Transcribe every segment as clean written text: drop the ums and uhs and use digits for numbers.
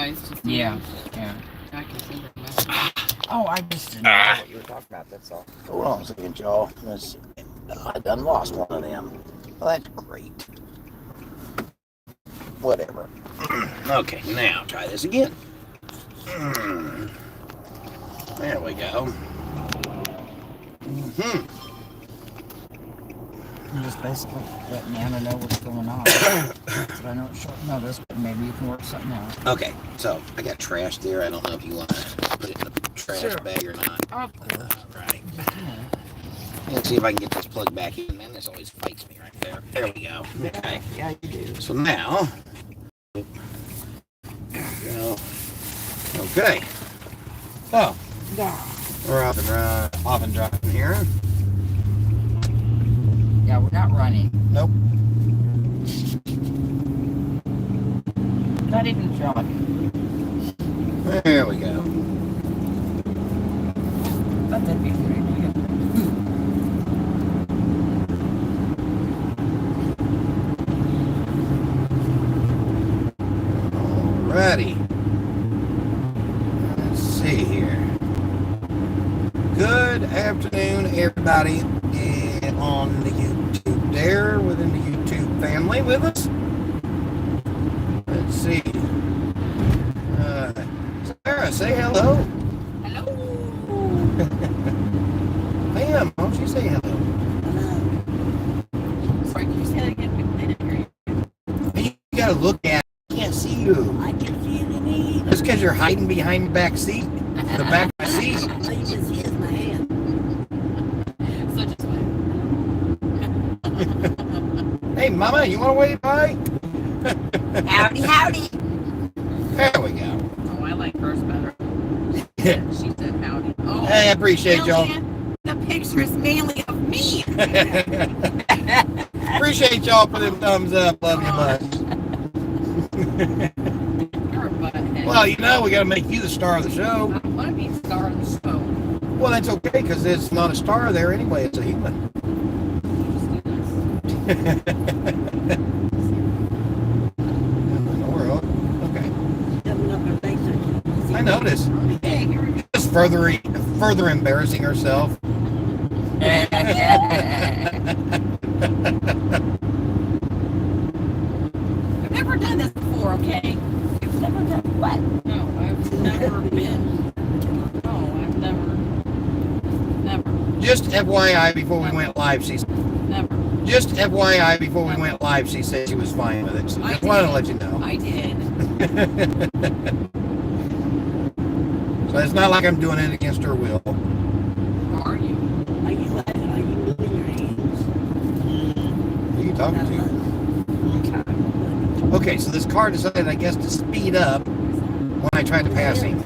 guys to see. Yeah. I can send her a message. Oh, I just didn't know what you were talking about, that's all. Hold on a second, y'all. Let's see. I done lost one of them. Well, that's great. Whatever. Okay, now try this again. There we go. I'm just basically letting Anna know what's going on. So I know it's short notice, but maybe you can work something out. Okay, so I got trash there. I don't know if you want to put it in the trash bag or not. Right. Let's see if I can get this plug back in. Man, this always fights me right there. There we go. Okay. Yeah, you do. So now, there we go. Okay. So, we're off and driving here. Yeah, we're not running. Nope. Not even jogging. There we go. Thought that'd be a good idea. Alrighty. Let's see here. Good afternoon, everybody on the YouTube there, within the YouTube family with us. Let's see. Sarah, say hello. Hello. Pam, why don't you say hello? Sorry, can you say that again? I didn't hear you. You gotta look at it. I can't see you. I can see it in me. Just because you're hiding behind the back seat. The back seat. All you can see is my hand. So just wait. Hey, Mama, you want to wave hi? Howdy, howdy. There we go. Oh, I like hers better. She said howdy. Oh, Hey, I appreciate y'all. The picture is mainly of me. Appreciate y'all for them thumbs up. Love you much. You're a butthead. Well, you know, we got to make you the star of the show. I want to be the star of the show. Well, that's okay, because it's not a star there anyway. It's a human. Okay. I noticed. Just further embarrassing herself. I've never done this before, okay? You've never done what? No, I've never been. No, I've never. Just FYI before we went live, she said. Never. Just FYI before we went live, she said she was fine with it. So just wanted to let you know. I did. So it's not like I'm doing it against her will. How are you? Are you moving your hands? Who are you talking to? Okay, so this car decided, I guess, to speed up when I tried to pass him.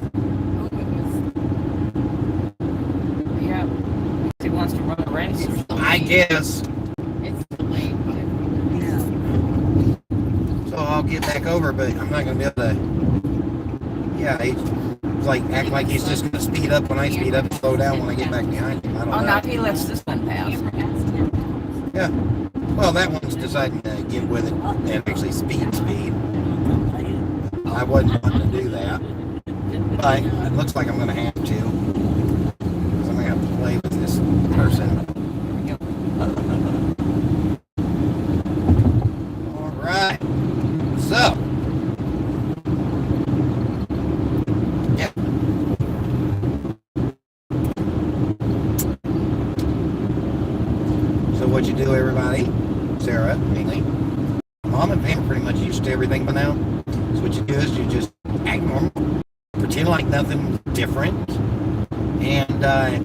Yeah. He wants to run a race or something. I guess. It's delayed, but So I'll get back over, but I'm not going to be able to. Yeah, he's like act like he's just going to speed up when I speed up and slow down when I get back behind him. I don't know. Not if he lets this one pass. Yeah. Well, that one's deciding to get with it and actually speed. I wasn't wanting to do that. But it looks like I'm going to have to. Because I'm going to have to play with this person. Alright. So. Yeah. So what'd you do, everybody? Sarah, mainly. Mom and Pam are pretty much used to everything by now. So what you do is you just act normal, pretend like nothing different, and yeah.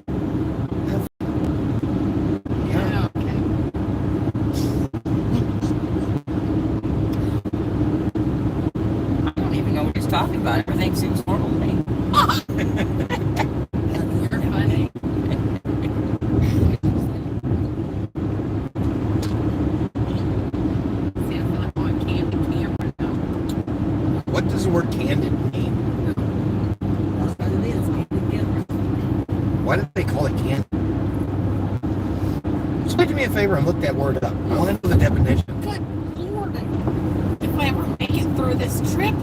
I don't even know what he's talking about. Everything seems normal to me. you're funny. See, I feel like I'm on candy camera now. What does the word candid mean? That's what it is. Candy camera. Why did they call it candid? Just do me a favor and look that word up. I want to know the definition. Good Lord. If I ever make it through this trip,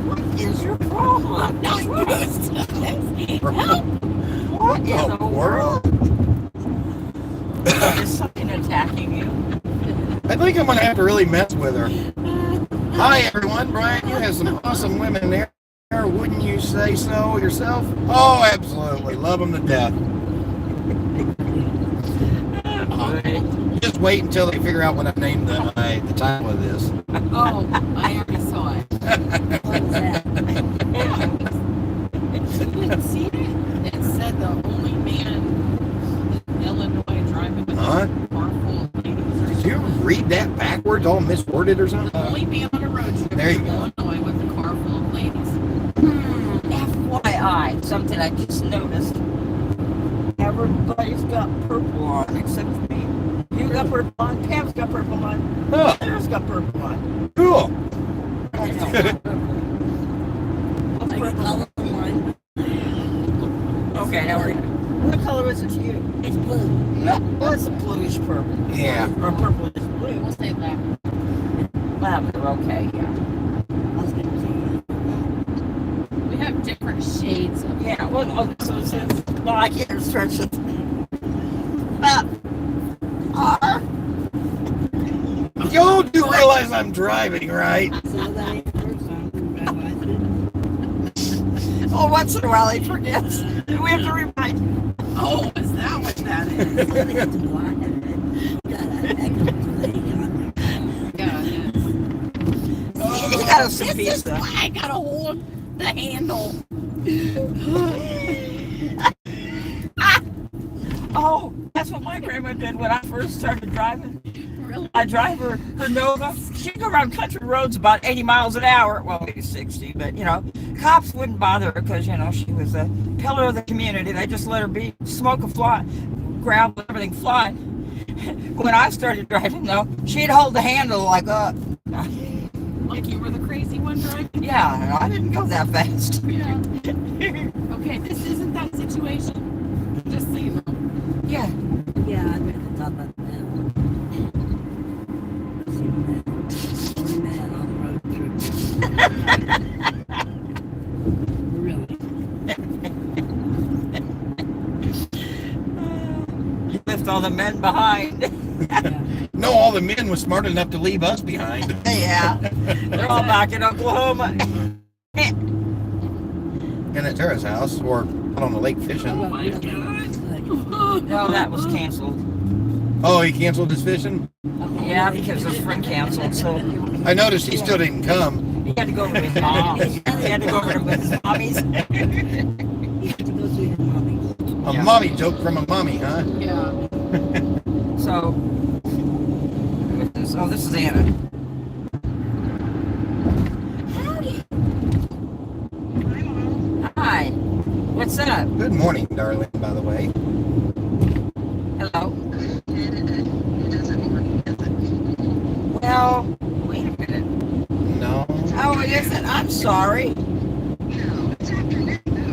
what is your I'm not used to this. Help! What in the world? Is something attacking you? I think I'm gonna have to really mess with her. Hi everyone, Brian, you have some awesome women there. Wouldn't you say so yourself? Oh, absolutely. Love them to death. Just wait until they figure out what I've named the title of this. Oh, I already saw it. What is that? You didn't see it? It said the only man in Illinois driving with Huh? a car full of ladies. Did you read that backwards, all misworded or something? The only man on a road trip There you in go. Illinois with a car full of ladies. FYI, something I just noticed. Everybody's got purple on except for me. You got purple on, Pam's got purple on, Oh, Sarah's got purple on. cool. I know. Okay, now we're what color is it to you? It's blue. Well, it's a bluish purple. Yeah. Or purple is blue. We'll say lavender. Lavender, okay, yeah. We have different shades of Yeah, well, so it says, no, I can't stretch it. R. You do realize I'm driving, right? Oh, once in a while he forgets. We have to remind him. Oh, is that what that is? Yeah, He got us some this is pizza. why I gotta hold the handle. Oh, that's what my grandma did when I first started driving. Really? I drive her Nova. She'd go around country roads about 80 miles an hour. Well, maybe 60, but, cops wouldn't bother her because, she was a pillar of the community. They just let her be, smoke a fly, grab everything fly. When I started driving, though, she'd hold the handle like, Like you were the crazy one driving? yeah, I didn't go that fast. Yeah. Okay, this isn't that situation. Just so you know. Yeah. Yeah, I'd rather talk about that. Only man on the road trip. Really? You left all the men behind. Yeah. No, all the men was smart enough to leave us behind. Yeah. They're all back in Oklahoma. And at Tara's house, or out on the lake fishing. Oh my God. No, that was canceled. Oh, he canceled his fishing? Yeah, because his friend canceled, so I noticed he still didn't come. he had to go over to his mom. He had to go over to his mommy's. You have to go see your mommy. A Yeah. mommy joke from a mommy, huh? Yeah. So, oh, this is Anna. Hi. What's up? Good morning, darling, by the way. Hello. Well, wait a minute. No. Oh, it isn't. I'm sorry.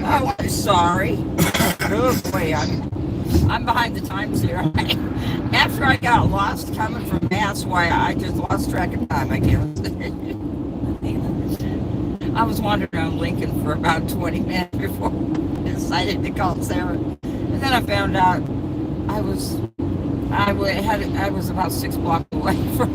Oh, I'm sorry. Oh boy, I'm behind the times here. After I got lost coming from Mass, why I just lost track of time, I guess. I was wandering around Lincoln for about 20 minutes before I decided to call Sarah. And then I found out I was about 6 blocks away from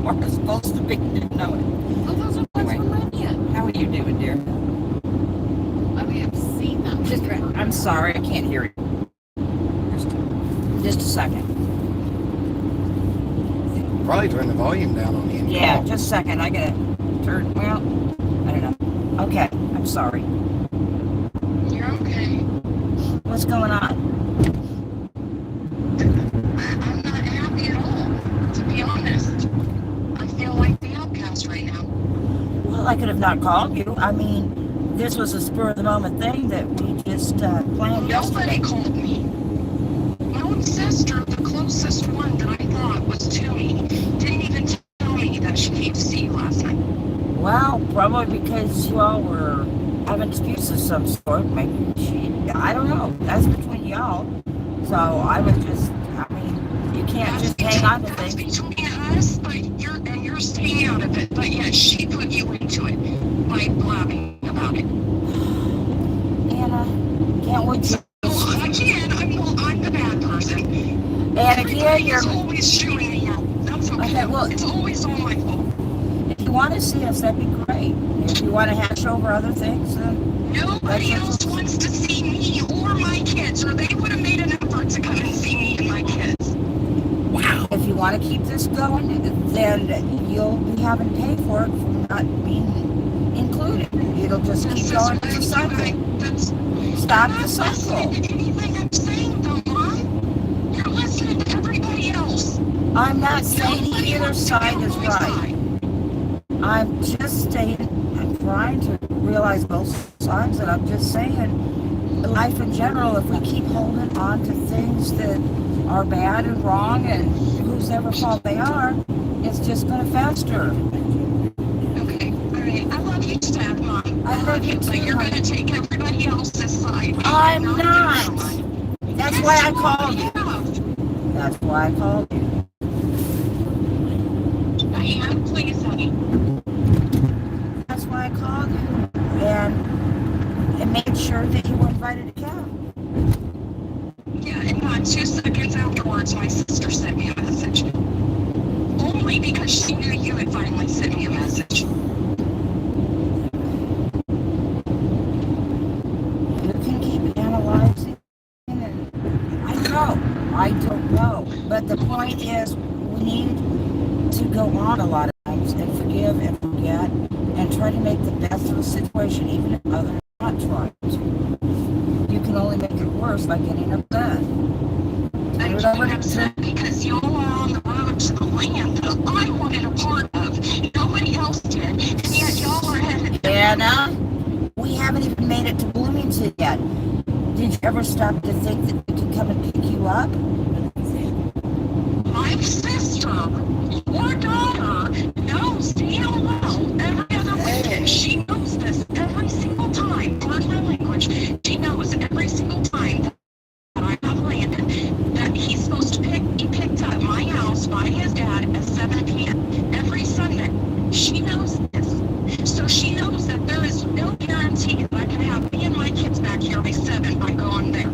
where I was supposed to be. Didn't know it. Oh, those are ones from Lydia. How are you doing, dear? I mean, I've seen them. I'm sorry, I can't hear you. Just a second. Probably turn the volume down on the end. Yeah, just a second. I gotta turn. Well, I don't know. Okay, I'm sorry. You're okay. What's going on? I'm not happy at all, to be honest. I feel like the outcast right now. Well, I could have not called you. I mean, this was a spur of the moment thing that we just planned Nobody yesterday. called me. My own sister, the closest one that I thought was to me, didn't even tell me that she came to see you last night. Well, probably because you all were having disputes of some sort. Maybe I don't know. That's between y'all. So I was just, You can't That's just hang on to that's things. between us, but you're staying out of it. But yet she put you into it by blabbing about it. Anna, can't we just... Again, I'm the bad person. And again, You're always shooting me out. That's okay. Okay, well, it's always all my fault. if you want to see us, that'd be great. If you want to hash over other things, then Nobody else wants to see me or my kids, or they would have made an effort to come and see me and my kids. wow. If you want to keep this going, then you'll be having to pay for it for not being included. It'll just keep going as a cycle. Stop the cycle. Anything I'm saying, though, Mom, you're listening to everybody else. I'm not saying either side is right. I'm just saying, I'm trying to realize both sides, and I'm just saying, life in general, if we keep holding on to things that are bad and wrong, and whosever fault they are, it's just going to fester. Okay, alright, I love you, Dad, Mom. I love you but too, you're going to take everybody else's side. I'm not. That's Yes, why I you called you. have. That's why I called you. Diane, please, honey. That's why I called you. And made sure that you were invited to come. Yeah, and not 2 seconds afterwards, my sister sent me a message. Only because she knew you had finally sent me a message. You can keep analyzing, and I don't know. But the point is, we need to go on a lot of times and forgive and forget and try to make the best of the situation, even if others are not trying to. You can only make it worse by getting upset. I'm getting upset because y'all are on the road to the land that I wanted a part of. Nobody else did, and yet y'all are headed. Anna, we haven't even made it to Bloomington yet. Did you ever stop to think that we could come and pick you up? My sister, your daughter, knows damn well every other weekend. She knows this every single time. Pardon my language. She knows every single time that I have landed that he's supposed to be picked up at my house by his dad at 7 p.m. every Sunday. She knows this. So she knows that there is no guarantee that I can have me and my kids back here by 7 by going there.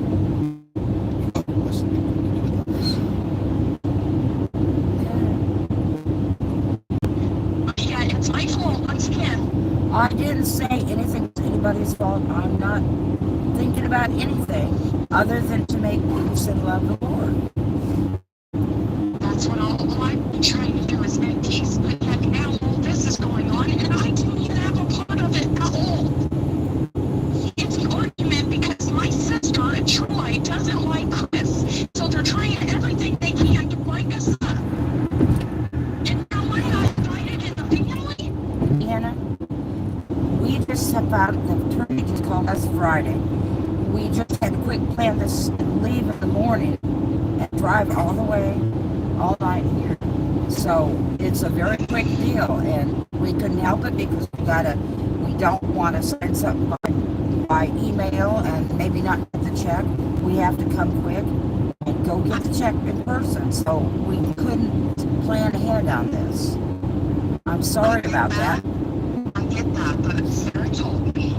Yeah, it's my fault once again. I didn't say anything to anybody's fault. I'm not thinking about anything other than to make peace and love the Lord. That's what all I'm trying to do is make peace. But yet now all this is going on, and I didn't even have a part of it at all. It's an argument because my sister, Troy, doesn't like Chris, so they're trying everything they can to break us up. And now I'm not invited in the family. Anna, we just have found the attorney just called us Friday. We just had to quick plan this and leave in the morning and drive all the way, all night here. So it's a very quick deal, and we couldn't help it because we don't want to send something by email and maybe not get the check. We have to come quick and go get the check in person. So we couldn't plan ahead on this. I'm sorry about that. I get that, but Sarah told me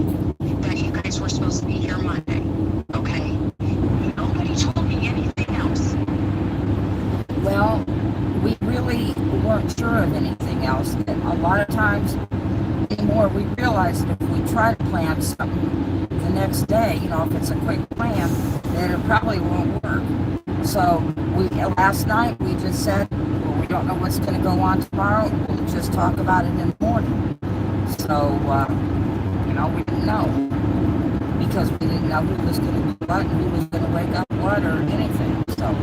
that you guys were supposed to be here Monday. Okay? Nobody told me anything else. Well, we really weren't sure of anything else. And a lot of times anymore, we realize that if we try to plan something the next day, if it's a quick plan, then it probably won't work. So last night we just said, well, we don't know what's going to go on tomorrow. We'll just talk about it in the morning. So, we didn't know. Because we didn't know who was going to be what and who was going to wake up what or anything. So,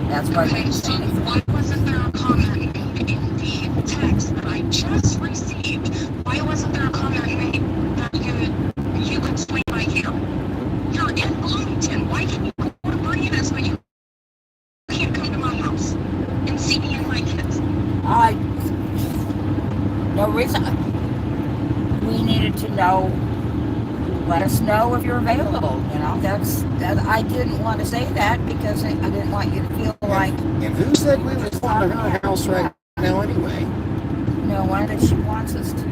that's why we didn't say anything. Why wasn't there a comment in the text that I just received? Why wasn't there a comment made that you could swing by here? You're in Bloomington. Why can you go to Bermuda's but you can't come to my house and see me and my kids? No reason. We needed to know let us know if you're available. You know, that. I didn't want to say that because I didn't want you to feel like, And who said we was going to her house right now anyway? you know, why that she wants us to.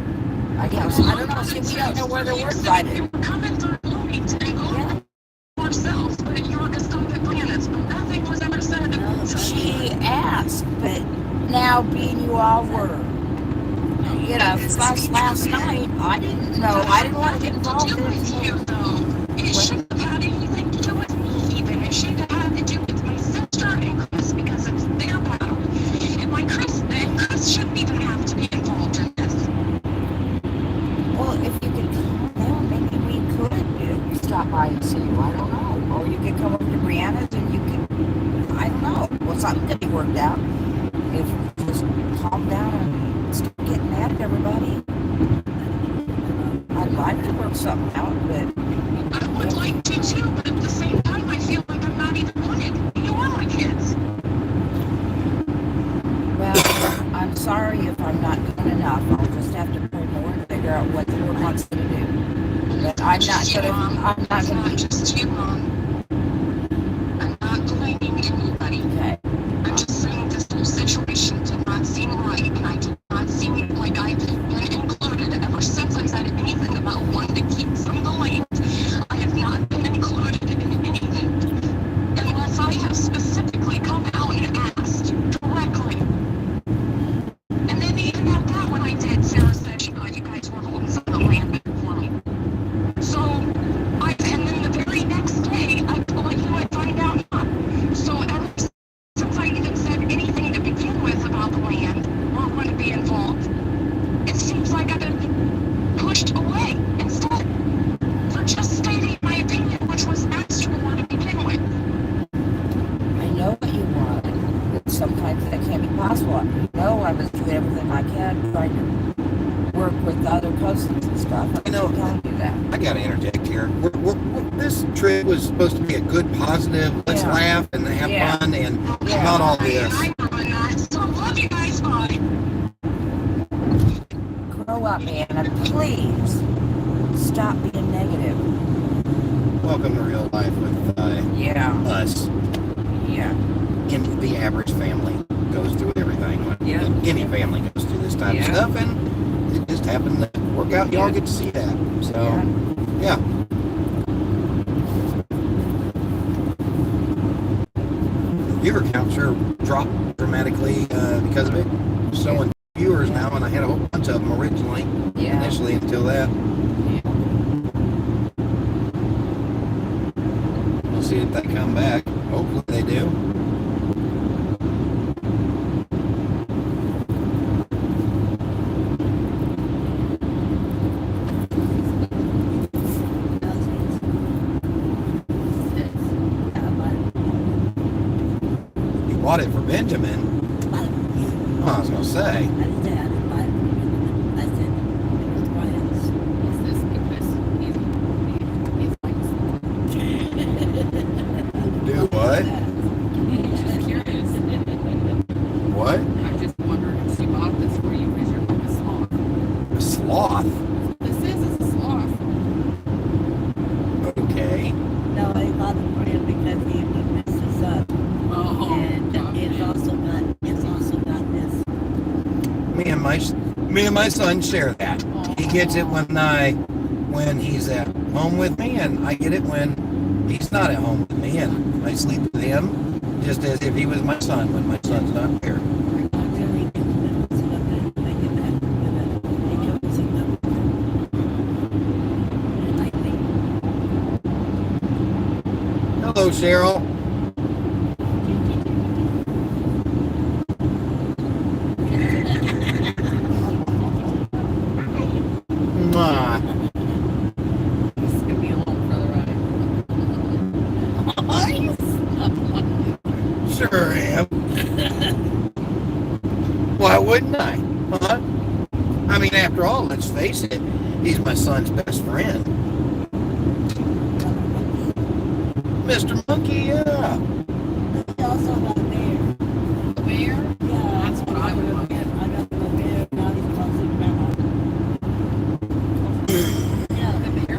I guess. I don't know. See, we don't know whether we're invited. You were coming through Point and going ourselves, but you're a stupid planets, but nothing was ever said. She asked, but now being you all were, you know, last night, I didn't know. I didn't want to get involved in with you, it. though. It shouldn't have had anything to do with me, even. It should have had to do with my sister and Chris because it's their battle. And Chris shouldn't even have to be involved in this. Well, if you could calm down, maybe we could stop by and see you. I don't know. Or you could come over to Brianna's and you could, I don't know. Well, something could be worked out. If you just calm down and start getting mad at everybody. I'd like to work something out, but I would like to too, but at the same time, I feel like I'm not even wanted. You are my kids. well, I'm sorry if I'm not doing enough. I'll just have to pray more and figure out what the Lord wants me to do. But I'm not It's gonna not be just you, Mom. I'm not blaming anybody. okay. I'm just saying this whole situation did not seem right, and I did not seem like I've been included ever since I said anything about wanting to keep from the land. I have not been included in anything, unless I have specifically come out and asked directly. And then even at that, when I did, Sarah said she thought you guys were holding some of the land back for me. So, and then the very next day, I told you I'd find out not. So ever since I even said anything to begin with about the land or going to be involved, it seems like I've been pushed away instead for just stating my opinion, which was asked for to begin with. I know what you want, but sometimes that can't be possible. I know I was doing everything I can, trying to work with the other cousins and stuff. You know, I can't do that. I got to interject here. This trip was supposed to be a good, positive, let's Yeah. laugh and have Yeah. fun and Yeah. not all this. I ruined that. So love you guys, bye. Grow up, Anna. Please stop being negative. Welcome to real life with Yeah. us. Yeah. In the average family goes through everything. Yeah. Any family goes through this type of Yeah. stuff, and it just happened to work out. Y'all Yeah. get to see that. So, Yeah. yeah. Viewer count sure dropped dramatically because of it. Showing viewers now, and I had a whole bunch of them originally, Yeah. initially until that. We'll see if they come back. Hopefully they do. You bought it for Benjamin. Oh, I was gonna say. Is this because he's Do what? just curious? What? I'm just wondering if she bought this for you because you're like a sloth. A sloth? This is a sloth. Okay. No, I bought it for him because he would mess us up. Oh, And it's also got this. Me and my son share that. He gets it when he's at home with me, and I get it when he's not at home with me, and I sleep with him just as if he was my son when my son's not here. Hello, Cheryl. Mwah. this is gonna be a little further out. Sure am. Why wouldn't I? Huh? I mean, after all, let's face it, he's my son's best friend. Mr. Monkey, yeah. He also got a bear. A bear? Yeah, That's what I would have get. I got him a bear. Now he's close to grandma. Yeah, the bear.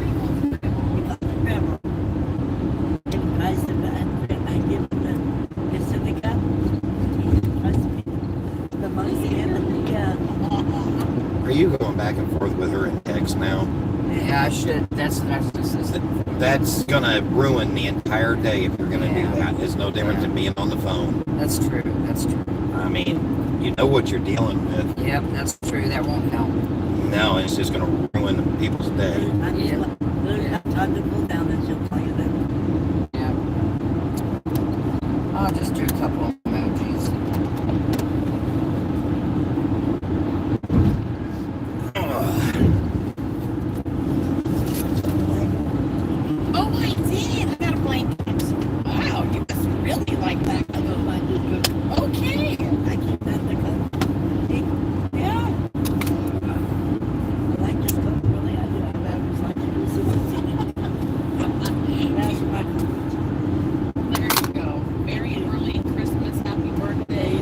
you going back and forth with her in text now. Yeah, I should. That's the narcissistic. That's gonna ruin the entire day if you're gonna do that. It's no different than being on the phone. That's true. That's true. I mean, you know what you're dealing with. Yep, that's true. That won't help. No, it's just gonna ruin people's day. I just learned how time to cool down and she'll tell you that. Yeah. I'll just do a couple of emojis. Oh, I did. I got a blanket. Wow, you must really like that. I go find this girl. Okay. I keep that in the cup. Yeah. I like this cup, really. I do. I just like to do some. That's my There you go. Merry early Christmas, happy birthday.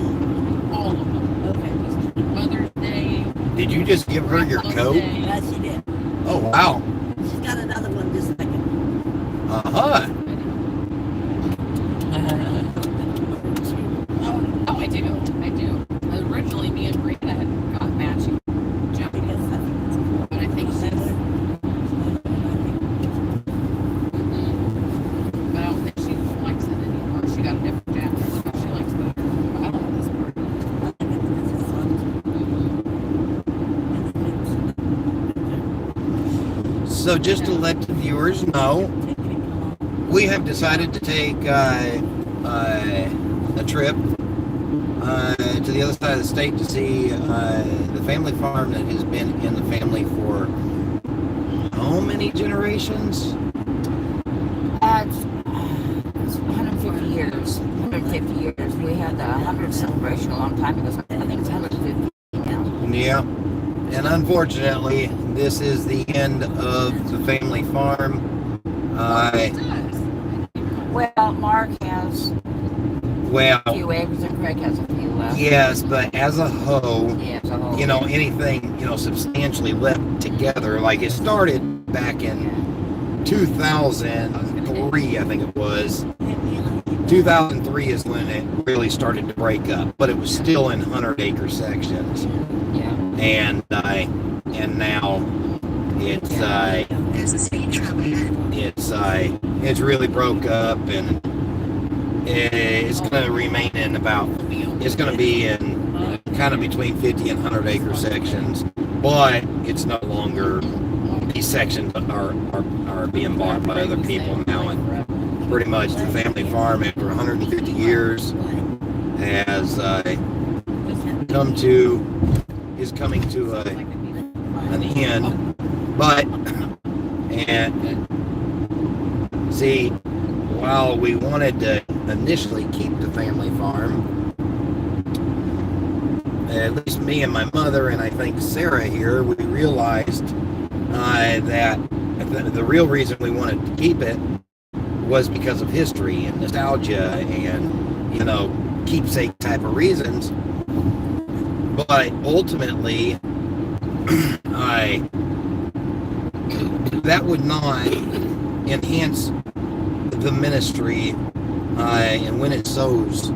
All of them. okay. Mother's Day. Did you just give her your Grandma's coat? Day. Yeah, she did. Oh wow. She's got another one just like it. Uh-huh. Oh, I do. I do. Originally, me and Rita had got matching jumping, Because I think it's cool. but I think she's. But I don't think she likes it anymore. She got a different jacket. So she likes the. I don't know this part. So just to let the viewers know, we have decided to take a trip to the other side of the state to see the family farm that has been in the family for how many generations? It's 150 years. 150 years. We had the 100th celebration a long time ago. So I think it's 150 now. Yeah. And unfortunately, this is the end of the family farm. It does. Well, Mark has Well, a few acres and Craig has a few left. yes, but as a whole, Yeah, it's a whole. you know, anything, you know, substantially left together, like it started back in 2003, I think it was. 2003 is when it really started to break up, but it was still in 100-acre sections. Yeah. And now it's There's a speed trap ahead. it's really broke up, and it's going to remain in it's going to be in kind of between 50 and 100-acre sections, but it's no longer, these sections are being bought by other people now, and pretty much the family farm after 150 years is coming to an end. But and see, while we wanted to initially keep the family farm, at least me and my mother, and I think Sarah here, we realized that the real reason we wanted to keep it was because of history and nostalgia and, you know, keepsake type of reasons. But ultimately, that would not enhance the ministry and when it sows.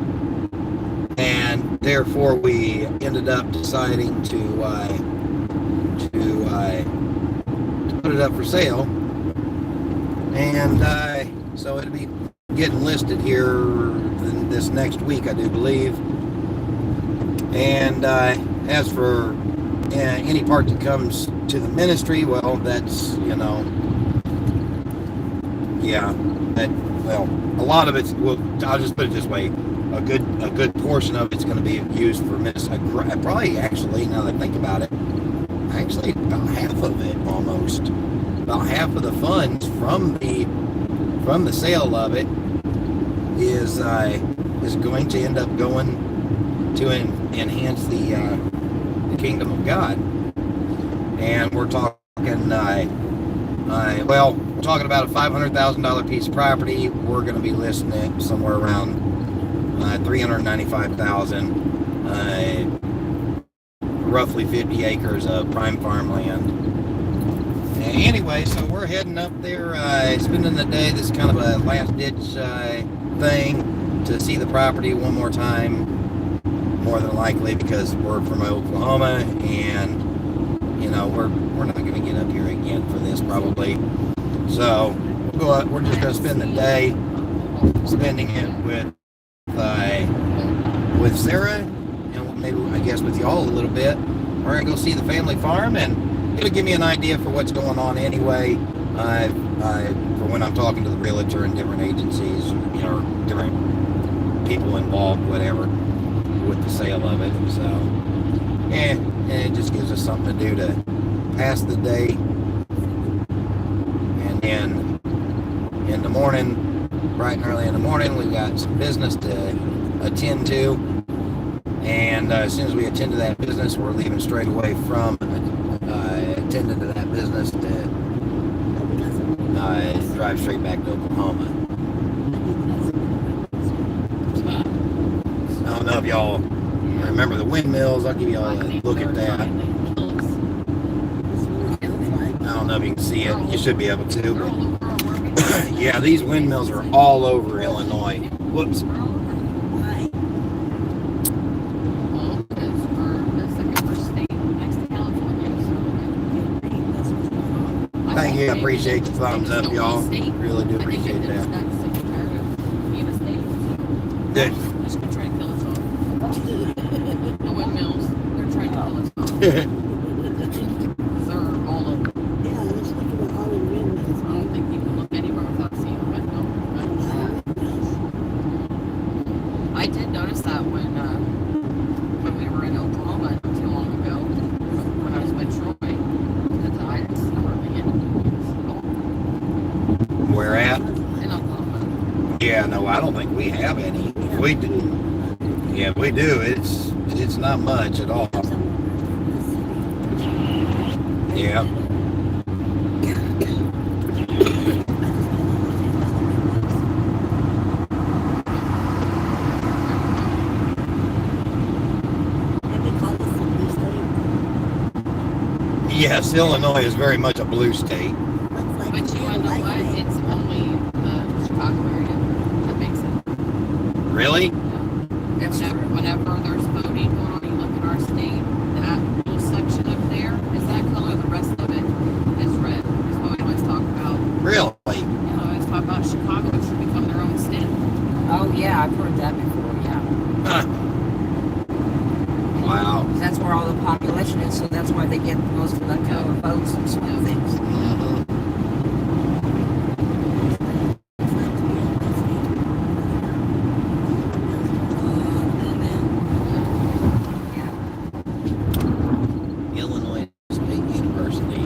And therefore, we ended up deciding to put it up for sale. And so it'll be getting listed here this next week, I do believe. And as for any part that comes to the ministry, well, that's, you know, yeah, that, well, a lot of it's, well, I'll just put it this way, a good portion of it's going to be used for ministry. Probably, actually, now that I think about it, actually about half of it, almost, about half of the funds from the sale of it is going to end up going to enhance the kingdom of God. And we're talking, we're talking about a $500,000 piece of property. We're going to be listing it somewhere around $395,000, roughly 50 acres of prime farmland. Anyway, so we're heading up there, spending the day. This is kind of a last-ditch thing to see the property one more time, more than likely, because we're from Oklahoma, and, you know, we're not going to get up here again for this probably. So we're just going to spend the day spending it with Sarah, and maybe I guess with y'all a little bit. We're going to go see the family farm, and it'll give me an idea for what's going on anyway. For when I'm talking to the realtor and different agencies, you know, different people involved, whatever, with the sale of it. So, and it just gives us something to do to pass the day. And then in the morning, bright and early in the morning, we've got some business to attend to. And as soon as we attend to that business, we're leaving straight away from attending to that business to drive straight back to Oklahoma. I don't know if y'all remember the windmills. I'll give y'all a look at that. I don't know if you can see it. You should be able to. But yeah, these windmills are all over Illinois. Whoops. Thank you. I appreciate the thumbs up, y'all. Really do appreciate that. Good. Just gonna try to kill us all. The windmills, they're trying to kill us all. They're all over. Yeah, let's look at all the windmills. I don't think you can look anywhere without seeing a windmill. I did notice that when we were in Oklahoma not too long ago, when I was with Troy, that I didn't see hardly any windmills. Where at? In Oklahoma. Yeah, no, I don't think we have any. We do. Yeah, we do. It's not much at all. Yeah. Yes, Illinois is very much a blue state. But you know what? It's only the Chicago area that makes it. Really? Whenever there's voting going on, you look at our state, that little section up there is that color. The rest of it is red. Is what we always talk about. Really? You know, I always talk about Chicago should become their own state. Oh yeah, I've heard that before. Yeah. Huh. Wow. That's where all the population is, so that's why they get most of the votes and sort of things. Mhm. Illinois State University.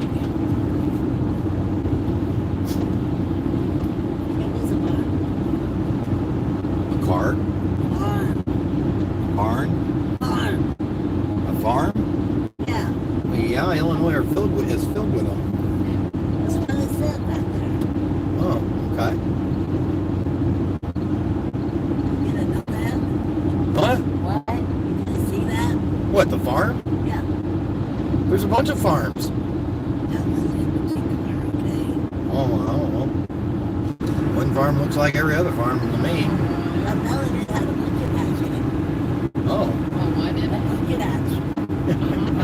A cart? Barn? A farm? Yeah, Yeah, Illinois is filled with them. that's what it said back there. Oh, okay. You didn't know that? What? What? You didn't see that? What, the farm? Yeah. There's a bunch of farms. That was in particular, okay? Oh, I don't know. One farm looks like every other farm to me. I'm telling you, it had a bucket hatch in it. Oh. Well, what did A it? bucket hatch.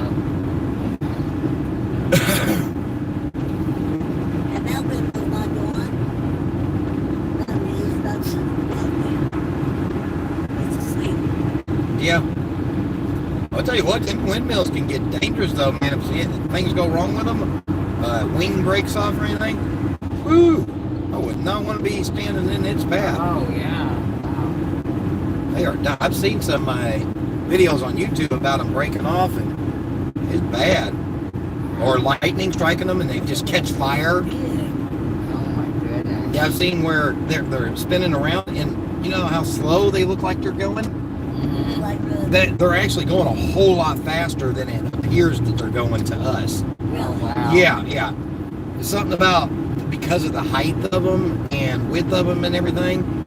And that windmill's not going. That means that's it's asleep. Yeah. I'll tell you what, them windmills can get dangerous though, man. If things go wrong with them, wing breaks off or anything, woo! I would not want to be standing in its path. Oh yeah. Wow. They are. I've seen some videos on YouTube about them breaking off, and it's bad. Or lightning striking them, and they just catch fire. Oh my goodness. Yeah, I've seen where they're spinning around, and you know how slow they look like they're going. It's like the They're actually going a whole lot faster than it appears that they're going to us. really. Wow. Yeah. There's something about because of the height of them and width of them and everything.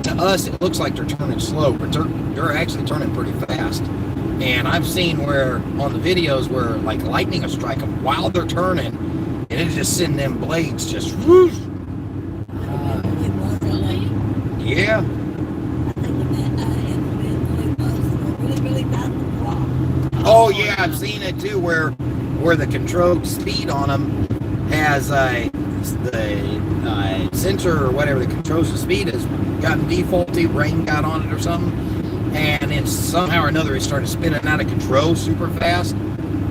To us, it looks like they're turning slow, but they're actually turning pretty fast. And I've seen where on the videos where like lightning will strike them while they're turning, and it's just sending them blades just whoosh. It was like, Yeah. I think it was really, really bad to walk. Oh yeah, I've seen it too. Where where the controlled speed on them has the sensor or whatever that controls the speed has gotten defaulty, rain got on it or something, and then somehow or another it started spinning out of control super fast,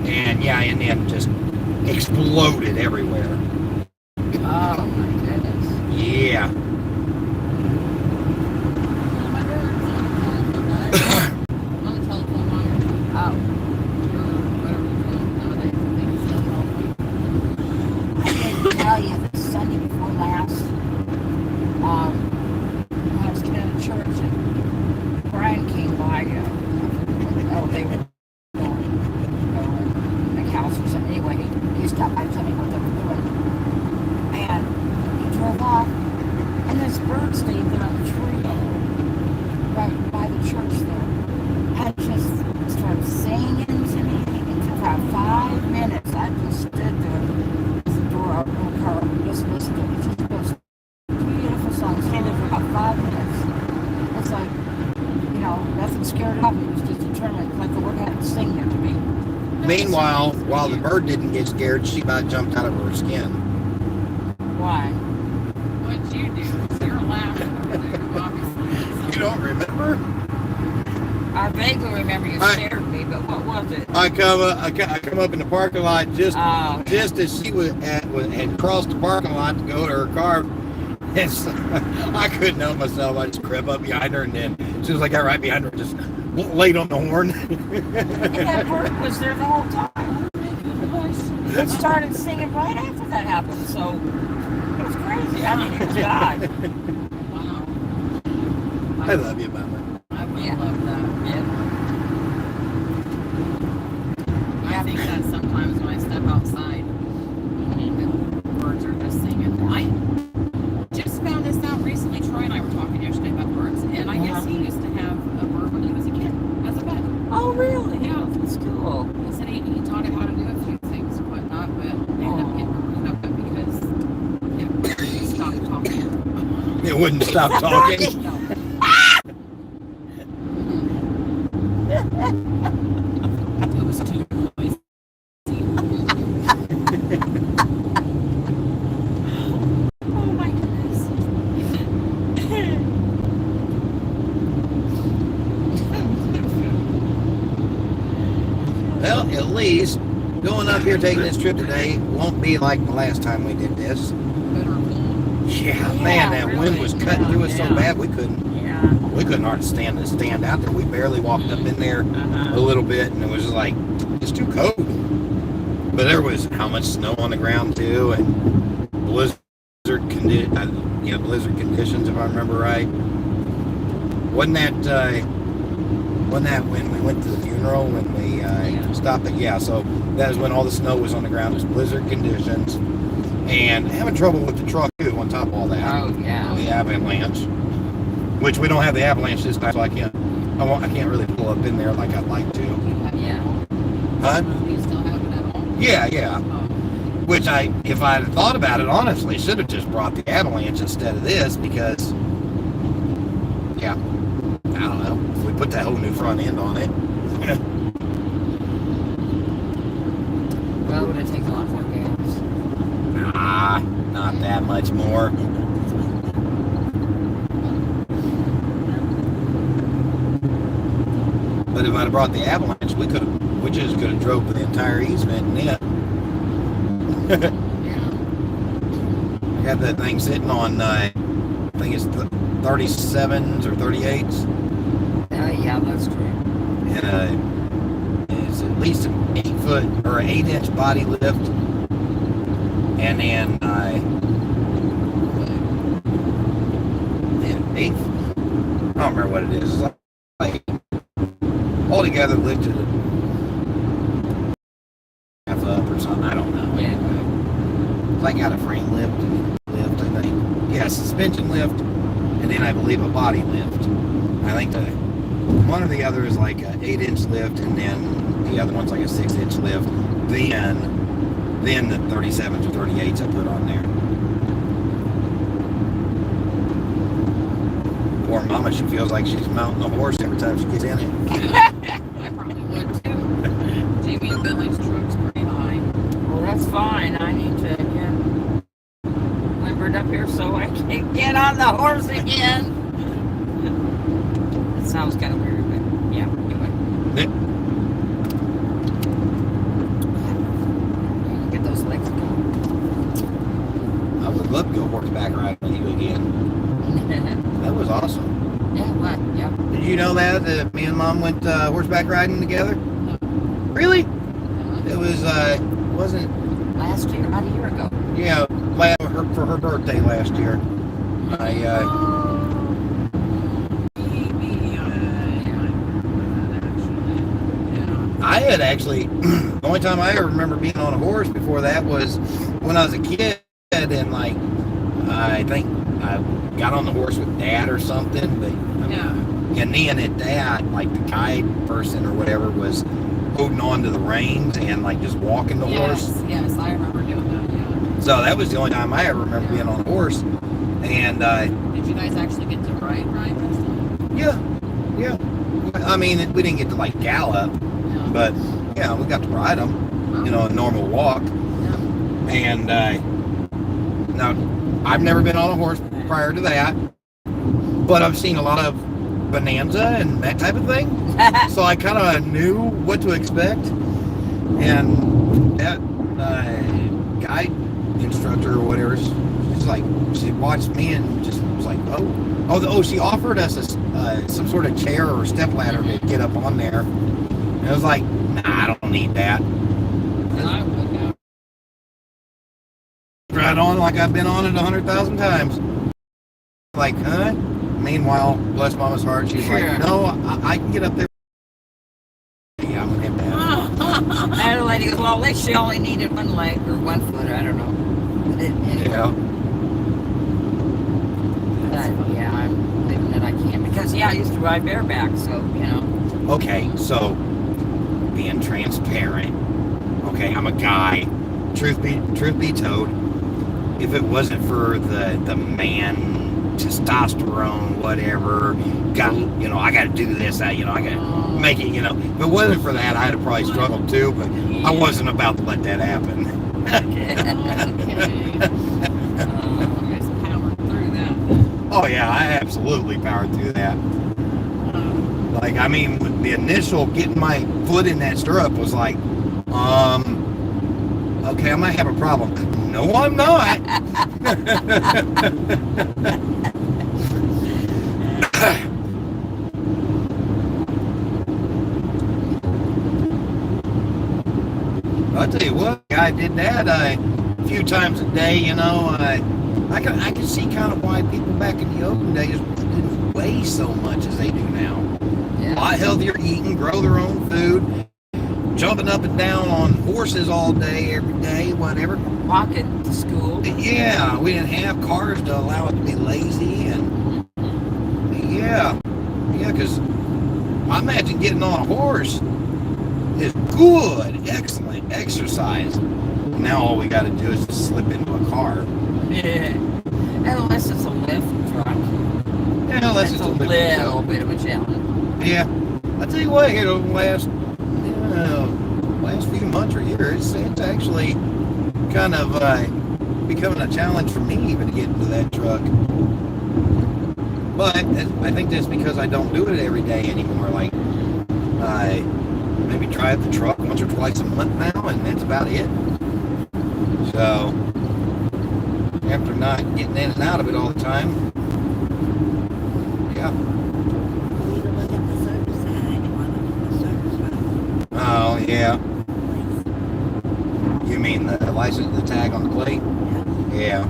and then just exploded everywhere. Oh my goodness. Yeah. On the telephone wire. Oh. Or whatever you call it nowadays. I think it's I so helpful. didn't tell you that Sunday before last, I was in a church and Brian came by, they were going to the house or something. Anyway, he stopped by to tell me what they were doing. And he drove off, and this bird stayed there on the tree, right by the church there. And just started singing to me. And for about 5 minutes, I just stood there with the door open in the car, just listened to it. It's just those beautiful songs. Stayed there for about 5 minutes. It's like, nothing scared him. He was just determined, like the word had to sing there to me. Meanwhile, while the bird didn't get scared, she about jumped out of her skin. Why? What'd you do? You're laughing over there, obviously. You don't remember? I vaguely remember you scared me, but what was it? I come up in the parking lot just Oh, as she had crossed the parking lot to go to her car. And so, I couldn't help myself. I just crept up behind her, and then as soon as I got right behind her, just laid on the horn. and that bird was there the whole time. It started singing right after that happened, so it was crazy. I mean, it was God. Wow. I love you, Mama. I would Yeah. love that. Yeah. I think that sometimes when I step outside, the birds are just singing. I just found this out recently. Troy and I were talking yesterday about birds, and I guess he used to have a bird when he was a kid as a pet. Oh, really? Yeah. That's cool. He said he taught it how to do a few things and whatnot, but they ended up getting rid of it because it stopped talking. It wouldn't stop talking. No. It was too noisy. Oh, my goodness. Well, at least going up here taking this trip today won't be like the last time we did this. Better cool. Yeah, man, that wind was cutting through us so Yeah. bad we couldn't hardly stand out there. We barely walked up in there a little bit, and it was just like it's too cold. But there was how much snow on the ground too, and blizzard conditions, if I remember right. Wasn't that when we went to the funeral when we stopped it? Yeah, so that is when all the snow was on the ground. It was blizzard conditions, and having trouble with the truck too. On top of all that, Oh, yeah. the avalanche, which we don't have the avalanche this time, so I can't really pull up in there like I'd like to. Yeah. Huh? Do you still have it at all? Yeah. Oh. Which if I had thought about it, honestly, should have just brought the avalanche instead of this because, yeah, I don't know. We put that whole new front end on it. Well, it would take a lot more gas. Nah, not that much more. But if I'd have brought the avalanche, we just could have drove the entire easement and it. I got that thing sitting on, I think it's 37s or 38s. Yeah, that's true. And it's at least an 8-foot or an 8-inch body lift. And then I don't remember what it is. It's like altogether lifted half up or something. I don't know. Yeah. It's like got a frame lift, I think. Yeah, suspension lift, and then I believe a body lift. I think one or the other is like an 8-inch lift, and then the other one's like a 6-inch lift. Then the 37s or 38s I put on there. Poor mama, she feels like she's mounting a horse every time she gets in it. I probably would too. Jamie and Billy's truck's pretty high. That's fine. I need to get limbered up here so I can get on the horse again. It sounds kind of weird, but yeah, anyway. Get those legs going. I would love to go horseback riding with you again. That was awesome. Yeah, what? Yeah. Did you know that me and Mom went horseback riding together? Really? It was wasn't Last year, about a year ago. yeah for her birthday last year. I had actually the only time I ever remember being on a horse before that was when I was a kid, and like I think I got on the horse with Dad or something, but and then at that, like the guide person or whatever was holding on to the reins and like just walking the horse. Yes, I remember doing that. Yeah. So that was the only time I ever remember being on a horse. And did you guys actually get to ride this time? Yeah. I mean, we didn't get to like gallop, but yeah, we got to ride them. You know, a normal walk. Yeah. And now I've never been on a horse prior to that, but I've seen a lot of Bonanza and that type of thing. So I kind of knew what to expect. And that guide instructor or whatever, she's like, she watched me and just was like, oh, she offered us some sort of chair or step ladder to get up on there. And I was like, nah, I don't need that. I would have. Right on like I've been on it 100,000 times. Like, huh? Meanwhile, bless Mama's heart, she's like, no, I can get up there. Yeah, I'm gonna have to have it. And the lady goes, well, at least she only needed one leg or 1 foot, I don't know. Yeah. But yeah, I'm thinking that I can't because I used to ride bareback, so you know. Okay, so being transparent. Okay, I'm a guy. Truth be told, if it wasn't for the man testosterone, whatever, I got to do this, I got to make it, if it wasn't for that, I'd have probably struggled too, but I wasn't about to let that happen. Okay. Just powered through that. Oh yeah, I absolutely powered through that. Like, I mean, the initial getting my foot in that stirrup was like, okay, I might have a problem. No, I'm not. I'll tell you what, I did that a few times a day, I can see kind of why people back in the olden days didn't weigh so much as they do now. Yeah. A lot healthier eating, grow their own food, jumping up and down on horses all day, every day, whatever. Walking to school. Yeah, we didn't have cars to allow it to be lazy, and yeah, because I imagine getting on a horse is good, excellent exercise. Now all we got to do is just slip into a car. Yeah. Unless it's a lift truck. Yeah, unless it's a little bit of a challenge. Yeah, I tell you what, here the last few months or years, it's actually kind of becoming a challenge for me even to get into that truck. But I think that's because I don't do it every day anymore. Like, I maybe drive the truck once or twice a month now, and that's about it. So, after not getting in and out of it all the time, yeah. We need to look at the service side, the service side. Oh, yeah. You mean the license, the tag on the plate? Yeah.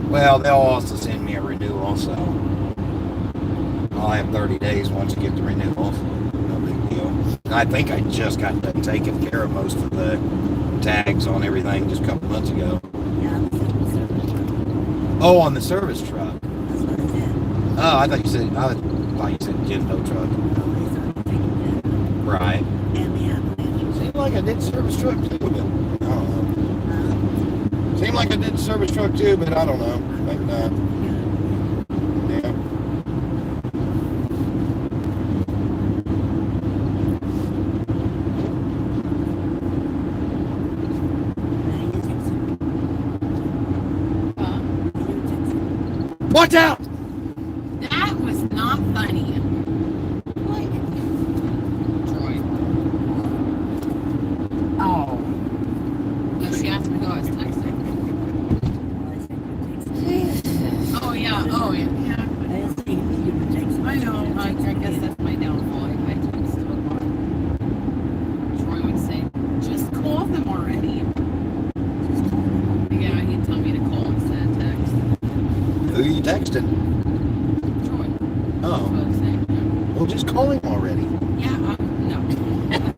Well, they'll also send me a renewal, so I'll have 30 days once you get the renewal. No big deal. And I think I just got done taking care of most of the tags on everything just a couple months ago. Yeah, the service truck. Oh, on the service truck. That's what I said. Oh, I thought you said Jimdo truck. Oh, he's on the taking that. Right. And the avalanche. Seemed like I did service truck too, but I don't know. Seemed like I did service truck too, but I don't know. Maybe not. Yeah. Watch out! That was not funny. Troy. Oh. No, she asked me who I was texting. Oh, yeah. Oh, yeah. Yeah. I know. I guess that's my downfall. I text him a lot. Troy would say, just call them already. Yeah, he'd tell me to call instead of text. Who are you texting? Troy. That's Oh, what I'm saying. well, just call him already. Yeah, no.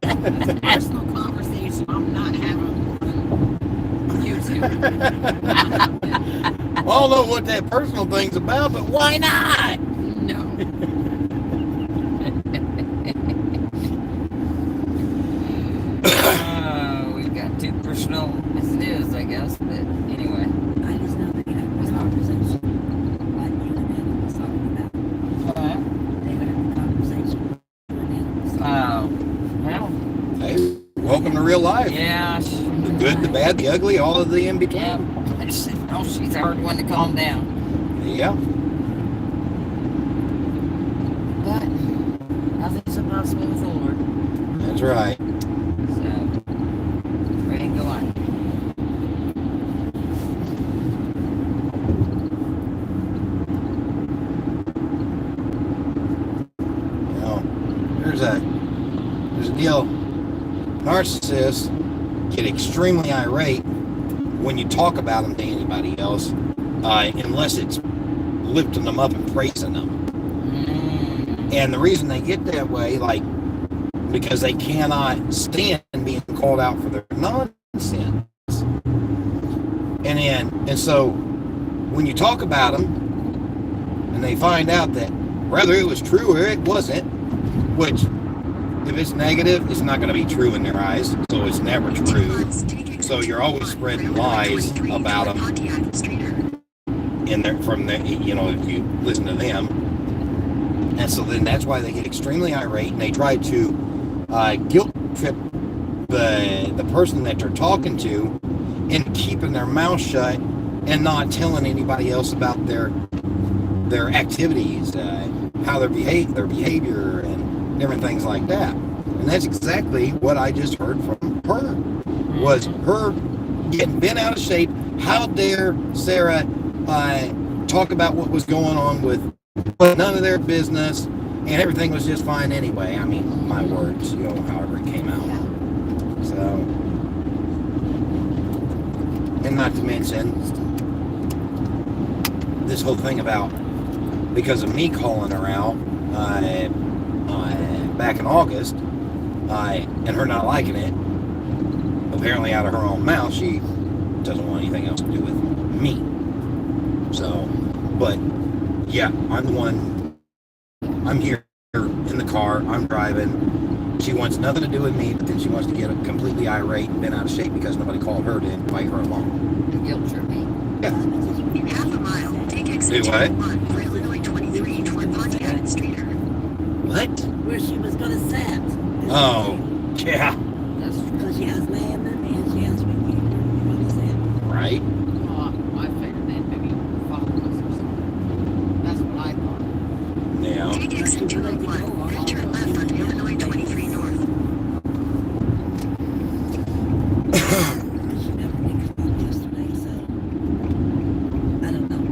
That's a personal conversation. I'm not having with you two. I don't know what that personal thing's about, but why not? No. We've got too personal as it is, I guess. But anyway. I just know that that was conversation. Like you and Anna was talking about. They heard the conversation. You and Anna was talking Well, Hey, welcome to real life. yeah. The good, the bad, the ugly, all of the in between. Yeah. Oh, she's a hard one to calm down. Yeah. But nothing's impossible with the Lord. That's right. So, ready to go on. Well, there's a deal. Narcissists get extremely irate when you talk about them to anybody else, unless it's lifting them up and praising them. And the reason they get that way, like, because they cannot stand being called out for their nonsense. And so when you talk about them and they find out that whether it was true or it wasn't, which if it's negative, it's not going to be true in their eyes, so it's never true. So you're always spreading lies about them from the, you know, if you listen to them. And so then that's why they get extremely irate, and they try to guilt trip the person that they're talking to into keeping their mouth shut and not telling anybody else about their activities, how their behavior, and different things like that. And that's exactly what I just heard from her, was her getting bent out of shape. How dare Sarah talk about what was going on with none of their business, and everything was just fine anyway. I mean, my words, you know, however it came out. So, and not to mention this whole thing about, because of me calling her out back in August, and her not liking it, apparently out of her own mouth, she doesn't want anything else to do with me. So, but yeah, I'm the one. I'm here in the car. I'm driving. She wants nothing to do with me, but then she wants to get completely irate and bent out of shape because nobody called her to invite her along. Guilt trip me. Yeah. In half a mile, take Do exit what? 1 for Illinois 23 toward Pontiac and Streeter. What? where she was going to sit. Oh, yeah. That's true. Because she has landing and she has where you're going to sit. Right. Well, I figured they'd maybe follow us or something. That's what I thought. Yeah. Take exit 201, then turn left onto Illinois 23 north. She never did come up yesterday, so I don't know.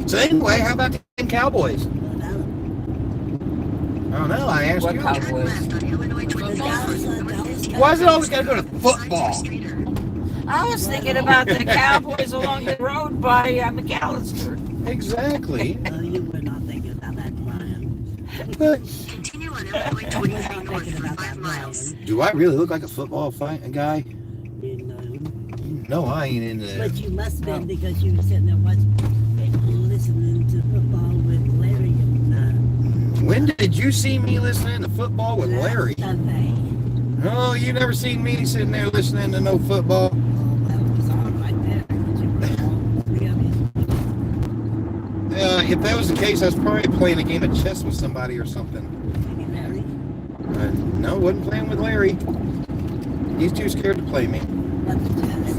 So anyway, how about the Cowboys? But I don't I don't know. I asked What you. Turn Cowboys? left on Illinois 23 Dallas, north. Dallas, Why is it always got to go to football? I was thinking about the Cowboys along the road by McAllister. Exactly. You were not thinking about that, Brian. But Continue on Illinois 23 north for 5 miles. do I really look like a football guy? You know. No, I ain't in the. But you must have been because you were sitting there watching, listening to football with Larry and When did you see me listening to football with Larry? Sunday. Oh, you never seen me sitting there listening to no football. Oh, that was on right there. But you were all three of you. If that was the case, I was probably playing a game of chess with somebody or something. Maybe Larry. No, wasn't playing with Larry. He's too scared to play me. But the chess.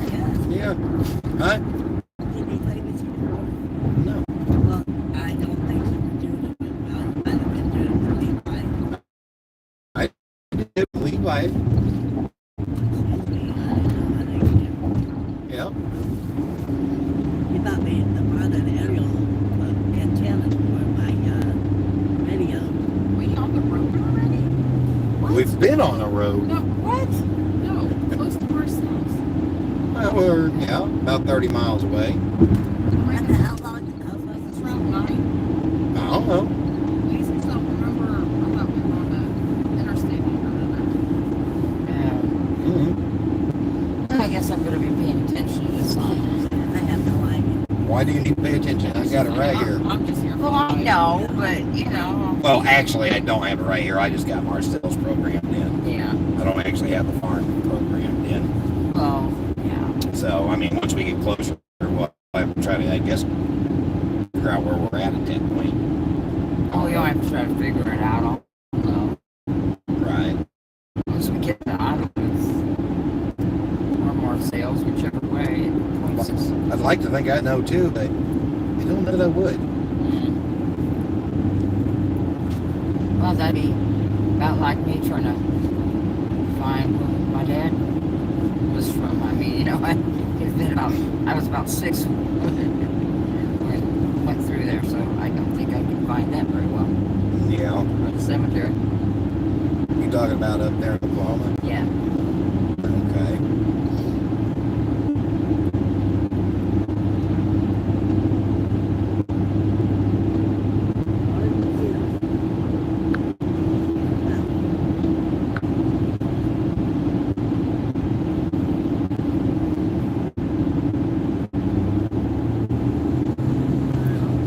Yeah. Huh? Did he play with you? wife. Yeah. You bought me the brother and aerial antenna for my radio. We on the road already? What? We've been on a road. No, what? No, close to ourselves. Well, we're, yeah, about 30 miles away. How long? It's around 9. I don't know. I just don't remember. I thought we were on the interstate longer than Mm-hmm. I guess I'm going to be paying attention to the signs. I have no idea. Why do you need to pay attention? I got it right here. I'm just here. Well, I know, but, you know. Well, actually, I don't have it right here. I just got Marcel's programmed in. Yeah. I don't actually have the farm programmed in. Well, yeah. So, I mean, once we get closer, we'll try to, I guess, figure out where we're at that point. Oh, you'll have to try to figure it out. I don't know. Right. Once we get to Iowa, more sales, whichever way. I'd like to think I know too, but I don't know that I would. Well, that'd be about like me trying to find where my dad was from. I mean, you know, I was about 6 when I went through there, so I don't think I can find that very well. Yeah. Or the cemetery. You talking about up there in Oklahoma? Yeah. Okay.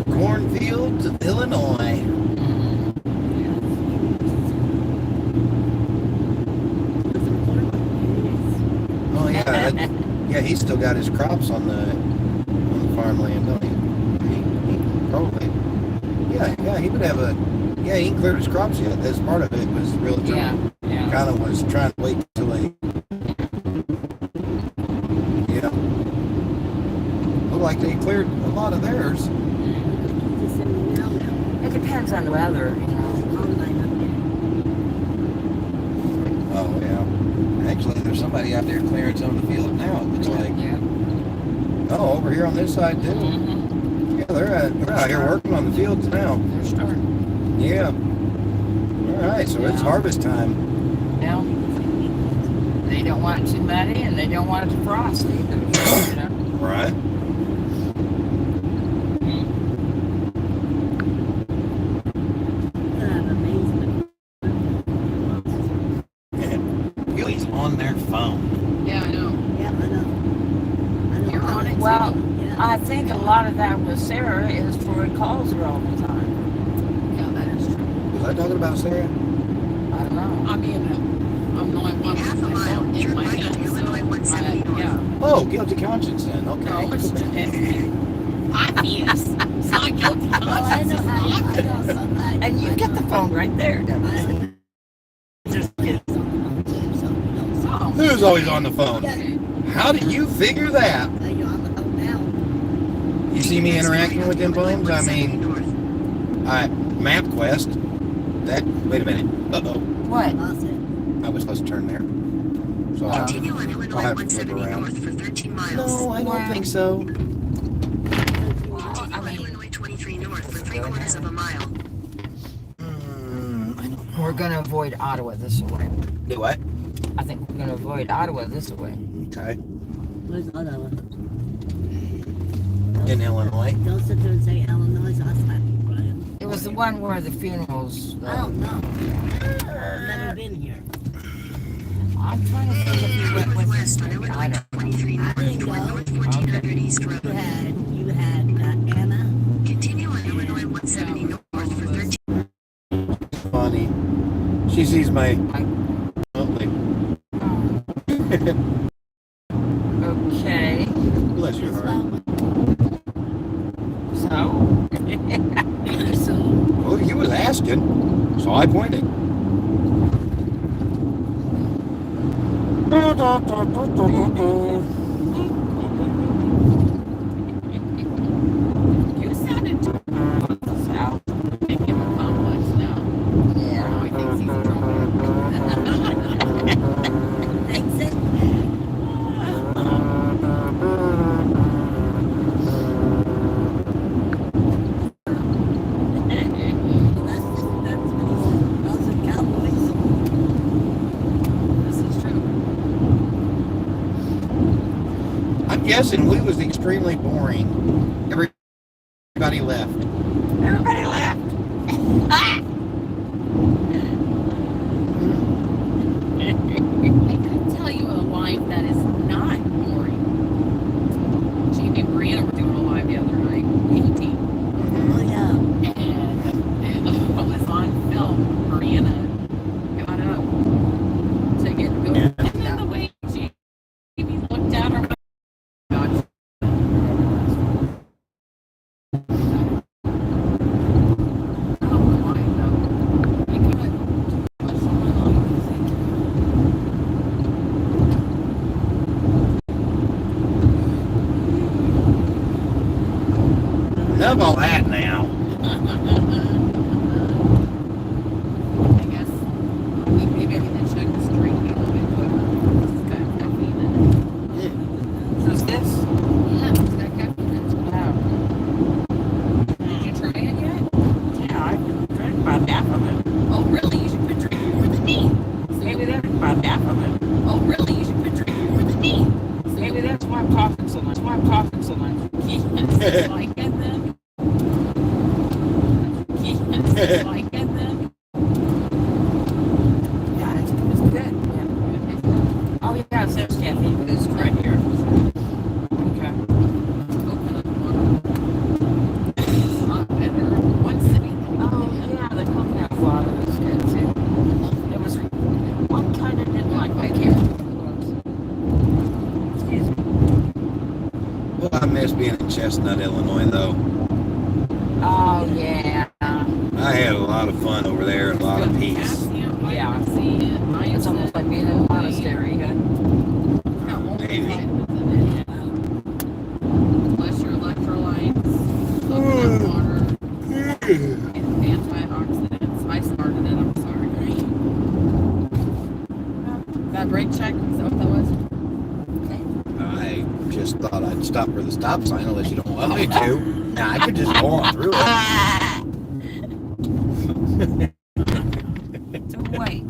Cornfields of Illinois. Oh yeah, yeah. He's still got his crops on the farmland, don't he? He probably. Yeah. He would have a. Yeah, he ain't cleared his crops yet. That's part of it. Was real. Yeah. Kind of was trying to wait till they. Yeah. Looked like they cleared a lot of theirs. It depends on the weather, you know. Oh yeah. Actually, there's somebody out there clearing some of the field now. It looks like. Yeah. Oh, over here on this side too. Mm-hmm. Yeah, they're out here working on the fields now. They're starting. Yeah. All right, so it's Yeah. harvest time. Now, they don't want it too muddy, and they don't want it to frost either. You know? Right. Billy's on their phone. Yeah, I know. Yeah, I know. You're on it. Well, too. Yeah. I think a lot of that with Sarah is for it calls her all the time. Yeah, that is true. Was I talking about Sarah? I don't know. I mean, I'm the only one with my phone in my hand, so yeah. Oh, guilty conscience then. Okay. No, it's obvious. It's not guilty Oh, I conscience. know. I know somebody. And you get the phone right there, don't you? Just get Who's always on the phone? How did you figure that? You're on the phone now. You see me interacting with them phones? I mean, MapQuest. That. Wait a minute. Uh-oh. What? Lost it. I was supposed to turn there. So I'll Continue on Illinois have to flip 170 around. north for 13 miles. No, I don't think so. Continue on Illinois 23 north for 3/4 of a mile. I don't We're going to avoid Ottawa this way. Do what? I think we're going to avoid Ottawa this way. Okay. Where's Ottawa? In Illinois. Don't sit there and say Illinois. I'll slap you, Brian. It was the one where the funerals. I don't know. I've never been here. I'm trying to think if you went with Northwest on I Illinois don't 23 north didn't toward go. North 1400 East Road. You had Anna. Continue on Illinois 170 north for 13 Funny. She sees my. Okay. Bless your heart. So. Well, he was asking, so I pointed. You sounded South. making him complex now. Yeah. Oh, he thinks he's drunk. guessing we was extremely boring. Everybody left. Everybody left. I could tell you a life that is not boring. Jamie and Brianna were doing a live the other night, painting. Oh, yeah. And it was on film. Brianna got up to get going. Yeah. And then the way Jamie looked at her, God, oh my, no. You could. Enough of all that now. I guess maybe I can check this drink a little bit quicker. It's got caffeine in it. Who's this? Yeah, it's got caffeine in it. No. Did you try it yet? Yeah, I drank about half of it. Oh, really? You should quit drinking more than me. Maybe that's about half of it. Oh, really? You should quit drinking more than me. Maybe that's why I'm talking so much. That's why I'm talking so much. Yes, like it then. Yes, like it then. Yeah, it's good. Yeah. Oh, yeah, it says caffeine, but it's right here. Okay. It's not better. One city. Oh, yeah, the coconut water is good too. It was one kind of didn't like my camera. Excuse me. Well, I miss being in Chestnut, Illinois, though. Oh, yeah. I had a lot of fun over there, a lot of peace. Yeah. See it. It's almost like being in a monastery, huh? Maybe. Plus your electrolytes, coconut water, and antioxidants. I started it, I'm sorry. That brake check, is that what that was? I just thought I'd stop for the stop sign unless you don't want me to. Nah, I could just go on through it. So wait,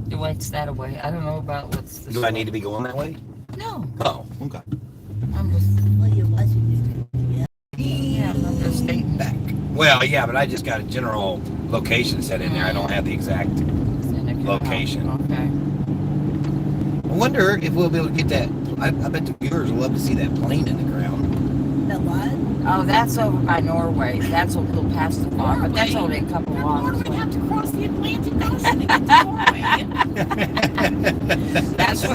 Dewait's that away. I don't know about what's this. Do I need to be going that way? No, Oh, okay. I'm just, Well, you're watching yeah, I'm just stating Back. Well, yeah, but I just got a general location set in there. I don't have the exact. Location. Okay. I wonder if we'll be able to get that. I bet the viewers will love to see that plane in the ground. The what? Oh, that's over by Norway. That's a little past the farm, but that's only a couple Your miles water would away. have to cross the Atlantic Ocean to get to Norway.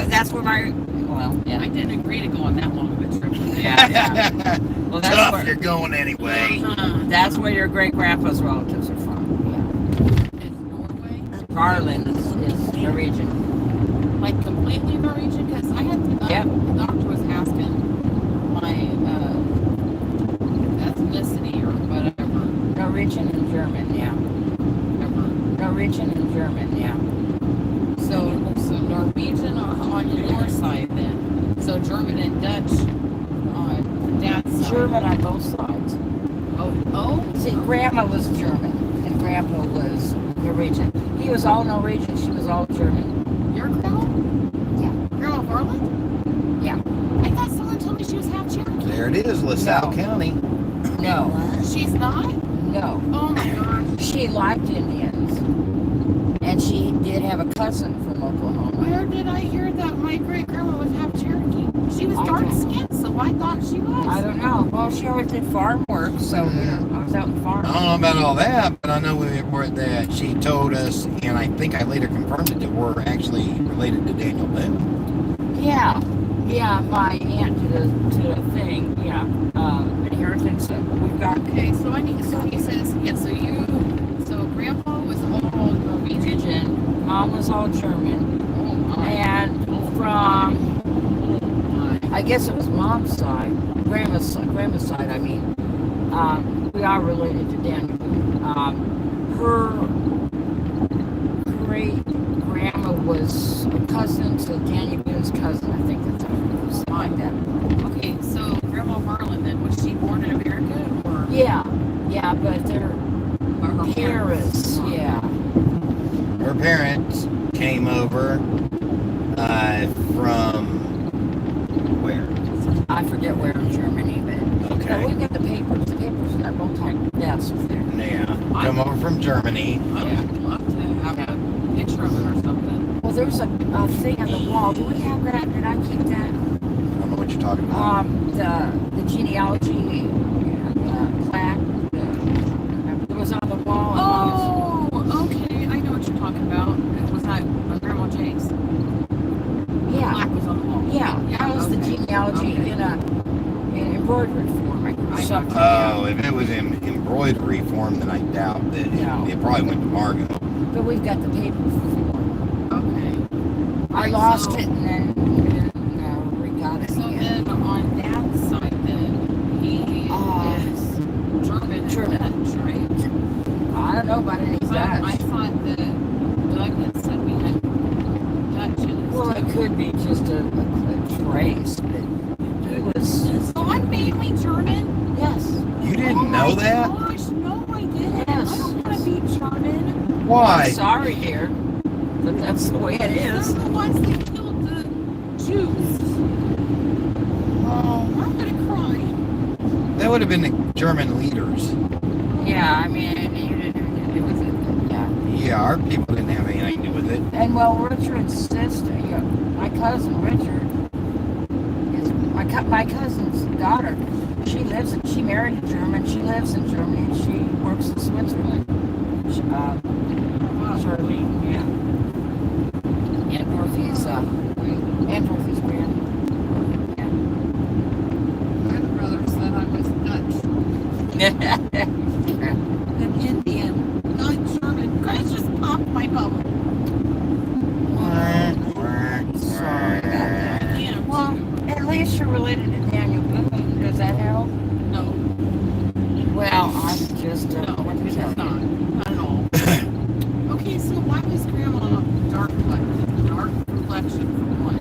That's where my, well, yeah. I didn't agree to go on that long of a trip. Yeah. Well, that's Tough, where, you're going anyway. that's where your great grandpa's relatives are from. It's Norway, Garland is Norwegian. like completely Norwegian, because I had the doctor was asking my ethnicity or whatever. Norwegian and German, yeah. Norwegian and German, yeah. So Norwegian on your side then. So German and Dutch on dad's side. German on both sides. Oh. See, Grandma was German and Grandpa was Norwegian. He was all Norwegian, she was all German. Your grandma? Yeah. Grandma Harlan? Yeah. I thought someone told me she was half Cherokee. There it is, LaSalle No. County. No, She's not? no. Oh my gosh. She liked Indians. And she did have a cousin from Oklahoma. Where did I hear that my great grandma was half Cherokee? She was I dark don't- skinned, so I thought she was. I don't know. Well, she always did farm work, so you know, I was out in farm. I don't know about all that, but I know that she told us, and I think I later confirmed it, that we're actually related to Daniel Boone. Yeah, my aunt did a thing, inheritance. We've got Okay, so he says, so grandpa was all Norwegian. Mom was all German, Oh my. and from I guess it was mom's side, grandma's side. I mean, we are related to Daniel Boone. Her great grandma was a cousin to Daniel Boone's cousin. I think that's how it was, like that. Okay, so Grandma Harlan then, was she born in America or? Yeah, but they're Or her parents. Yeah. Her parents came over I forget where in Germany, but Okay. we got the papers. The papers are both like desks there. Yeah. Come over from Germany. I would love to have a picture of it or something. Well, there's a thing on the wall. Do we have that? Did I keep that? I don't know what you're talking about. The genealogy plaque. It was on the wall. Oh, okay. I know what you're talking about. It was that Grandma Jake's. Yeah. Plaque was on the wall. Yeah, that was the genealogy Okay. in embroidery form. Oh, if it was in embroidery form, then I doubt that No. it probably went to Margot. But we've got the papers for it. Okay. I lost it and then we got it So again. then on that side, then he is German and Dutch, right? I don't know about any So I Dutch. thought that Doug had said we had Dutch in his Well, it could be just a trace, but it was. So I'm mainly German. Yes. You didn't know that? Oh my gosh, no, I didn't. Yes. I don't want to be German. Why? I'm sorry, dear, but that's the way it is. They're the ones that killed the Jews. Oh, I'm gonna cry. That would have been the German leaders. Yeah, I mean, you didn't do with it. Yeah. Yeah, our people didn't have anything to do with it. And well, Richard's sister, my cousin Richard, is my cousin's daughter. She married a German. She lives in Germany. And she works in Switzerland. Charlene, yeah. And Dorothy's grand. My brother said I was Dutch Yeah. and Indian, not German. Guys just popped my bubble. Sorry about that. Yeah, Well, at least you're related to Daniel Boone. Does that help? no, Well, I'm just no, what it's to tell not. you. Not at all. Okay, so why was Grandma dark complexion for what?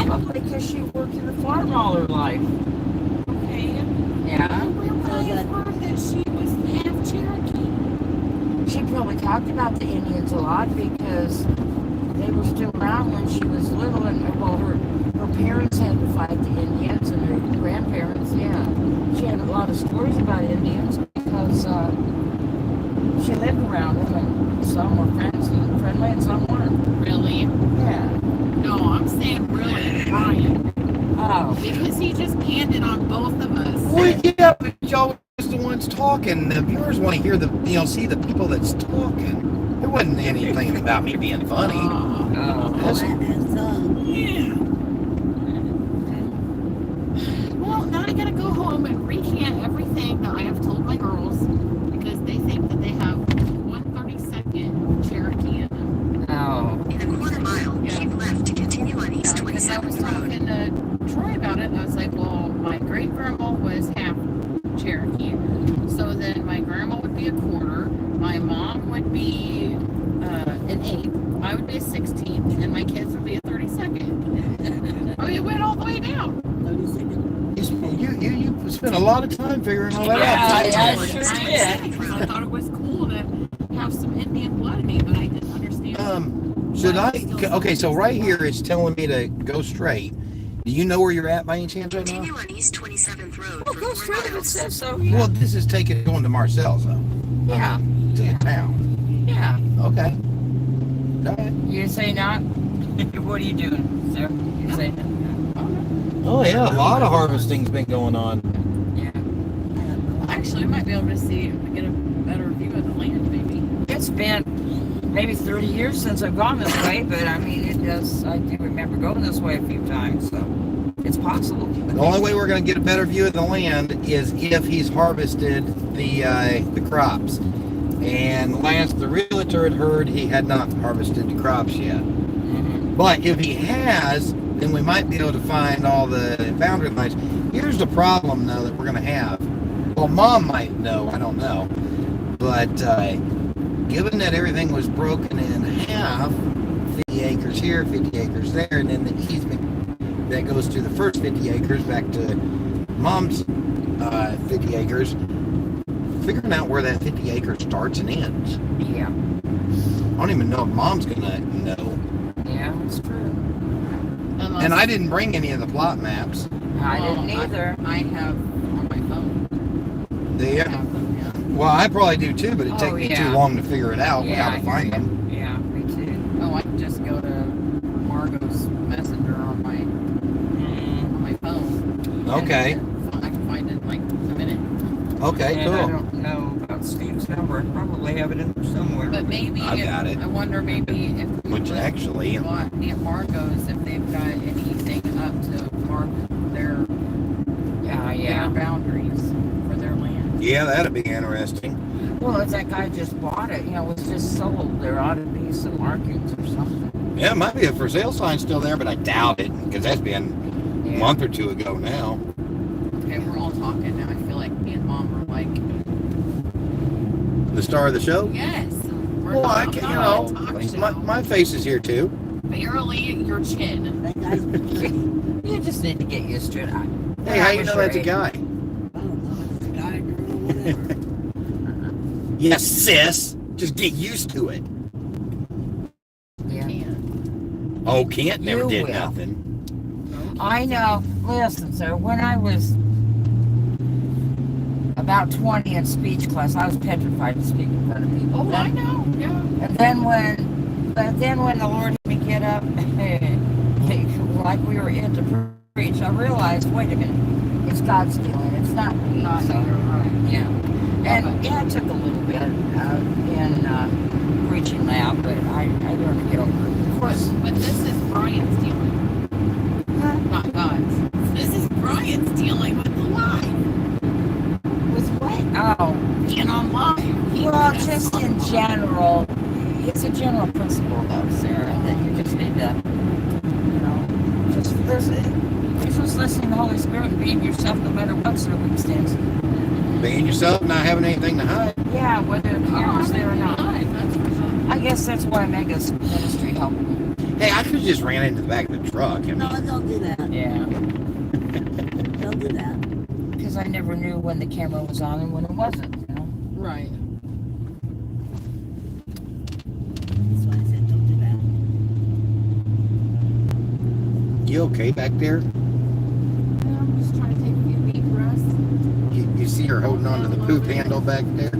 Probably because she worked in the farm all her life. Okay. Yeah. Where I heard that she was half Cherokee. She probably talked about the Indians a lot because they were still around when she was little, and well, her parents had to fight the Indians, and her grandparents, yeah. She had a lot of stories about Indians because she lived around them, and some were friendly, and some weren't. Really? Yeah. No, I'm saying really Brian. Oh. Because he just panned it on both of us. Well, yeah, but y'all was the ones talking. The viewers want to hear see the people that's talking. There wasn't anything about me being funny. Oh. That's- Yeah. Well, now I gotta go home and recant everything that I have told my girls because they think that they have 132nd Cherokee in them. Oh. In a quarter mile, keep left to continue on East Because I was 27th Road. talking to Troy about it, and I was like, well, my great grandma was half Cherokee, so then my grandma would be a quarter, my mom would be an eighth, I would be a 16th, and my kids would be a 32nd. Oh, it went all the way down. You spent a lot of time figuring all that out. Yeah, I sure did. did. I thought it was cool to have some Indian blood in me, but I didn't understand. Should I? Okay, so right here it's telling me to go straight. Do you know where you're at by any chance right now? Continue on East 27th Road Well, for go 4 straight if it miles. says so. Well, this is going to Marcel's though, Yeah. to the town. Yeah. Okay. All right. You say not? What are you doing, sir? You say not? Oh yeah, a lot of harvesting's been going on. Yeah. Actually, I might be able to get a better view of the land, maybe. It's been maybe 30 years since I've gone this way, but I mean, I do remember going this way a few times, so it's possible. The only way we're going to get a better view of the land is if he's harvested the crops. And Lance, the realtor, had heard he had not harvested the crops yet. Mm-hmm. But if he has, then we might be able to find all the boundary lines. Here's the problem, though, that we're going to have. Well, Mom might know, I don't know. But given that everything was broken in half, 50 acres here, 50 acres there, and then the easement that goes to the first 50 acres back to Mom's 50 acres, figuring out where that 50 acres starts and ends. Yeah. I don't even know if Mom's going to know. Yeah, it's true. And I didn't bring any of the plot maps. I didn't either. I have on my phone. Do I you? have them, yeah. Well, I probably do too, but it'd take Oh, me yeah. too long to figure it out Yeah, how to find them. Yeah, me too. Oh, I can just go to Margot's Messenger on my phone. Okay. And I can find it in like a minute. Okay, And I cool. don't know about Steve's number. I probably have it in there somewhere. But maybe I got it. I wonder maybe if we Which look actually, at Margot's, if they've got anything up to mark their their boundaries for their land. yeah, that'd be interesting. Well, if that guy just bought it, it was just sold. There ought to be some markings or something. Yeah, it might be a for sale sign still there, but I doubt it because that's been a month or two ago now. Okay, we're all talking now. I feel like me and Mom are like, The star of the show. yes. We're Well, not, I I'm can, not on a talk show. my face is here too. Barely your chin. That guy's You just need to get used to it. Hey, how you know that's a guy? I don't know, it's a guy, girl, whatever. Yes, sis. Just get used to it. Yeah. Can't. Oh, Kent never You did will. nothing. I know. Listen, sir, when I was about 20 in speech class, I was petrified to speak in front of people. Oh, I know. Yeah. And then when the Lord had me get up, like we were in to preach, I realized, wait a minute, it's God's doing. It's not me. Not So, you, right. yeah. And yeah, it took a little bit in preaching now, but I learned to get over it. Of course. But this is Brian's dealing, not God's. This is Brian's dealing with the live. With what? Oh. Being on live. He Well, was just on in live. general, it's a general principle, though, Sarah, that you just need to, just listen. You're just listening to the Holy Spirit and being yourself no matter what circumstance. Being yourself, not having anything to hide. Yeah, whether the camera's there or not. That's for sure. I guess that's why Mega's ministry helped me. Hey, I could have just ran into the back of the truck. I No, mean, don't do that. Yeah. Don't do that. Because I never knew when the camera was on and when it wasn't. Right. That's why I said don't do that. you okay back there? I'm just trying to take a few deep breaths. You see her holding on to the poop handle back there?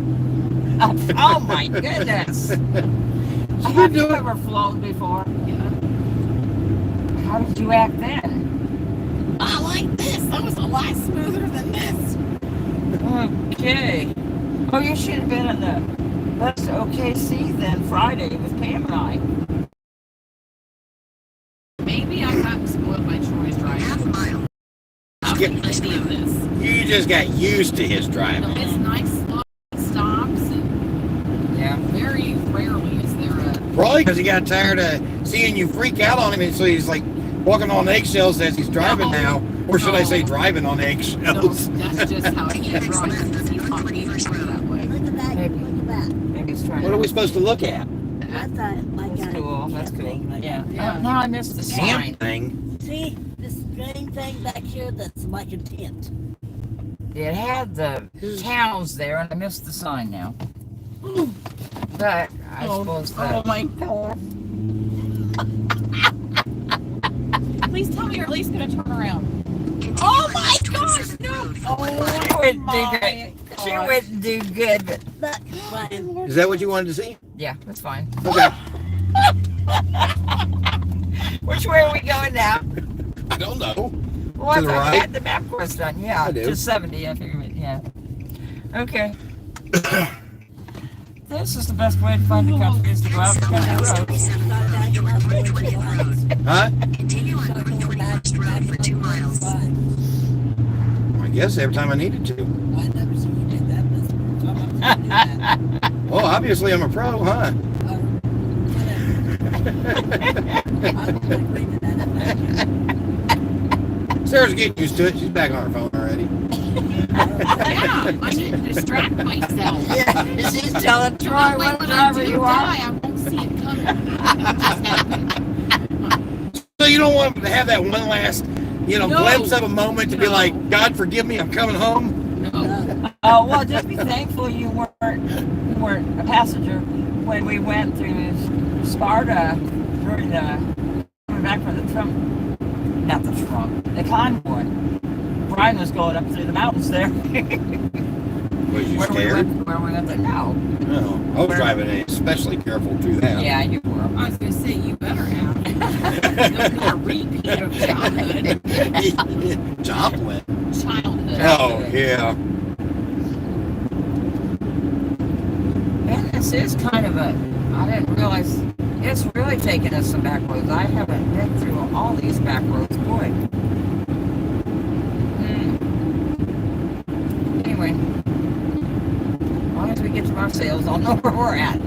Oh my goodness! Have you ever flown before? Yeah. How did you act then? I like this. That was a lot smoother than this. Okay. Oh, you should have been in the bus to OKC then Friday with Pam and I. Maybe I got spoiled by Troy's driving. I Yeah. don't think any of this. You just got used to his driving. It's nice slow stops, and Yeah. very rarely is there a. Probably because he got tired of seeing you freak out on him, and so he's like walking on eggshells as he's driving now. Or should I say driving on No, eggshells? that's just how he drives. He taught me that way. Look at that. Maybe. Look at that. Maybe it's trying What are we supposed to look at? That's like That's a cool. That's camp cool. thing right Yeah. there. Yeah. Now I missed the sign. Camp thing. See this green thing back here that's like a tent. It had the cows there, and I missed the sign now. But I suppose that. my God. Please tell me you're at least going to turn around. Oh my gosh, no! She wouldn't do good. She wouldn't do good, but Look, Brian. Is that what you wanted to see? yeah, that's fine. Okay. Which way are we going now? I don't know. Well, I To the thought right? you had the map course done. Yeah, I do. to 70. I figured. Yeah. Okay. This is the best way to find the country is to go out the country road. Start backing up going to the lights. Huh? Continue on Start Route going 3 back, West Road for 2 miles. I guess every time I needed to. I never seen you do that, but so I'm not gonna do that. Well, obviously I'm a pro, huh? Sarah's getting used to it. She's back on her phone already. Yeah, I need to distract myself. Yeah, she's telling Troy what When I driver do you are. die, I won't see it coming. So you don't want to have that one last, No. glimpse of a moment to be No. like, God forgive me, I'm coming home. No. Oh well, just be thankful you weren't a passenger when we went through Sparta during the coming back from the convoy. Brian was going up through the mountains there. Was you Where we scared? went there. No. No. I was driving especially careful through that. Yeah, you were. I was going to say, you better have. No more repeat of childhood. Joplin. Childhood. Oh, yeah. And this is kind of a, I didn't realize, it's really taken us some back roads. I haven't been through all these back roads, boy. Anyway, as long as we get to Marseilles, I'll know where we're at.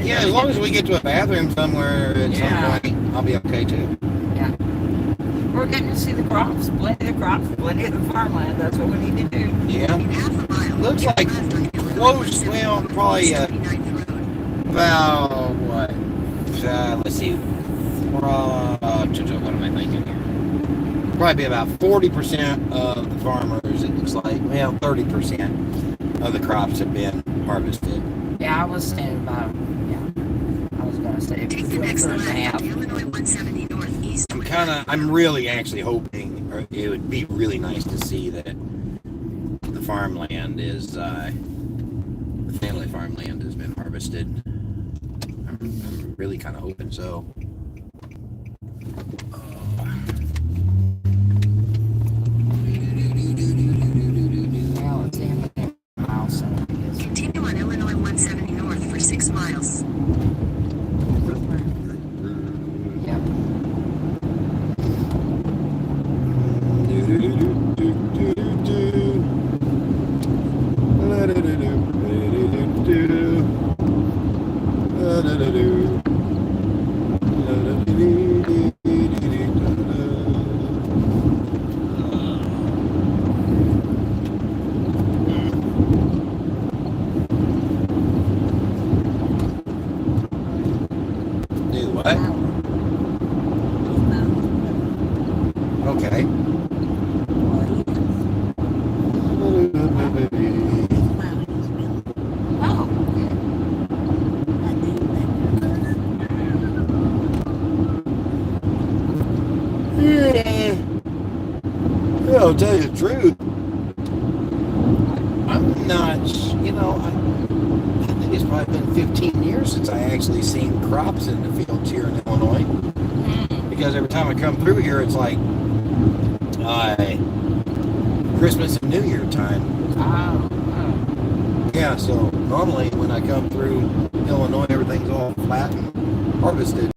Yeah, as long as we get to a bathroom somewhere at some point, I'll be okay too. Yeah. We're getting to see the crops, plenty of the farmland. That's what we need to do. Yeah. Half a mile. Looks like close, well, probably about what? Let's see. What am I thinking here? Probably be about 40% of the farmers, it looks like. Well, 30% of the crops have been harvested. Yeah, I was saying about, I was going to say Take the next third and a left, half. Illinois 170 northeast. I'm really actually hoping, or it would be really nice to see that the farmland is, the family farmland has been harvested. I'm really kind of hoping so. Well, it's in the house, so I guess. Continue on Illinois 170 north for 6 miles. Yep. Do what? Okay. Oh, Yeah, I'll tell you the truth. I'm not, I think it's probably been 15 years since I actually seen crops in the fields here in Illinois. Because every time I come through here, it's like Christmas and New Year time. Yeah, so normally when I come through Illinois, everything's all flat and harvested.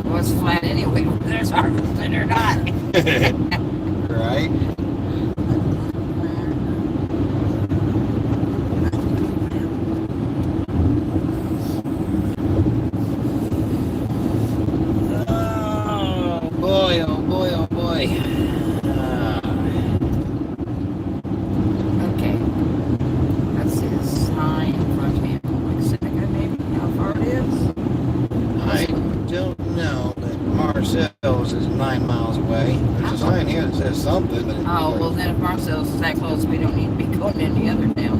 well, it's flat anyway, whether it's harvested or not. Right? Oh boy, oh boy, oh boy. Okay. That's his sign in front of me. Like Seneca, maybe? How far it is? I don't know, but Marseilles is 9 miles away. There's a sign here that says something, but Oh, well, then if Marseilles is that close, we don't need to be going any other town.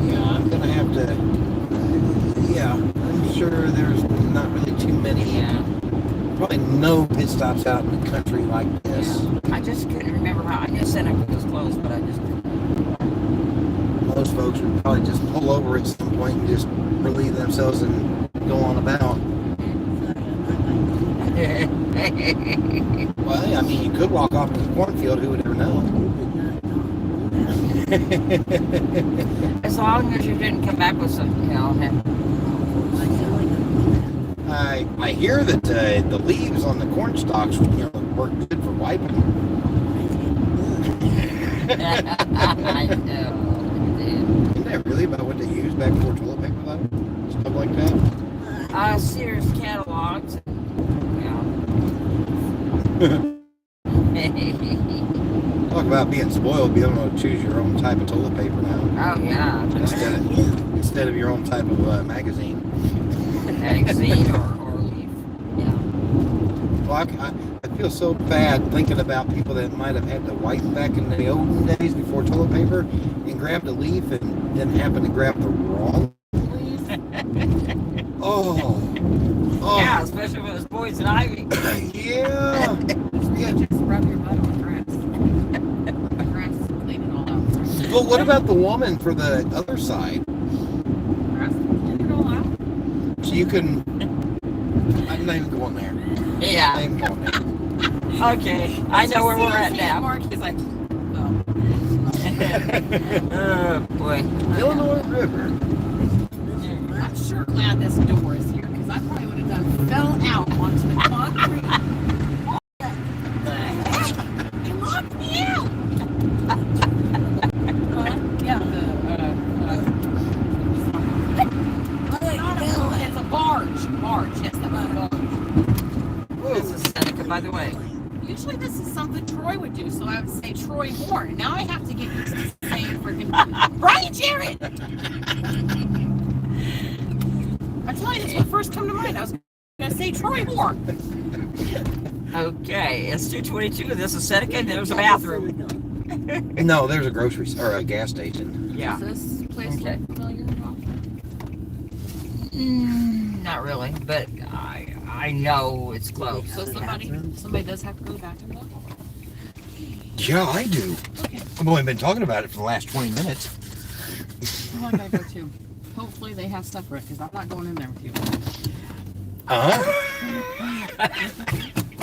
yeah, I'm gonna have to. Yeah, I'm sure there's not really too many. Probably no pit stops out in the country like this. I just couldn't remember how. I knew Seneca was close, but I just couldn't. Most folks would probably just pull over at some point and just relieve themselves and go on about. Well, I mean, you could walk off to the cornfield. Who would ever know? As long as you didn't come back with some, I hear that the leaves on the corn stalks work good for wiping. I know. Isn't that really about what they use back before toilet paper, though? Stuff like that? Sears catalogs. Talk about being spoiled, being able to choose your own type of toilet paper now. Oh, yeah. Instead of your own type of magazine. Magazine or leaf. Yeah. Well, I feel so bad thinking about people that might have had to wipe back in the olden days before toilet paper and grabbed a leaf and then happened to grab the wrong leaf. Oh. Yeah, especially especially when it was poison ivy. Yeah. Yeah. Just rub your butt on grass. The grass clean it all out. Well, what about the woman for the other side? Grass clean it all out. So you can. I'm not even going there. I'm Yeah. not even going there. Okay. I know where we're at now. Mark is like, oh. Oh boy. Illinois River. I'm sure glad this door is here because I probably would have fell out onto the concrete. What the heck? You locked me out. Yeah, it's a barge. Barge, yes, that's a barge. This is Seneca, by the way. Usually this is something Troy would do, so I would say Troy more. Now I have to get used to saying freaking Brian Jarrett. I tell you, that's what first come to mind. I was gonna say Troy Moore. Okay, it's 2:22. This is Seneca, and there's a bathroom. No, there's a grocery or a gas station. Yeah. Does this place Okay. look familiar at all? Not really, but I know it's close. So somebody does have to go to the bathroom though? Yeah, I do. Okay. I've only been talking about it for the last 20 minutes. Well, I gotta go too. Hopefully they have stuff for it, because I'm not going in there with you.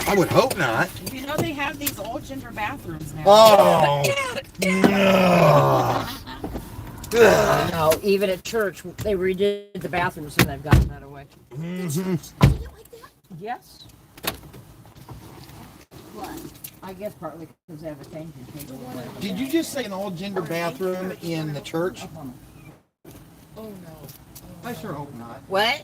I would hope not. You know they have these all gender bathrooms now. Oh, no. No, even at church, they redid the bathrooms and they've gotten that away. Mhm. Yes. What? I guess partly because they have a changing table. Did you just say an all-gender bathroom in the church? Oh no. I sure hope not. What?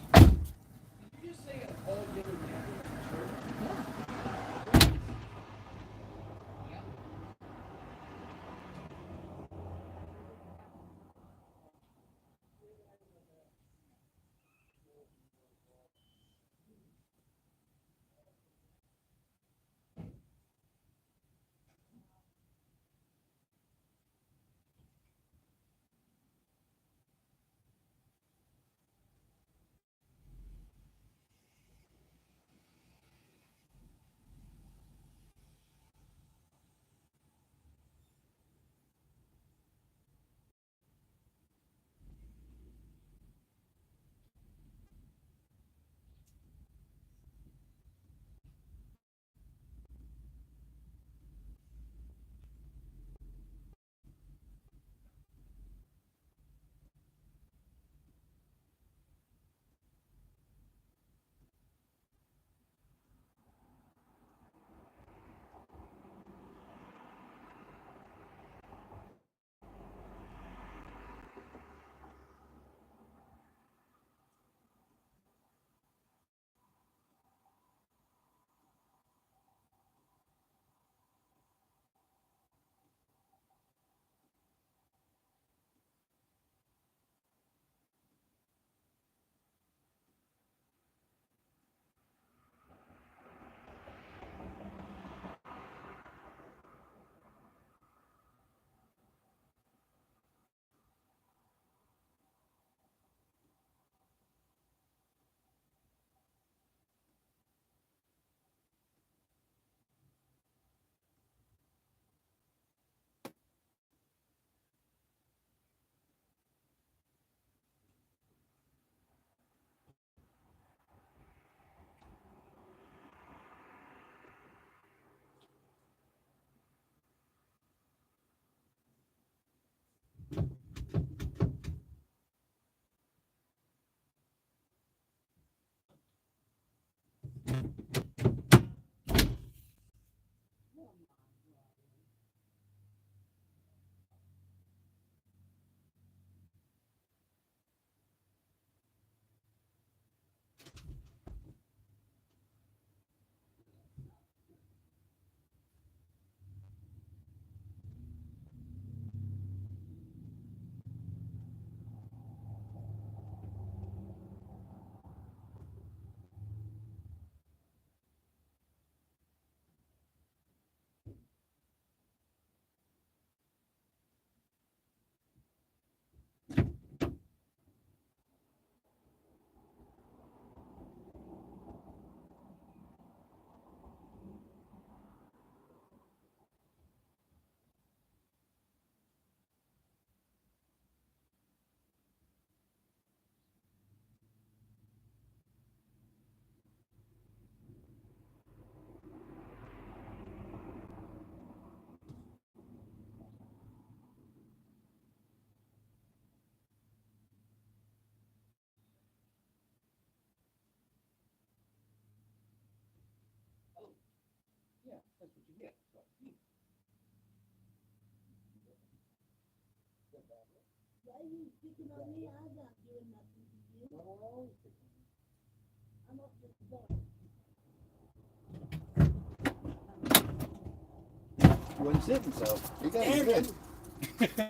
You wasn't sitting, so you got it good.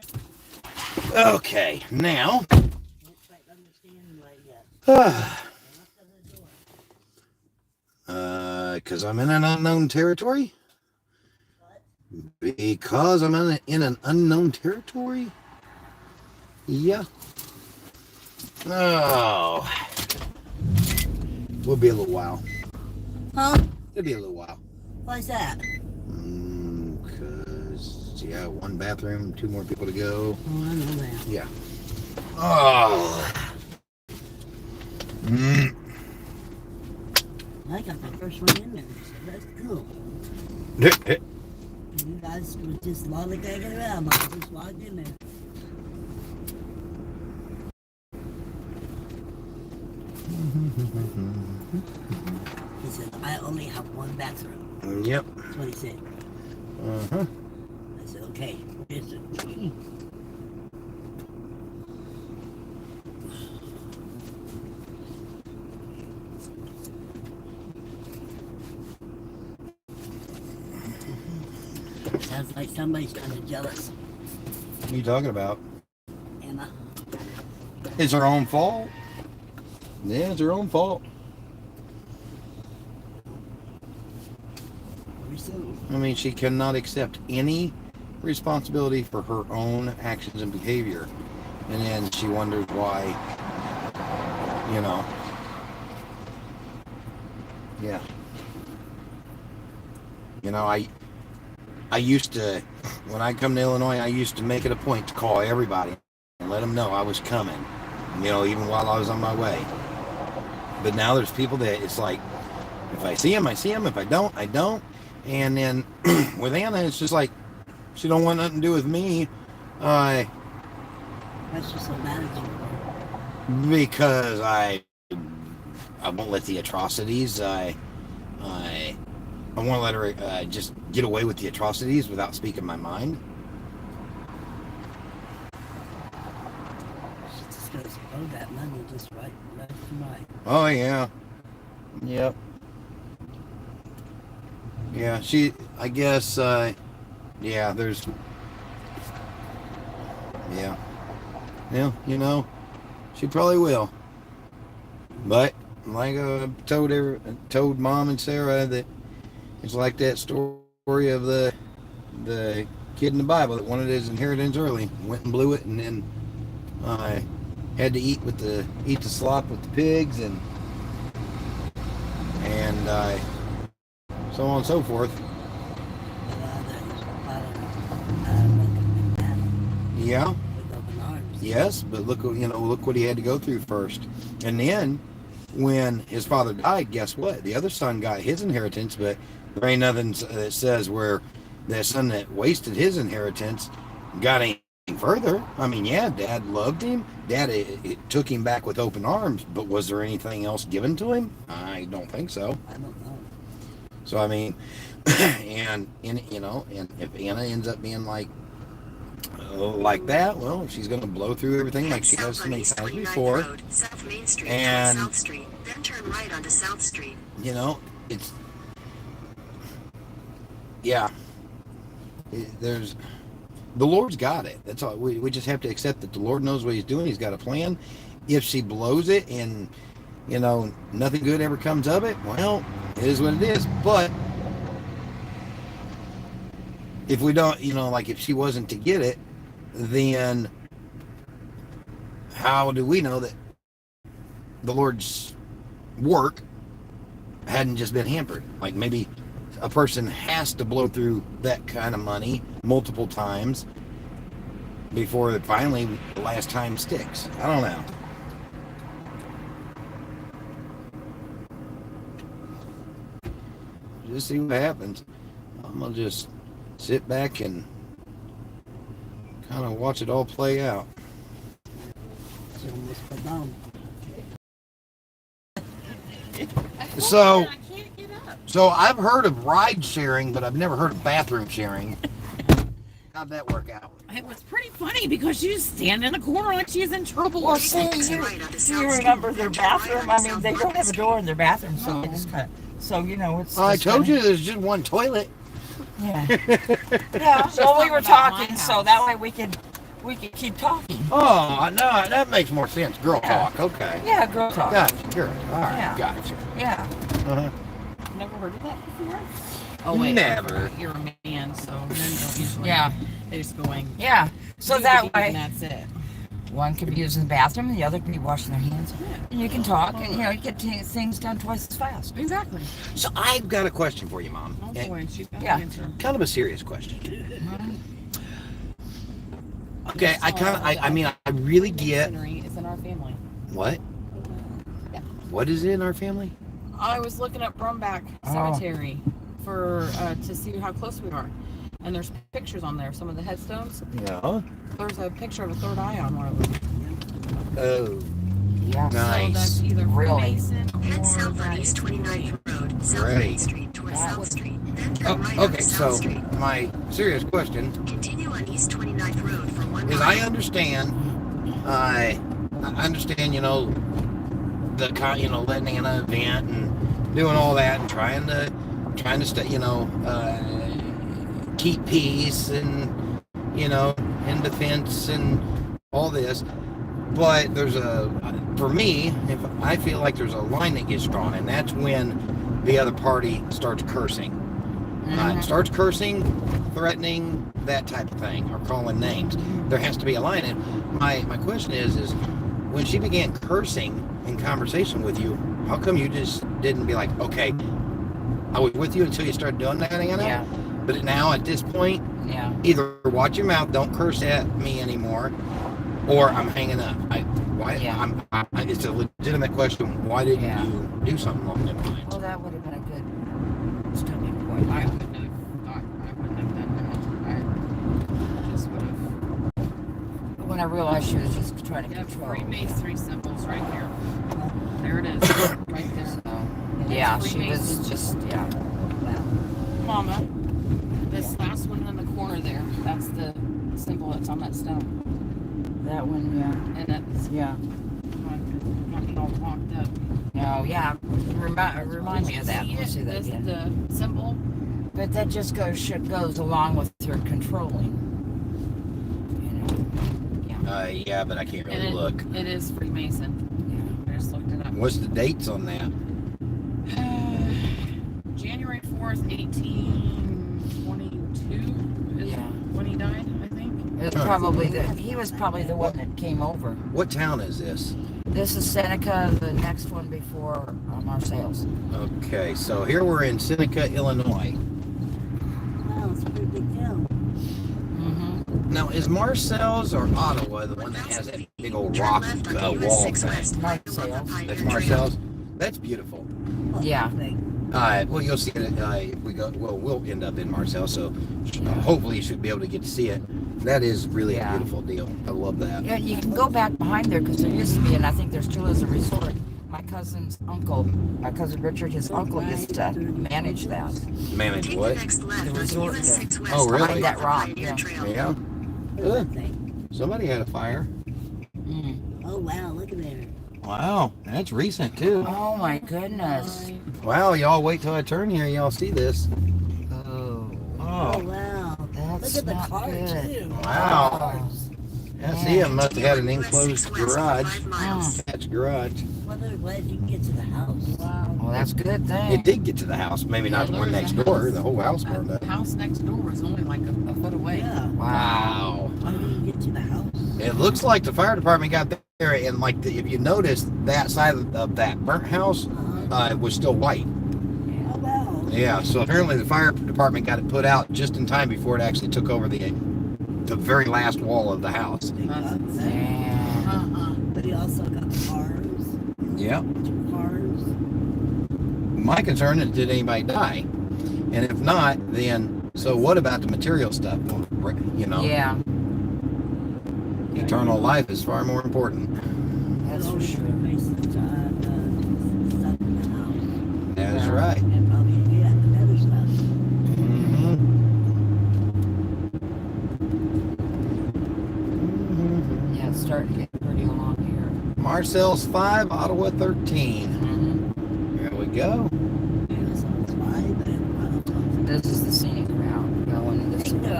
Okay, now. Because I'm in an unknown territory? Because I'm in an unknown territory? Yeah. Oh. We'll be a little while. Huh? It'll be a little while. Why's that? Because, yeah, one bathroom, 2 more people to go. Oh, I know that. Yeah. Oh. I got the first one in there, so that's cool. You guys were just lollygagging around. I just walked in there. He said, I only have one bathroom. Yep. That's what he said. Uh-huh. I said, okay. Here's it. Sounds like somebody's kind of jealous. What are you talking about? Emma. It's her own fault. Yeah, it's her own fault. I mean, she cannot accept any responsibility for her own actions and behavior. And then she wonders why, you know. Yeah. You know, I used to, when I come to Illinois, I used to make it a point to call everybody and let them know I was coming, you know, even while I was on my way. But now there's people that it's like, if I see them, I see them. If I don't, I don't. And then with Anna, it's just like, she don't want nothing to do with me. That's just so mad at you. Because I won't let the atrocities, I want to let her just get away with the atrocities without speaking my mind. She just goes, oh, that money just right and right. Oh, yeah. Yep. Yeah, I guess, yeah, there's, yeah. Yeah, you know, she probably will. But, like I told Mom and Sarah, that it's like that story of the kid in the Bible that wanted his inheritance early, went and blew it, and then had to eat the slop with the pigs, and so on and so forth. Yeah. Yes, but look what he had to go through first. And then when his father died, guess what? The other son got his inheritance, but there ain't nothing that says where that son that wasted his inheritance got anything further. I mean, yeah, Dad loved him. Dad it took him back with open arms, but was there anything else given to him? I don't think so. I don't know. So I mean, and if Anna ends up being like that, well, she's going to blow through everything like she has so many times before. Road, South Main Street, and South Street, then turn right onto South Street. You know, there's the Lord's got it. That's all. We just have to accept that the Lord knows what He's doing. He's got a plan. If she blows it and nothing good ever comes of it, well, it is what it is. But if we don't, like if she wasn't to get it, then how do we know that the Lord's work hadn't just been hampered? Like maybe a person has to blow through that kind of money multiple times before finally the last time sticks. I don't know. Just see what happens. I'm gonna just sit back and kind of watch it all play out. She almost put down. So I've heard of ride sharing, but I've never heard of bathroom sharing. How'd that work out? It was pretty funny because she was standing in the corner like she's in trouble. Well, see, you remember their bathroom? I mean, they don't have a door in their bathroom, so they just kind of. So it's. I just told kinda, you there's just one toilet. Yeah. Yeah. Well, we were about my talking, so house. that way we could keep talking. Oh, no, that makes more sense. Girl talk, okay. Yeah, girl talk. Gotcha, girl. All right, Yeah. gotcha. Yeah. Uh-huh. Never heard of that before? Oh, wait. Never. You're a man, so men don't usually. Yeah. They're just going. Yeah. So "Do that the deed," way, and that's it. one could be using the bathroom, and the other could be washing their hands. Yeah. And you can talk, and you get things done twice as fast. Exactly. So I've got a question for you, Mom. Oh And boy, she's got Yeah. an answer. kind of a serious question. Mhm. Okay, I mean, I really get It's in our family. what? Yeah. What is it in our family? I was looking up Brumback Oh. Cemetery for to see how close we are, and there's pictures on there. Some of the headstones. Yeah. There's a picture of a third eye on one of them. Oh, Yeah. So that's nice. either Really? Freemason Head or south on that East is 29th Road, South Great. Main Street towards That South would- Street. Then Oh, turn right okay, on so South Street. my serious question Continue on East 29th Road for 1 is mile. I understand, I understand, the letting in an event and doing all that and trying to stay, keep peace and, in defense and all this. But for me, if I feel like there's a line that gets drawn, and that's when the other party starts cursing. Starts cursing, threatening, that type of thing, or calling names. There has to be a line. And my question is when she began cursing in conversation with you, how come you just didn't be like, okay, I was with you until you started doing that, Yeah. But now at this point, Yeah. either watch your mouth, don't curse at me anymore, or I'm hanging up. It's a legitimate question. Why didn't Yeah. you do something along that lines? Well, that would have been a good starting point. I wouldn't have thought. I wouldn't have done that. I just would have. When I realized she was just trying to Yeah, control. Freemasonry symbols right here. There it is, right there. So, yeah, It's she was Freemason. just, yeah. Mama, this last one in the corner there, that's the symbol that's on that stone. That one, yeah. And that's Yeah. not all walked up. No, yeah. Remind me of that. See We'll see it? that This, again. the symbol. But that just goes along with her controlling. Yeah, but I can't And really look. It is Freemason. I just looked it up. What's the dates on that? January 4th, 1822 is Yeah. when he died, I think. It was probably he was probably the one that came over. What town is this? This is Seneca, the next one before Marseilles. Okay, so here we're in Seneca, Illinois. Wow, it's a pretty big town. Mm-hmm. Now, is Marseilles or Ottawa the one that has that big old Turn rock left on wall US 6 thing? West. Marseilles. That's Marseilles? That's beautiful. Yeah. Well, you'll see it. If we go, we'll end up in Marseilles, so hopefully you should be able to get to see it. That is really Yeah. a beautiful deal. I love that. Yeah, you can go back behind there because there used to be, and I think there still is a resort. My cousin Richard, his uncle used to manage that. Manage Take what? the next left The on resort US there. 6 West. Oh, really? Behind that rock, Pioneer yeah. Trail. Yeah. Good. Somebody had a fire. Mm. Oh wow, look at there. Wow, that's recent too. Oh my goodness. Wow, y'all wait till I turn here, y'all see this. Oh, Oh Oh, wow. that's Look at the not car good. too. wow. That's him. Must have had an enclosed garage. 5 miles. Attached garage. Well, they're glad you can get to the house. Wow. Well, that's a good thing. It did get to the house. Maybe not the one next door. The whole house burned up. The house next door was only like a foot away. Yeah. Wow. How do you get to the house? It looks like the fire department got there, and like if you notice, that side of that burnt house was still white. Oh wow. Yeah, so apparently the fire department got it put out just in time before it actually took over the very last wall of the house. They got that. Damn. But he also got cars. Yeah. 2 cars. My concern is, did anybody die? And if not, then so what about the material stuff? Well, Yeah, eternal life is far more important. that's for Always sure. replace the stuff in the house. That is Yeah. right. And probably get the other stuff. Mhm. Marcel's 5, Ottawa 13. There we go. This is the scenic route going this way.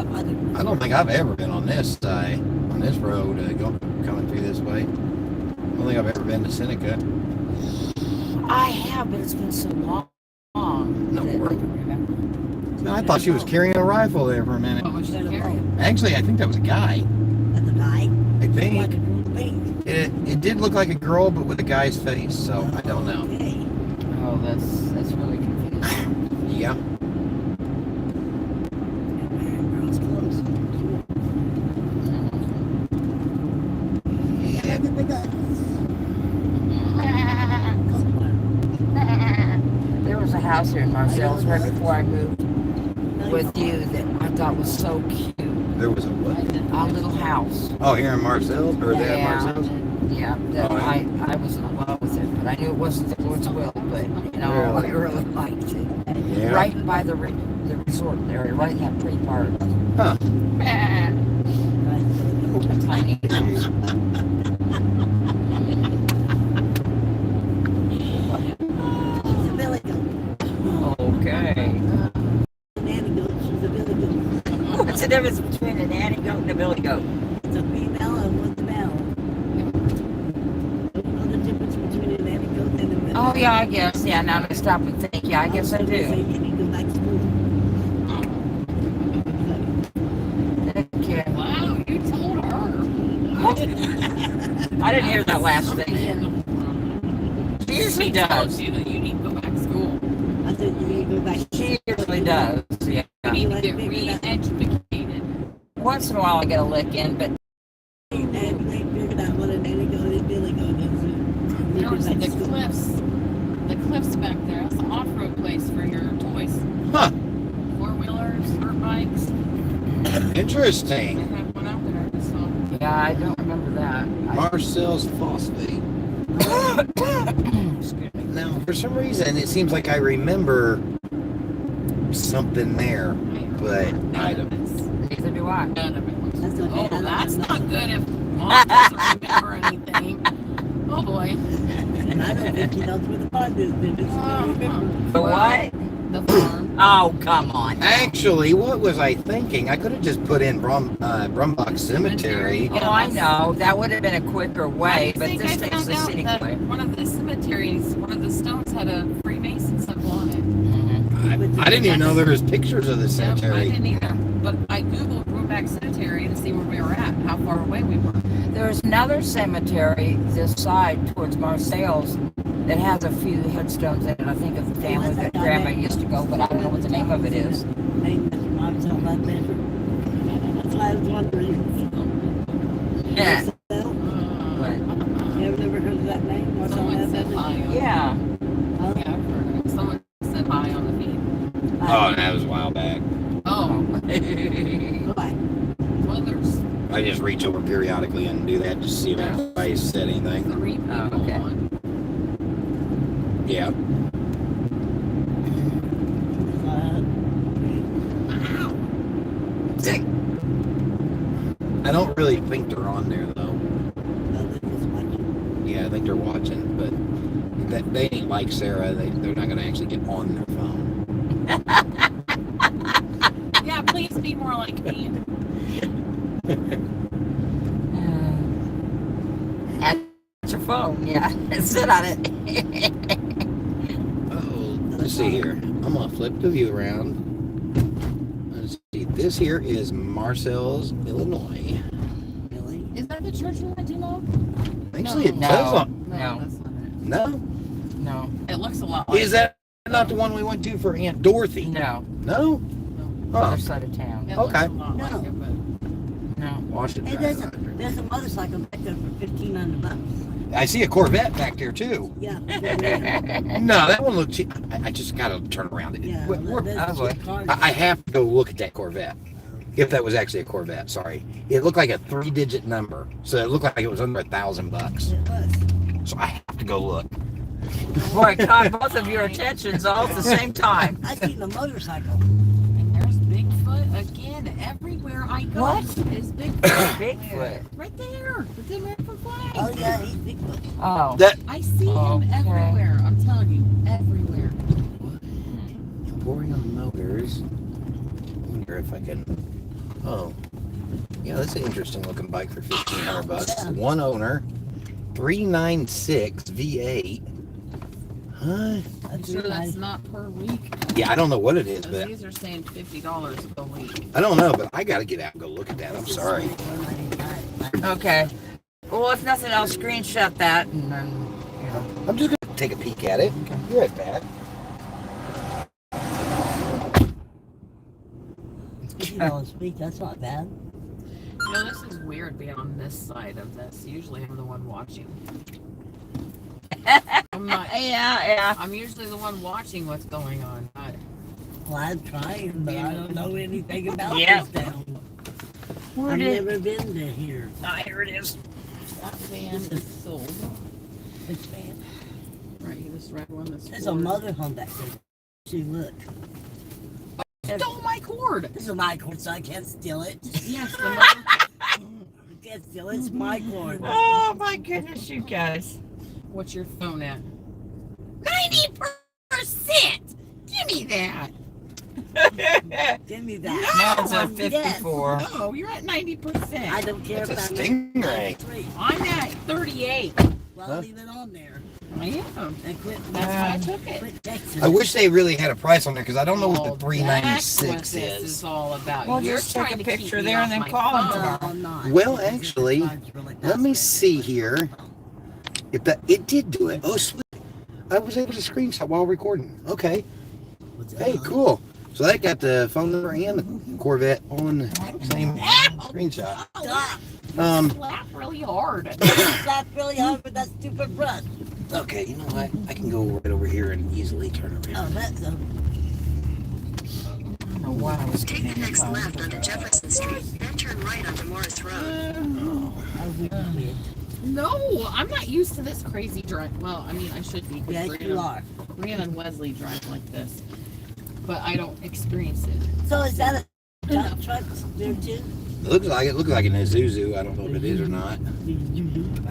I don't think I've ever been on this side, on this road, coming through this way. I don't think I've ever been to Seneca. I have, but it's been so long. No, that I worry. don't remember. No, I thought she was carrying a rifle there for a minute. What was she carrying? Actually, I think that was a guy. That's a guy. I Like a think thing. it did look like a girl, but with a guy's face. So I don't know. Okay. Oh, that's really confusing. Yeah. Girls clothes. Yeah. Look at the guns. There was a house here in Marcel's right before I moved with you that I thought was so cute. There was a what? A little house. Oh, here in Marcel's, or there in Yeah. Marcel's. Yeah, that Oh, yeah. I was in love with it, but I knew it wasn't the Lord's will. But you know, I really liked it. Yeah. Right by the resort area, right in that pretty part. Huh. Tiny house. She's a billy goat. Okay. Nanny goat, she's a billy goat. What's the difference between a nanny goat and a billy goat? It's a female and one's a male. Don't know the difference between a nanny goat and a billy Oh yeah, I guess. Yeah, now that I stop and think, yeah, I guess I do. Say you need to go back to school. Okay. Wow, you told her. I didn't hear that last thing. She usually does. You that you need to go back to school. I said you need to go back. She usually does. Yeah. You need to get re-educated. Once in a while I get a lick in, but And you ain't figured out what a nanny goat and billy goat is. There's the cliffs. The cliffs back there. That's an off-road place for your toys. Huh. Four-wheelers, dirt bikes. They Interesting. have one out there. I just saw. yeah, I don't remember that. Marcel's phosphate. Excuse me. Now, for some reason, it seems like I remember something there, but I don't. Neither do I. None of it looks That's good. okay. Oh, that's not good if mom doesn't remember anything. Oh boy. And I don't think he knows where the pond is. Then it's remember. The what? The farm. Oh, come on. Actually, what was I thinking? I could have just put in Brumbach Cemetery. Oh, I know. That would have been a quicker way, but think this I takes found the out scenic that way. one of the cemeteries, one of the stones had a Freemason symbol on it. I didn't even know there was pictures of the Yep, I cemetery. didn't either. But I googled Broomback Cemetery to see where we were at, how far away we were. There's another cemetery this side towards Marcel's that has a few headstones in it. I think of the family that Grandma used to go, but I don't know what the name of it is. Hey, that's your mom's on that measure. That's why I was wondering. Yeah. Marcel? But, You ever never heard of that name? Marcel Someone said Measure? hi on yeah. Huh? Yeah, I've heard of it. Someone said hi on the feed. Oh, that was a while back. Oh, Why? well, there's I just reach over periodically and do that to see if anybody said anything. 3 people Oh, okay. on. Yeah. I don't really think they're on there though. Yeah, I think they're watching, but they ain't like Sarah. They're not gonna actually get on their phone. Yeah, please be more like me. At your phone, yeah. Sit on it. Oh, let's see here. I'm gonna flip the view around. Let's see. This here is Marcel's, Illinois. Really? Is that the church we went to, Mom? Actually, it No. says on. No. That's not it. No, No. It looks a lot like is that not the one we went to for Aunt Dorothy? No. No. Huh. Other side of town. It Okay. looks a lot like No. it, but No. Washington. Hey, there's a motorcycle back there for $1,500. I see a Corvette back there too. Yeah. No, that one looked cheap. I just gotta turn around. Yeah. Oh, boy. I have to go look at that Corvette. If that was actually a Corvette, sorry. It looked like a 3-digit number. So it looked like it was under $1,000. It was. So I have to go look. Boy, it caught both of your attentions all at the same time. I seen a motorcycle. and there's Bigfoot again. Everywhere I go What? is Bigfoot. Bigfoot. Right there. It's in my freaking flag. Oh yeah, he's Bigfoot. Oh. That I see him Okay. everywhere. I'm telling you, everywhere. Emporium Motors. I wonder if I can. Oh, yeah, that's an interesting looking bike for $1,500. Yeah. One owner, 396 V8. Huh? I'm That's sure really that's nice. not per week. Yeah, I don't know what it is, Because but these are saying $50 a week. I don't know. But I got to get out and go look at that. I'm sorry. Okay. Well, if nothing else, screenshot that and then, you know. I'm just gonna take a peek at it. Be right back. $50 a week, that's not bad. You know, this is weird being on this side of this. Usually I'm the one watching. I'm not. Yeah. I'm usually the one watching what's going on. Well, I'm trying, but I don't know anything about Yeah. this town. Where I've did? never been to here. Ah, here it is. That van is sold. Which van? Right, this red one. There's a motorhome back there. See, look. Stole my cord. This is my cord, so I can't steal it. Yes, the mother. I can't steal it. It's my cord. Oh my goodness, you guys. What's your phone at? 90%. Give me that. Give me that. Now it's at Yes. 54. No, you're at 90%. I don't care It's a about Stingray. I'm at 38. Well, Huh? leave it on there. I am. And quit, That's why I took it. quit texting. I wish they really had a price on there because I don't know what Oh, the 396 that's what this is all about. Well, You're just take trying a to keep picture me there off and then my call them phone. tomorrow. No, I'm not. Well, Because actually, the time's really let me fast. see here. If that it did do it. Oh, sweet. I was able to screenshot while recording. Okay. What's Hey, that? cool. So that got the phone number and the Corvette on the same screenshot. Stop. Slap really hard. Slap really hard with that stupid brush. Okay, you know what? I can go right over here and easily turn Oh, around. that's a... I don't know why I was Take getting the next phone. left onto Jefferson Street, then turn right onto Morris Road. I would quit. No, I'm not used to this crazy drive. Well, I mean, I should be. Yes, you are. Brian and Wesley drive like this, but I don't experience it. So is that a dump truck there too? It looks like it. Looks like an Isuzu. I don't know if it is or not. I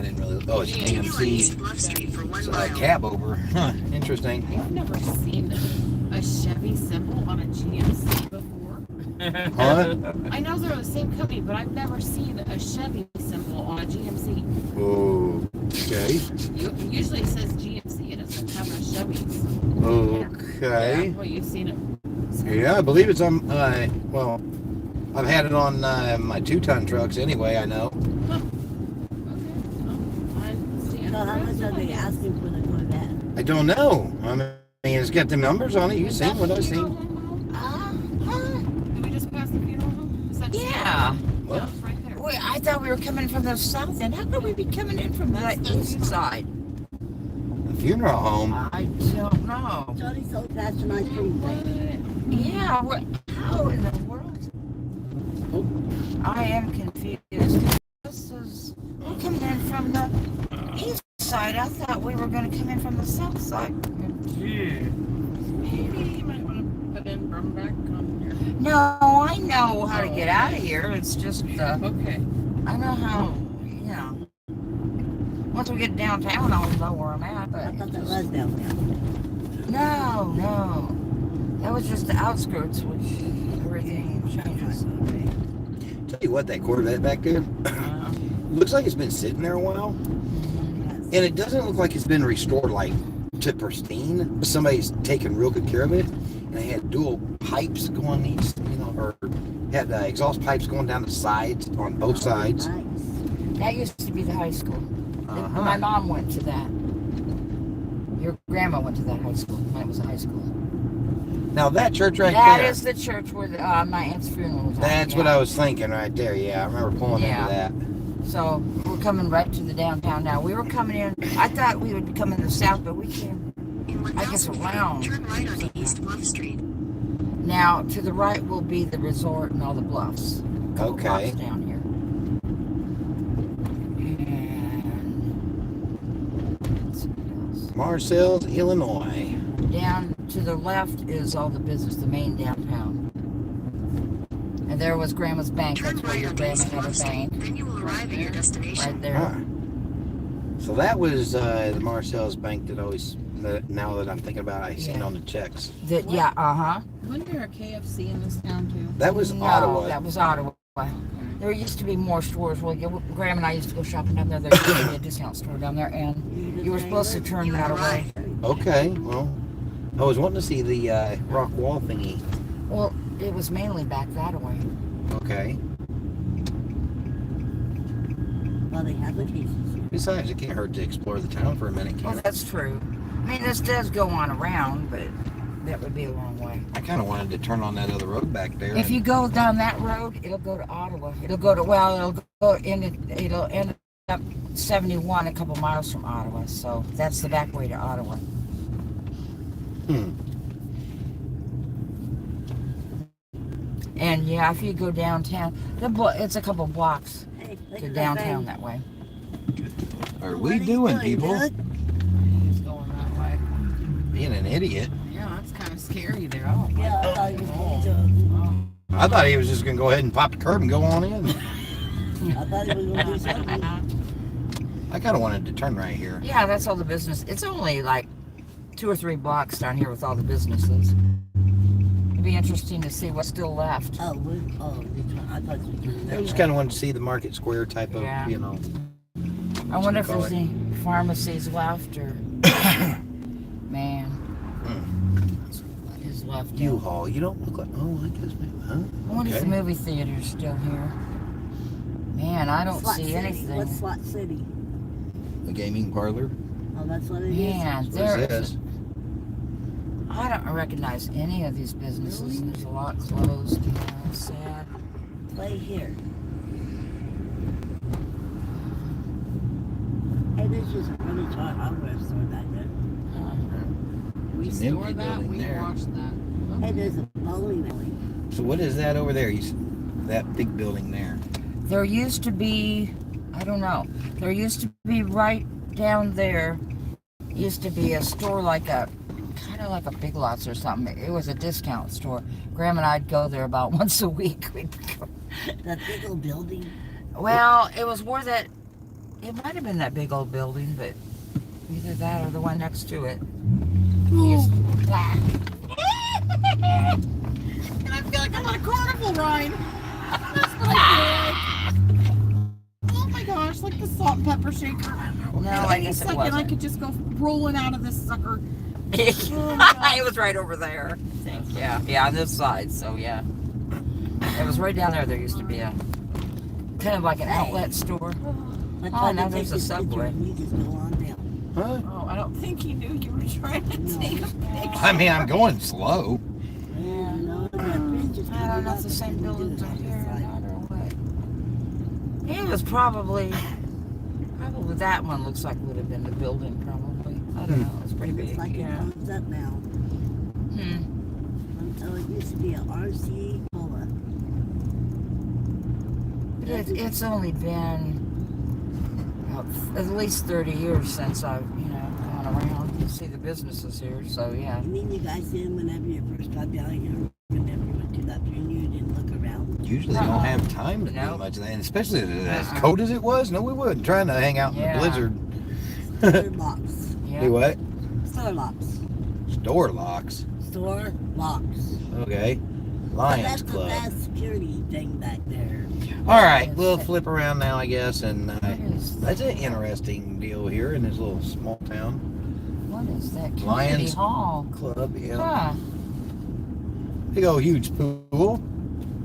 didn't really. Oh, it's Continue on East GMC. Bluff Street for 1 It's a mile. cab over. Huh. Interesting. I've never seen a Chevy symbol on a GMC before. Huh? I know they're the same company, but I've never seen a Chevy symbol on a GMC. Oh. Okay. Usually it says GMC, it doesn't have a Chevy. Okay. Well, you've seen it. Yeah, I believe it's on. Well, I've had it on my 2-ton trucks anyway. I know. Okay. Well, I stand So how much are they asking for the Corvette? I don't know. I mean, it's got the numbers on it. You seen what I seen? Did we just pass the funeral home? Is that Yeah. Yeah, it's right there. Wait, I thought we were coming from the south end. How could we be coming in from the east side? The funeral home. I don't know. Johnny's old fashioned ice cream thing. Yeah, what? How in the world? I am confused. This is we're coming in from the east side. I thought we were going to come in from the south side. Maybe you might want to put in from back on here. No, I know how to get out of here. It's just Okay. I know how. You know, once we get downtown, I'll know where I'm at. I But thought that was down there. no, that was just the outskirts, which everything changes. Tell you what, that Corvette back there looks like it's been sitting there a while, and it doesn't look like it's been restored like to pristine. Somebody's taken real good care of it, and they had dual pipes going each, or had exhaust pipes going down the sides on both sides. Nice. That used to be the high school. Uh-huh. My mom went to that. Your grandma went to that high school when it was a high school. Now that church right That there. is the church where my aunt's funeral was at. That's what I was thinking right there. Yeah, I remember pulling Yeah. into that. So we're coming right to the downtown now. We were coming in. I thought we would be coming to the south, but we came. In I guess 1,000 feet, around. turn right onto East Bluff Street. Now to the right will be the resort and all the bluffs. A couple Okay. blocks down here. And let's see what else. Marcel's, Illinois. Down to the left is all the business, the main downtown. And there was Grandma's bank. Turn That's where right your onto grandma East had Bluff her Street, bank. then you will arrive at your destination. Right there. Huh. So that was the Marcel's Bank that always, now that I'm thinking about it, I seen on the checks. Yeah, uh-huh. Wasn't there a KFC in this town too? That was No, Ottawa. that was Ottawa. There used to be more stores. Well, Graham and I used to go shopping down there. There used to be a discount store down there, and you were supposed to turn that away. Okay, well, I was wanting to see the rock wall thingy. Well, it was mainly back that way. Okay. Well, they have locations. Besides, it can't hurt to explore the town for a minute, Well, can it? that's true. I mean, this does go on around, but that would be the wrong way. I kind of wanted to turn on that other road back there. If you go down that road, it'll go to Ottawa. It'll go to, well, it'll end up 71 a couple miles from Ottawa. So that's the back way to Ottawa. And yeah, if you go downtown, it's a couple blocks Hey, look to at downtown that that way. Are thing. we What are you doing, people? Doug? He's going that way. Being an idiot. Yeah, that's kind of scary there. Oh, my Yeah, I thought he was going to. I thought he was just going to go ahead and pop the curb and go on in. I thought he was going to do something. I kind of wanted to turn right here. Yeah, that's all the business. It's only like 2 or 3 blocks down here with all the businesses. It'd be interesting to see what's still left. Oh, I thought you were doing I that. just kind of wanted to see the market square type of, Yeah. you know. I wonder if call there's it? any pharmacies left or man. What is left? U-Haul. You don't look like. Oh, I guess maybe. Huh? I wonder if Okay. the movie theater's still here. Man, I don't Slot see City. anything. What's Slot City? The gaming parlor. Oh, that's what it is. Man, What there is is. this? I don't recognize any of these businesses. There's a lot closed. You know, sad. Play here. Hey, there's just a really tall hardware store back there. We It's an store empty that. building We there. watched that. Hey, there's a bowling alley. So what is that over there? That big building there. There used to be, I don't know. There used to be right down there. Used to be a store like a, kind of like a Big Lots or something. It was a discount store. Graham and I'd go there about once a week. We'd go. That big old building. Well, it was where that. It might have been that big old building, but either that or the one next to it. Yes. And I feel like I'm on a carnival ride. That's what I feel like. Oh my gosh, like the salt and pepper shaker. No, At I any guess it second, I wasn't. could just go rolling out of this sucker. It was right over there. I think. Yeah, on this side. So yeah, it was right down there. There used to be a kind of like an outlet store. I Oh, tried now to there's take a this picture Subway. and you just go on down. Huh? Oh, I don't think he knew you were trying to take a picture. I mean, I'm going slow. Yeah, no, that bridge is I don't know if the same buildings are here or not or what. It was probably that one looks like would have been the building probably. I don't know. It's pretty It's big. like it Yeah. comes up now. Oh, it used to be a RC Cola. It's only been at least 30 years since I've gone around to see the businesses here. So yeah. You mean you guys didn't whenever you first got down here? Whenever you went to that venue, you didn't look around? Usually don't have time to do Nope. much of that, and especially as cold as it was. No, we wouldn't. Trying to hang out in Yeah. the blizzard. Store locks. Yeah. Do what? Store locks. Store locks. Store locks. Okay. But Lions that's the Club. best security thing back there. All right, we'll flip around now, I guess, and is that's an interesting deal here in this little small town. What is that? Community Lions Hall. Club. Yeah. Huh. Big old huge pool.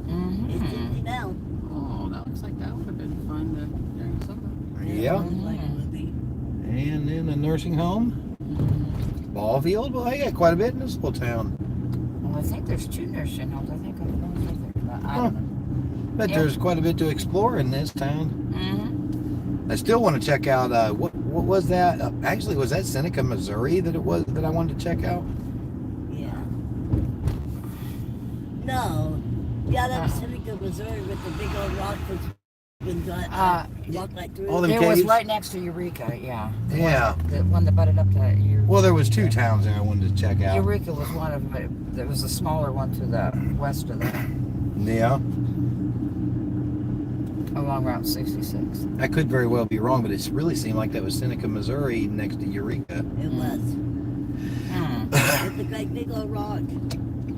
It's Mm-hmm. empty now. Oh, that looks like that would have been fun during summer. Yeah. Like it would be. And then a nursing home. Ball field. Well, I got quite a bit in this little town. Well, I think there's 2 nursing homes. I think I've known there, but I don't know. But Yeah. there's quite a bit to explore in this town. Mm-hmm. I still want to check out what was that? Actually, was that Seneca, Missouri that it was that I wanted to check out? Yeah. No. Yeah, that was Seneca, Missouri with the big old rock that's been walked right through. all them It was caves? right next to Eureka, yeah. Yeah. The one that butted up to Eureka. Well, there was 2 towns that I wanted to check out. Eureka was one of them. There was a smaller one to the west of that. Yeah. along Route 66. I could very well be wrong, but it really seemed like that was Seneca, Missouri, next to Eureka. It was. It looked like big old rock.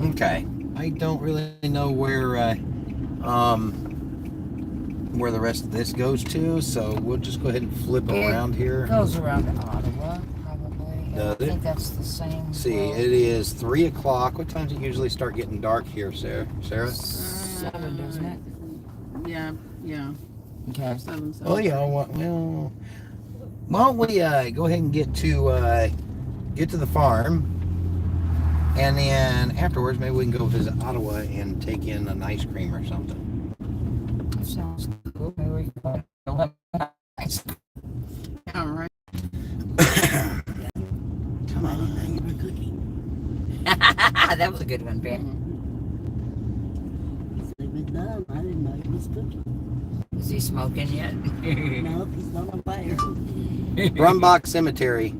Okay. I don't really know where the rest of this goes to, so we'll just go ahead and flip around here. It goes around to Ottawa, probably. Does I think it? that's the same. See, road. it is 3 o'clock. What time does it usually start getting dark here, Sarah? 7, doesn't it? Yeah. Okay. 7. Oh yeah. Well, why don't we go ahead and get to the farm, and then afterwards maybe we can go visit Ottawa and take in an ice cream or something. That sounds cool. Maybe we can go have ice cream. Yeah, right. Come I didn't know on. you were cooking. That was a good one, Ben. So with love, I didn't know he was cooking. Is he smoking yet? No, he's not on fire. Brumbach Cemetery.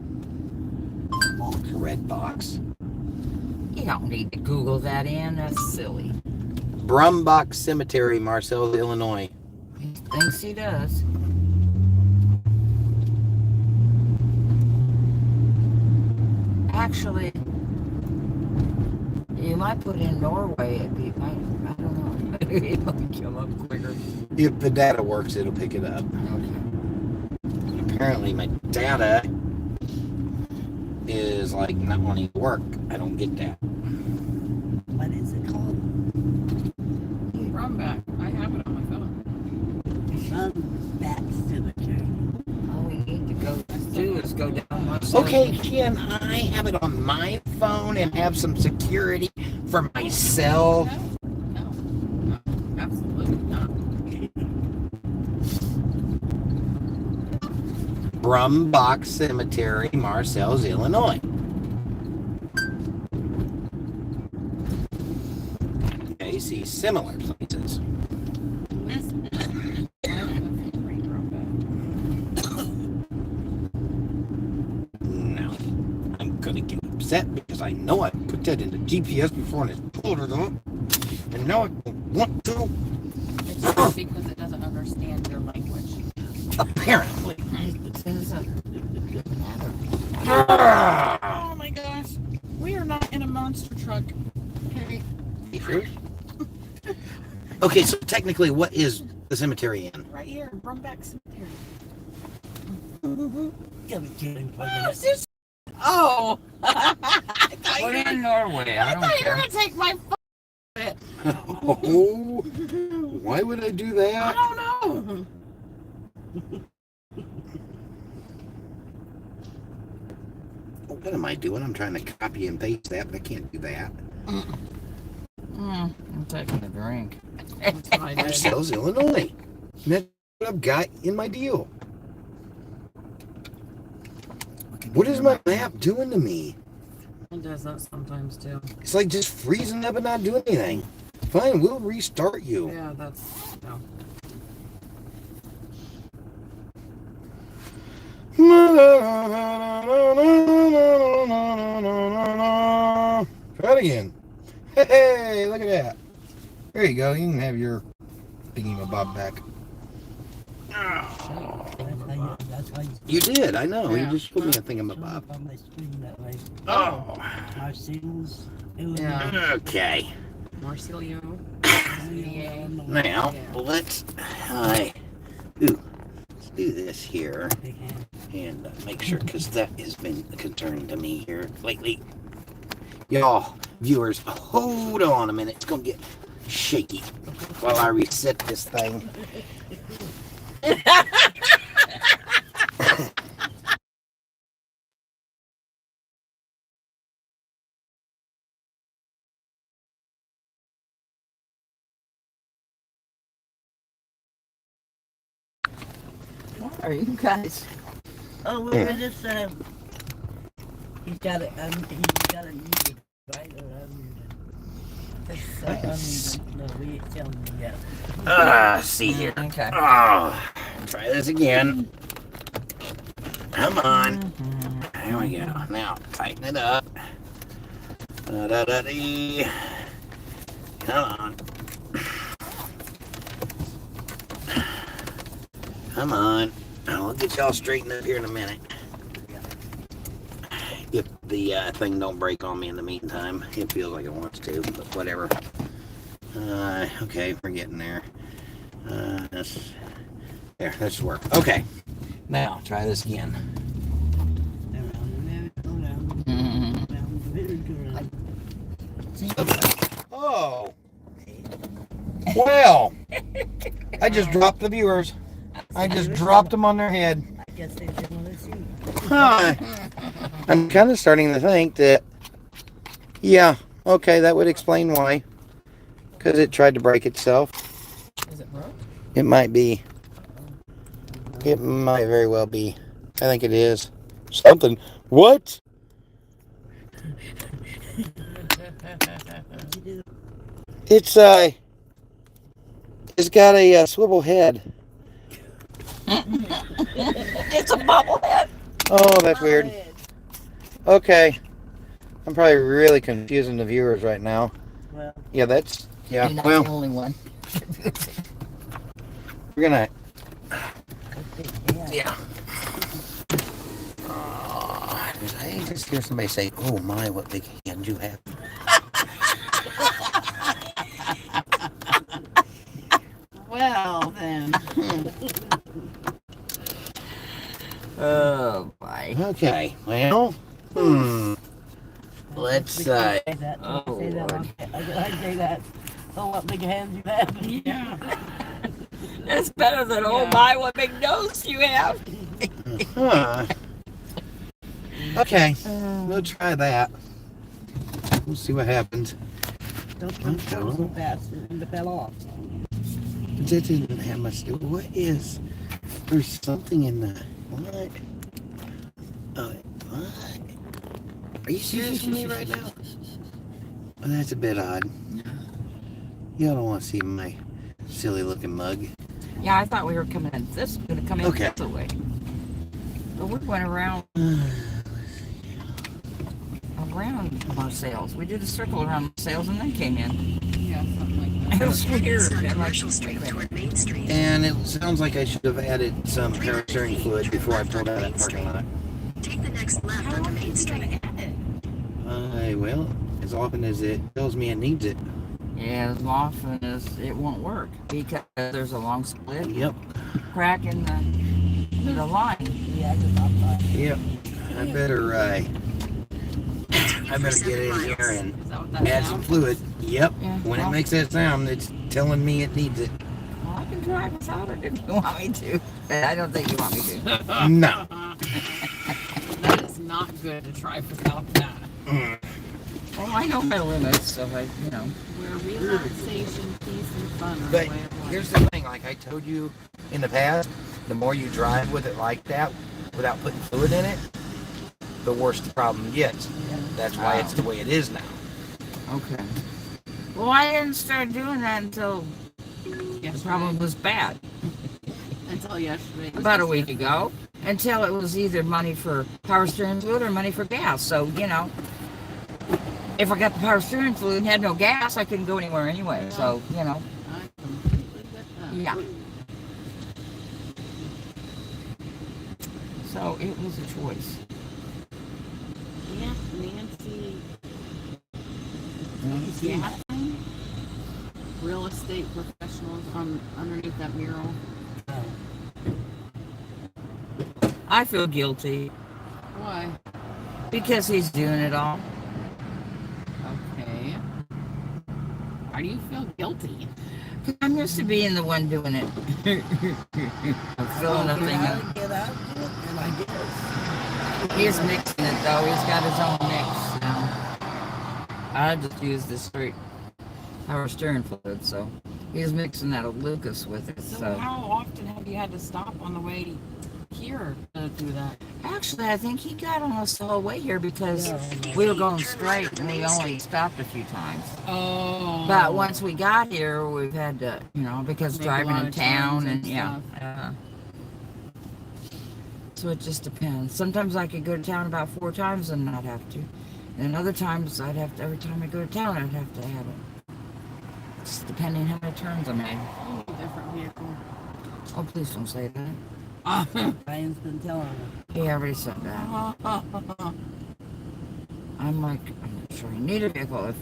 Red box. You don't need to Google that in. That's silly. Brumbach Cemetery, Marcel, Illinois. He thinks he does. Actually, you might put in Norway. I don't know. It might come up quicker. If the data works, it'll pick it up. Okay. Apparently, my data is like not wanting to work. I don't get that. What is it called? Run back. I have it on my phone. Back Cemetery. All we need to go do is go down one side. Okay, can I have it on my phone and have some security for myself? No, absolutely not. Brumbach Cemetery, Marcells, Illinois. Okay, see similar places. No, I'm gonna get upset because I know I put that in the GPS before and it pulled it up, and now I don't want to. It's just because it doesn't understand your language. Apparently. It doesn't matter. Oh my gosh. We are not in a monster truck. Okay. Okay, so technically, what is the cemetery in? Right here, Brumback Cemetery. Come kidding for a What's minute. this? Oh. I thought you Put were in Norway. I I don't thought you were care. going to take my phone. Oh, why would I do I that? don't know. What am I doing? I'm trying to copy and paste that, but I can't do that. I'm taking a drink. That's what I did. Marcells, Illinois. And that's what I've got in my deal. What is my map doing to me? It does that sometimes too. It's like just freezing up and not doing anything. Fine, we'll restart you. Yeah, that's no. Try it again. Hey, look at that. There you go. You can have your thingy-mabob back. That's how you You did, I know. Yeah. You just put me a show thingy-mabob. up on my screen that way. Oh. Marcellus. It was Yeah. Okay. Marsilio. Yeah. Now, let's do this here Big hand. and make sure, because that has been a concern to me here lately. Y'all, viewers, hold on a minute. It's going to get shaky while I reset this thing. What are you guys? Oh, we're in this. He's got it. He's got it muted, right? Or unmuted. It's unmuted. No, we ain't telling you yet. See here. Okay. Oh, try this again. Come on. There we go. Now, tighten it up. Da-da-da-dee. Come on. Come on. I'll get y'all straightened up here in a minute. If the thing don't break on me in the meantime. It feels like it wants to, but whatever. Okay, we're getting there. There, that should work. Okay. Now, try this again. Oh. Well. I just dropped the viewers. I just dropped them on their head. I guess they didn't want to see. Huh. I'm kind of starting to think that, yeah, okay, that would explain why. Because it tried to break itself. Is it broke? It might be. It might very well be. I think it is. Something. What? It's got a swivel head. It's a bobblehead. Oh, that's weird. Okay. I'm probably really confusing the viewers right now. Well, Yeah, that's, yeah, You're not well, the only one. we're gonna, yeah. yeah. I just hear somebody say, oh my, what big hands you have. Well, then. Oh, boy. Okay, well, let's, Say that. Oh, Say that. Lord. I say that. Oh, what big hands you have. Yeah. It's better than, oh my, what big nose you have. huh. Okay, we'll try that. We'll see what happens. Don't come so fast and it fell off. That didn't have much to do. What is, there's something in the, what? What? Are you serious with me right now? Well, that's a bit odd. Y'all don't want to see my silly looking mug. Yeah, I thought we were coming in this, going to come in Okay. this way. But we went around Marseilles. We did a circle around Marseilles and then came in. Yeah, something like It that. was weird. On I'm like, Commercial Street toward Main Street. And it sounds like I should have added some power steering fluid before I pulled out of that parking lot. Take the next left onto Main Street. Well, as often as it tells me it needs it. Yeah, as often as it won't work because there's a long split Yep. crack in the line. Yeah, I just thought that. Yep. I better get in here and Is that what that add some sounds? fluid. Yep. Yeah, When it well- makes that sound, it's telling me it needs it. Well, I can drive without it if you want me to. But I don't think you want me to. No. That is not good to try without that. Well, I know my limits, so Where relaxation, peace, and fun are But the way of life. here's the thing, like I told you in the past, the more you drive with it like that, without putting fluid in it, the worse the problem gets. That's why it's the way it is now. Okay. Well, I didn't start doing that until the problem was bad. Until yesterday. About a week ago. Until it was either money for power steering fluid or money for gas. So, if I got the power steering fluid and had no gas, I couldn't go anywhere anyway. So, I completely get that. yeah. So it was a choice. Yeah, Nancy Gatlin, real estate professionals on underneath that mural. I feel guilty Why? because he's doing it all. Okay. Why do you feel guilty? I'm used to being the one doing it. I'm filling the thing up. Get out of it, and I guess. He's mixing it though. He's got his own mix now. I just use the straight power steering fluid, so he's mixing that Lucas with it. So how often have you had to stop on the way here to do that? Actually, I think he got almost the whole way here because we were going straight and we only stopped a few times. Oh. But once we got here, we've had to, because Make a driving lot in of town turns and yeah. So it just depends. Sometimes I could go to town about 4 times and not have to. And other times I'd have to, every time I go to town, I'd have to have it. Just depending how many turns I made. Different vehicle. Oh, please don't say that. Ryan's been telling him. He already said that. I'm like, I'm not sure you need a vehicle. If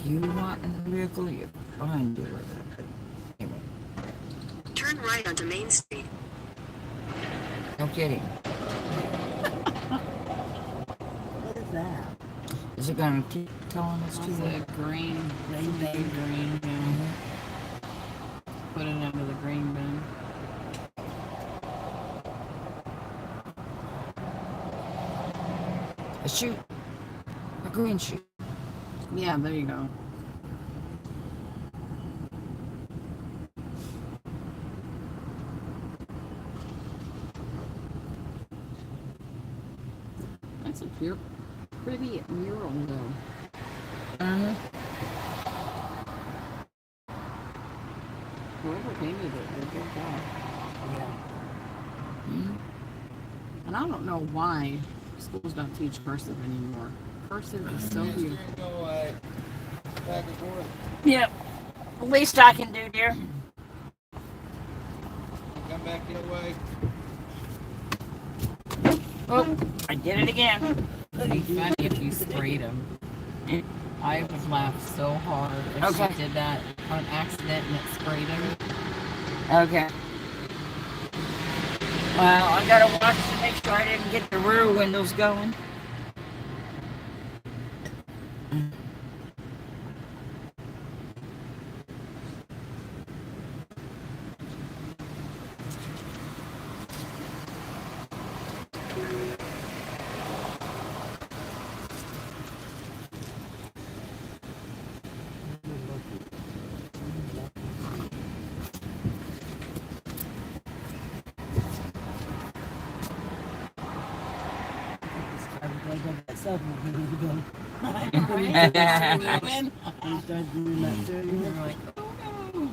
you want a vehicle, you're fine to do it. But anyway, Turn right onto Main Street. no kidding. What is that? Is it gonna keep telling us to It's wait? a green, Rain big Day. green, yeah. Put it under the green bin. A chute. A green chute. Yeah, there you go. That's a pretty mural, though. Whoever painted it did a good job. Yeah. And I don't know why schools don't teach cursive anymore. Cursive is so beautiful. Back and forth. Yep. The least I can do, dear. Come back the other way. Oh, I did it again. It'd be funny if you sprayed them. I would laugh so hard if Okay. she did that on accident and it sprayed him. Okay. Well, I gotta watch to make sure I didn't get the rear windows going. I'm going to go get something. I'm going to go. Right? I'm start doing that too. You're like, oh no.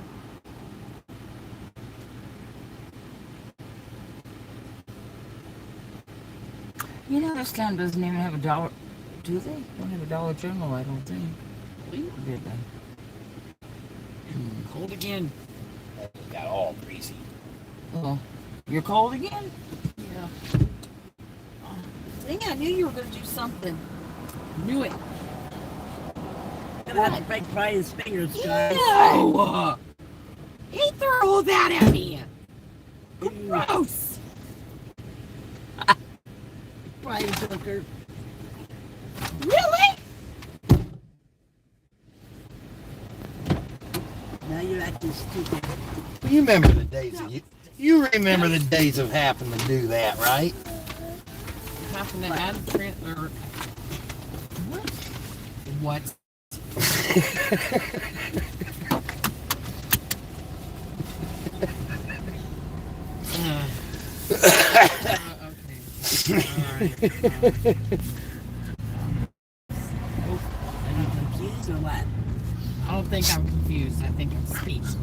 You know, this town doesn't even have a dollar. Do they? Don't have a Dollar General, I don't think. Did they? Cold again. Got all greasy. Oh, you're cold again? Yeah. Dang, I knew you were going to do something. Knew it. I'm going to have to break Brian's fingers, guys. No! He threw that at me. Gross. Brian took her. Really? Now you're acting stupid. You remember the days of you remember the days of having to do that, right? Having to add or what? Okay. All right. Are you confused or what? I don't think I'm confused. I think I'm speechless.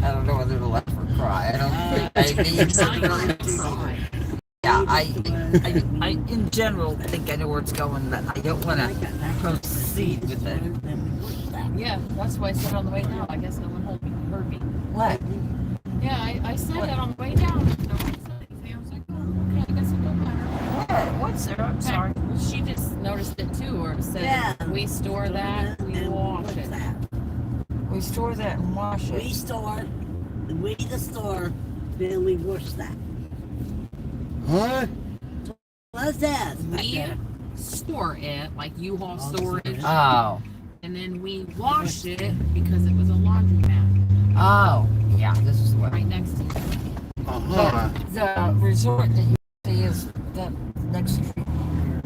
I don't know whether to laugh or cry. I don't think I need to. Yeah, I in general think I know where it's going, but I don't want to proceed with it. Yeah, that's why I said on the way down. I guess no one heard me. What? Yeah, I said that on the way down. No one said anything. I was like, oh, okay, I guess it don't matter. What, Sarah? I'm sorry. She just noticed it too, or it said, Yeah. we store that, we wash it. We store that and wash We it. store, we the store, then we wash that. Huh? What's that? We store it, like U-Haul storage, Oh. and then we wash it because it was a laundromat Oh. Yeah, this is the way. right next to it. Uh-huh. The resort that you see is that next street here,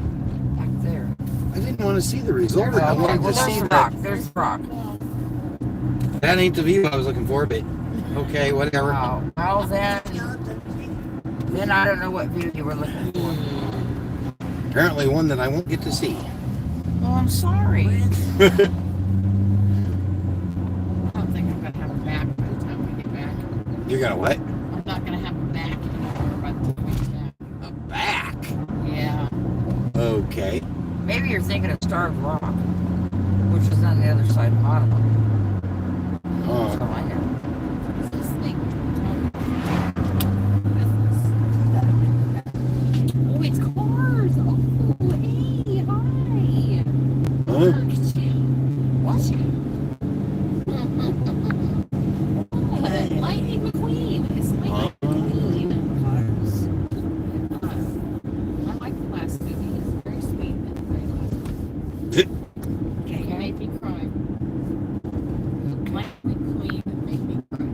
back there. I didn't want to see the resort. I Okay, wanted well, to see there's the rock. There's rock. That ain't the view I was looking for, but okay, whatever. Oh, well then I don't know what view you were looking for. Apparently one that I won't get to see. Well, I'm sorry. I don't think I'm gonna have her back by the time we get back. You're gonna what? I'm not gonna have her back anymore by the time we get back. A back. Yeah. Okay. Maybe you're thinking of Starved Rock, which is on the other side of Ottawa. Oh. So I Was she? Lightning McQueen. It's Lightning McQueen. I like the last movie. It's very sweet and very lovely. Okay, you made me cry. Lightning McQueen made me cry.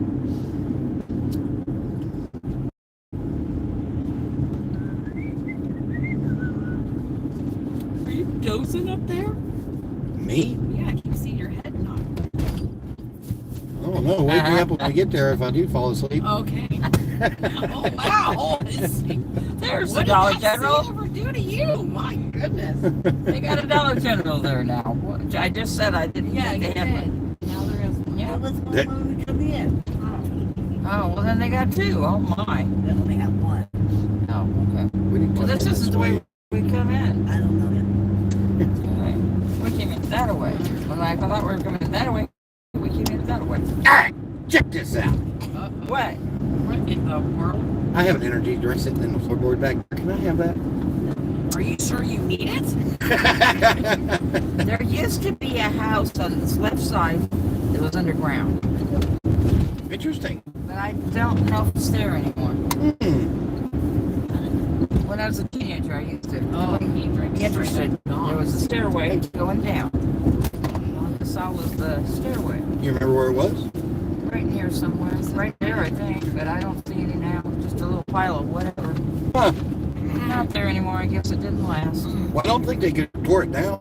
Are you dozing up there? Me? Yeah, I can see your head nod. Oh no, wake me up when we get there if I do fall asleep. Okay. Oh wow! There's What the did Dollar that General. scene ever do to you? My goodness. They got a Dollar General there now. Which I just said I didn't. Yeah, you think they did. had one. Now there is one. Yeah. What's That- going on when we come in? Oh, well then they got two. Oh my. We only have one. Oh, okay. We didn't Well, come this in isn't the way we come in. I don't know yet. Okay. We came in that way. When I thought we were coming in that way, we came in that way. Alright, check this out. What? What in the world? I have an energy drink sitting in the floorboard back there. Can I have that? Are you sure you need it? There used to be a house on this left side that was underground, Interesting. but I don't know if it's there anymore. When I was a teenager, I used to be interested. There was a stairway going down. All I saw was the stairway. You remember where it was? Right in here somewhere. It's right there, I think, but I don't see any now. Just a little pile of whatever. Huh. Not there anymore. I guess it didn't last. Well, I don't think they could tore it down.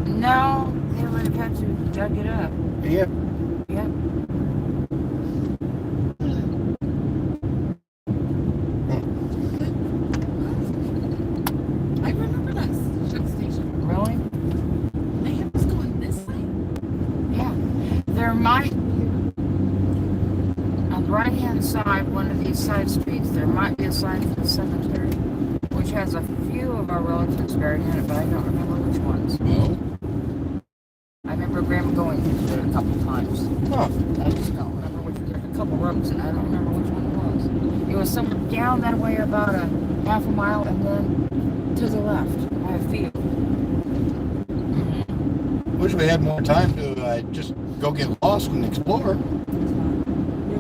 No, they would have had to dug it up. Yeah. Yep. I remember that ship station. Really? Man, it's going this way. Yeah. There might be on the right hand side, one of these side streets, there might be a sign for the cemetery, which has a few of our relatives buried in it, but I don't remember which ones. I remember Grandma going through it a couple times. Huh. I just don't remember which. There's a couple roads, and I don't remember which one it was. It was somewhere down that way about a half a mile, and then to the left by a field. Wish we had more time to just go get lost and explore.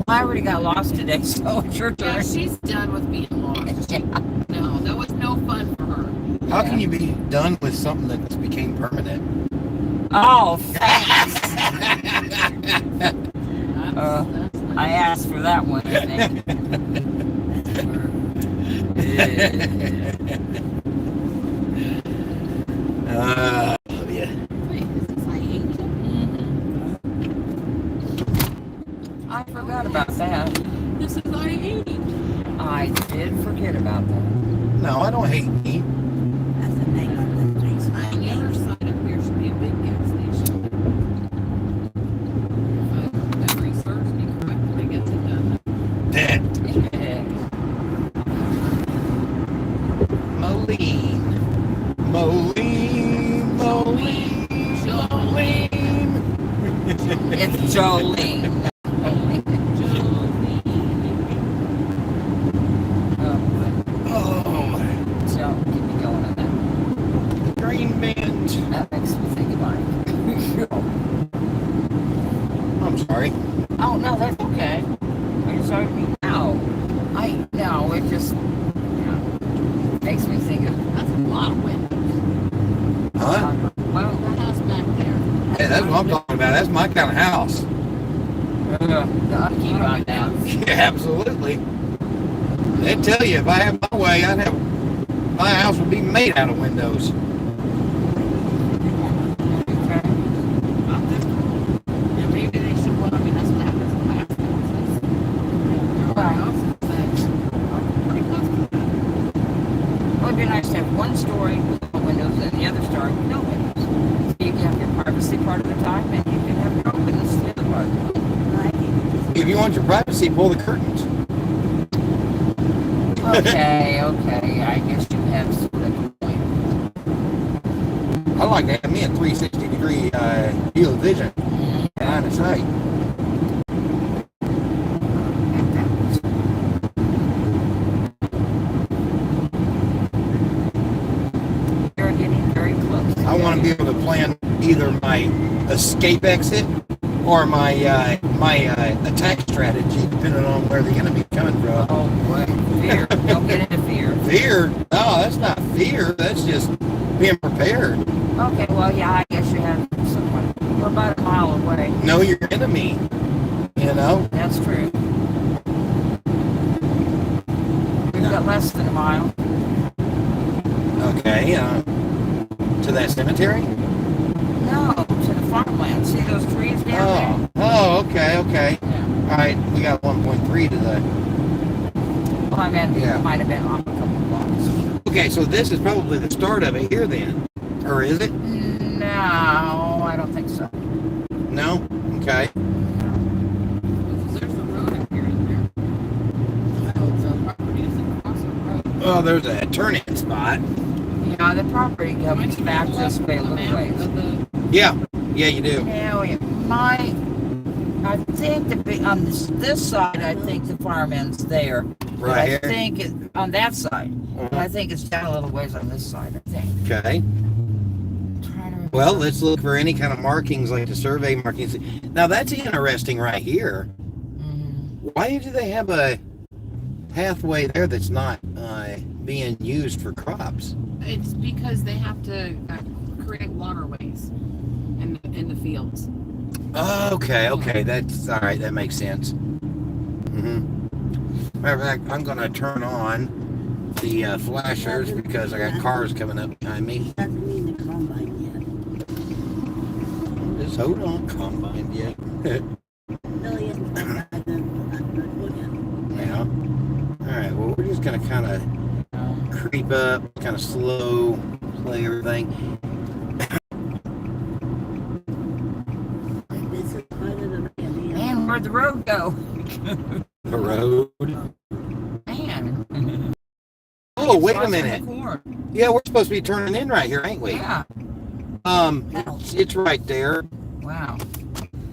I already got lost today, so it's your Yeah, turn. she's done with being lost. Yeah. No, that was no fun for her. How can you be done with something that just became permanent? Oh, thanks. That's I asked for that one, I think. Yeah. Wait, is this I-80? I forgot about that. This is I-80. I did forget about that. No, I don't hate meat. That's the name of the place. On the other side of here should be a big gas station. If memory serves me correctly, I get to done. Dead. Yeah. Moline. Moline. Moline. Jolene. It's Jolene. Oh, So, keep me going on that. green band. That makes me think of mine. I'm sorry. Oh, no, that's okay. Are you sorry to me? No. No, it just, makes me think of, That's a lot of windows. Huh? well, That house back there. Hey, that's what I'm talking about. That's my kind of house. I'll keep on down. Yeah, absolutely. They tell you if I had my way, my house would be made out of windows. Yeah, maybe they should, well, I mean, that's what happens in fast houses. There are houses that are pretty close to that. Well, it'd be nice to have one story with no windows and the other story with no windows. So you can have your privacy part of the time, and you can have your openness the other part. If you want your privacy, pull the curtains. Okay, I guess you have sort of a point. I like to have me a 360-degree field of vision. Line of sight. You're getting very close. I want to be able to plan either my escape exit or my attack strategy, depending on where the enemy's coming from. Oh, boy. Fear. Don't get into fear. Fear? No, that's not fear. That's just being prepared. Okay, well, yeah, I guess you have someone. We're about a mile away. Know your enemy. You know? That's true. We've got less than a mile. Okay. To that cemetery? No, to the farmland. See those trees down Oh, okay. there? Yeah. All right, we got 1.3 to the. Well, I meant Yeah. it might have been on a couple of blocks. Okay, so this is probably the start of it here then, or is it? No, I don't think so. No. Okay. There's a road up here, isn't there? The property isn't across the road. Oh, there's a turn-in spot. Yeah, the property comes back this way a little ways. Yeah. Yeah, you do. Now it might. I think on this side, I think the farm ends there. But Right I here. think it, on that side. But I think it's down a little ways on this side. I think. Okay. Trying to remember. Well, let's look for any kind of markings, like the survey markings. Now that's interesting right here. Mhm. Why do they have a pathway there that's not being used for crops? It's because they have to create waterways in the fields. Okay, that's all right. That makes sense. Matter of fact, I'm gonna turn on the flashers because I got cars coming up behind me. Doesn't mean the combine yet. Just hold on, combine yet. Really isn't like that. Yeah. All right. Well, we're just gonna kind of creep up, kind of slow play everything. This is part of the man. Man, where'd the road go? The road. Man. Oh, wait Across a from minute. the corn. Yeah, we're supposed to be turning in right here, ain't we? Yeah. It's right there, Wow.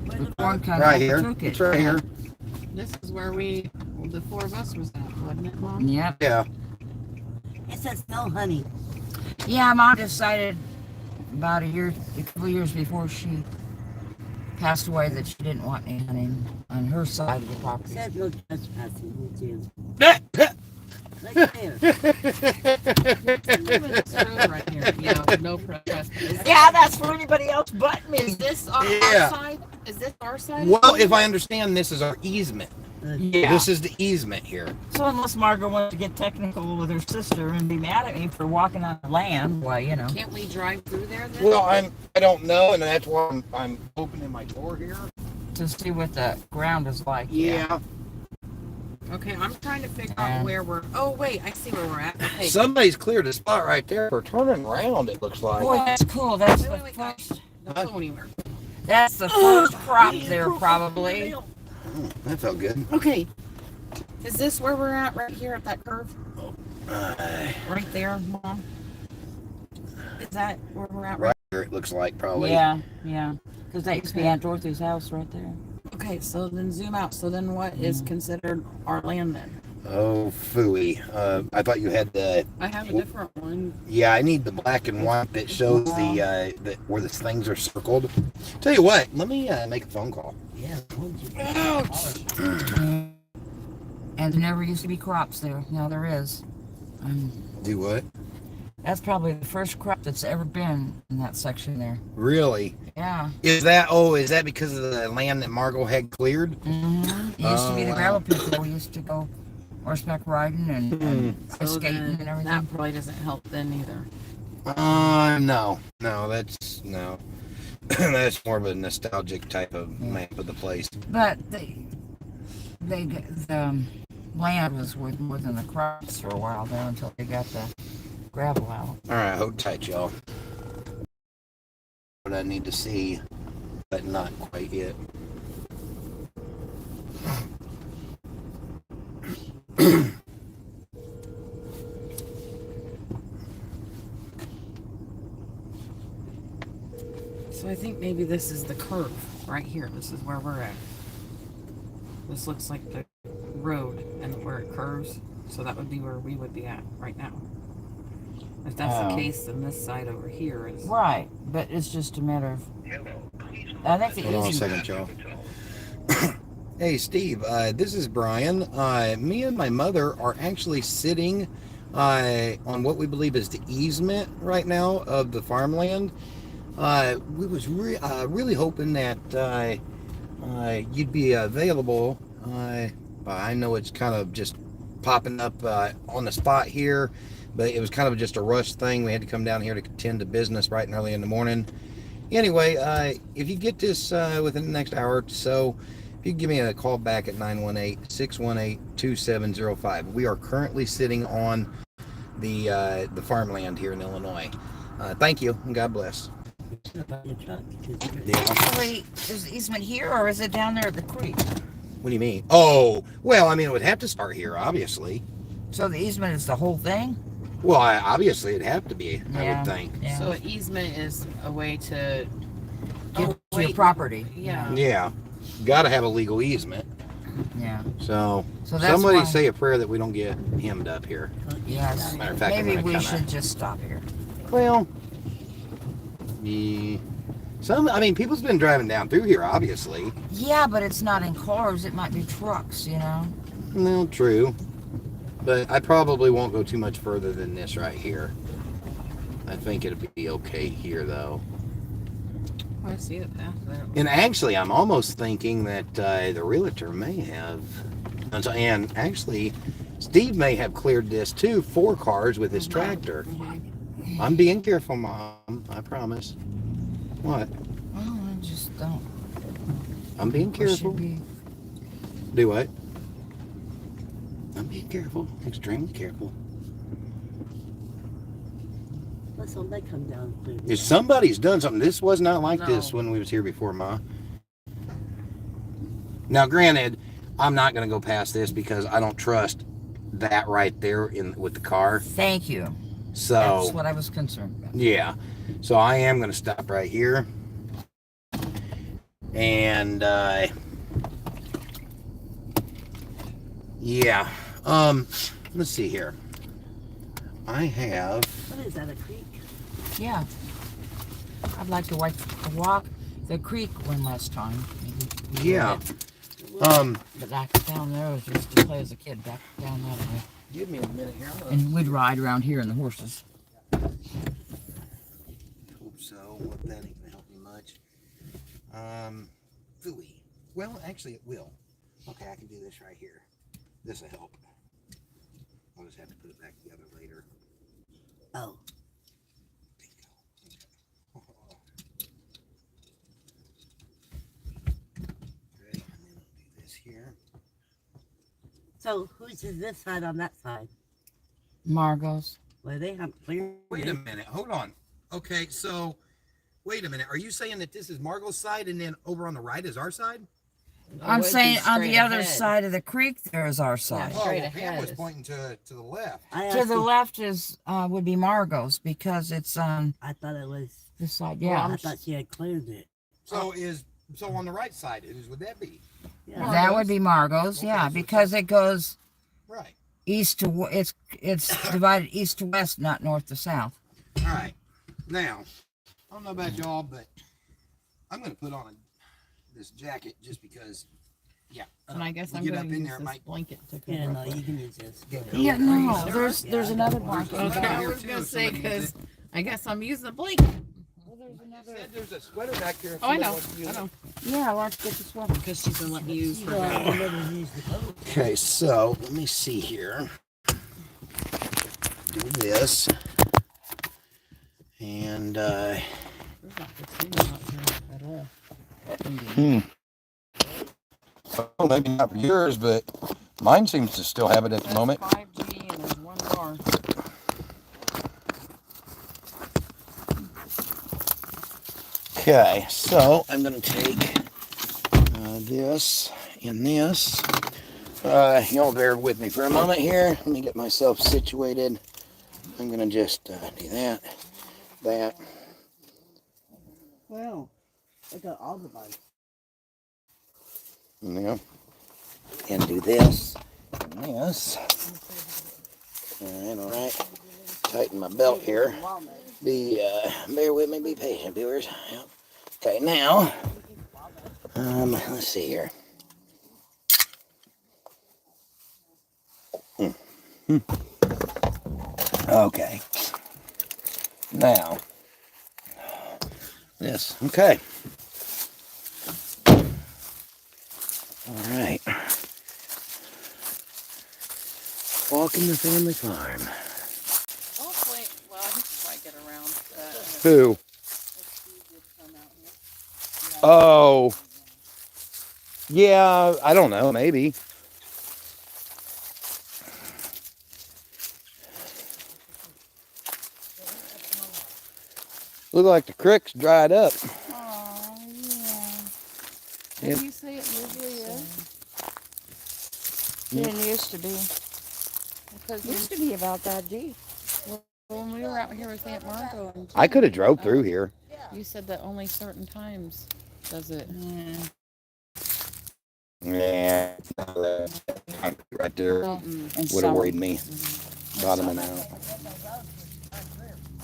Where The the corn kind right of here. overtook it. It's right here. This is where the four of us was at, wasn't it, Mom? Yep. Yeah. It says no honey. Yeah, Mom decided about a couple of years before she passed away that she didn't want any hunting on her side of the It property. says no trespassing with you. Right there. This road right here. Yeah, no protest. Yeah, that's for anybody else but me. Is this our Yeah. side? Is this our side? Well, if I understand, this is our easement. Yeah. This is the easement here. So unless Margaret wants to get technical with her sister and be mad at me for walking on the land, why, you know. Can't we drive through there then? Well, I don't know, and that's why I'm opening my door here. To see what the ground is like. Yeah. Okay, I'm trying to figure Um, out where we're. Oh wait, I see where we're at. Okay. Somebody's cleared a spot right there. We're turning around. It looks like. Boy, that's cool. That's the Wait, guys. first. Don't go anywhere. That's the first crop there, probably. Oh, that felt good. Okay. Is this where we're at? Right here at that curve? Uh, Right there, Mom? Is that where we're at? right here, it looks like probably. Yeah, yeah. Because that used to be Aunt Dorothy's house right there. Okay, so then zoom out. So then what is considered our land then? Oh, phooey. I thought you had the. I have a different one. Yeah, I need the black and white that shows the where the things are circled. Tell you what, let me make a phone call. Yeah, told you. And there never used to be crops there. Now there is. Do what? That's probably the first crop that's ever been in that section there. Really? Yeah. Is that because of the land that Margot had cleared? Mm-hmm. It used to be the wow. gravel pit where we used to go horseback riding and ice skating and everything. That probably doesn't help then either. No, that's no. That's more of a nostalgic type of map of the place. But the land was worth more than the crops for a while there until they got the gravel out. All right, hold tight, y'all. What I need to see, but not quite yet. So I think maybe this is the curve right here. This is where we're at. This looks like the road and where it curves. So that would be where we would be at right now. If that's the case, then this side over here is. Right, but it's just a matter of. I think the Hold on a easement. second, y'all. Hey, Steve, this is Brian. Me and my mother are actually sitting on what we believe is the easement right now of the farmland. We was really hoping that you'd be available. I know it's kind of just popping up on the spot here, but it was kind of just a rush thing. We had to come down here to attend to business bright and early in the morning. Anyway, if you get this within the next hour or so, if you can give me a call back at 918-618-2705. We are currently sitting on the farmland here in Illinois. Thank you, and God bless. Actually, is the easement here or is it down there at the creek? What do you mean? Oh, well, I mean, it would have to start here, obviously. So the easement is the whole thing? Well, obviously, it'd have to be, I would think. Yeah. So an easement is a way to Get to your property. Yeah. Yeah. Got to have a legal easement. Yeah. So that's somebody why- say a prayer that we don't get hemmed up here. Yes. Matter of fact, I'm Maybe gonna we kinda- should just stop here. Well, yeah. I mean, people's been driving down through here, obviously. Yeah, but it's not in cars. It might be trucks, you know? No, true. But I probably won't go too much further than this right here. I think it'll be okay here, though. I see the path there. And actually, I'm almost thinking that the realtor may have... And actually, Steve may have cleared this, too, 4 cars with his tractor. I'm being careful, Mom. I promise. What? Oh, I just don't. I'm being We careful. should be. Do what? I'm being careful. Extremely careful. Let's hope they come down through. If somebody's done something, this was not like No. this when we was here before, Ma. Now, granted, I'm not going to go past this because I don't trust that right there with the car. Thank you. So, That's what I was concerned about. yeah. So I am going to stop right here. And, yeah. Let's see here. I have... What is that, a creek? Yeah. I'd like to walk the creek one last time. Maybe. Yeah. But back down there was used to play as a kid. Back down that way. Give me a minute here. And we'd ride around here in the horses. Hope so. What, that ain't gonna help me much. Phooey. Well, actually, it will. Okay, I can do this right here. This will help. I'll just have to put it back together later. Oh. Okay, and then I'll do this here. So who's is this side on that side? Margot's. Well, they have clear. Wait a minute. Hold on. Okay, so wait a minute. Are you saying that this is Margot's side and then over on the right is our side? I'm saying on the other ahead. side of the creek there is our side. Yeah. Straight well, Pam ahead was is- pointing to the left. To the left is would be Margot's because it's on I thought it was. this side. Yeah, Yeah. I thought she had cleared it. So on the right side would that be? Yeah. That would be Margot's, yeah, Okay, so because it goes Right. east to it's divided east to west, not north to south. All right. Now, I don't know about y'all, but I'm going to put on this jacket just because, yeah. And I guess we I'm get going up to in use there, it this might blanket to Yeah, cover no, up you with. can use this. Yeah, no, there's another blanket. Okay, I Here was too, going to if say, somebody needs because I guess I'm using the blanket. There's a sweater back there. Oh, I know. Yeah, let's get this one. Because she's going to let me use her. Well, I never used the boat. Okay, so let me see here. Do this. And, There's not the two out here at all. Well, maybe not for yours, but mine seems to still have it at the That's moment. 5G and there's one bar. Okay, so I'm going to take this and this. Y'all bear with me for a moment here. Let me get myself situated. I'm going to just do that, that. Well, I got all the bugs. Yeah. And do this and this. All right, all right. tighten my belt here. Bear with me, be patient, viewers. Yep. Okay, now, let's see here. Okay. Now, this. Okay. All right. Walking the family farm. Hopefully, well, I think I might get around that. Who? Oh. Yeah, I don't know, maybe. Look like the creek's dried up. Oh, yeah. Yep. Did you say it usually is? It used to be. Because it used to be about that deep. When we were out here with Aunt Margot and I could have drove through here. you said that only certain times does it. Yeah. Right there would have worried me. Bottoming out.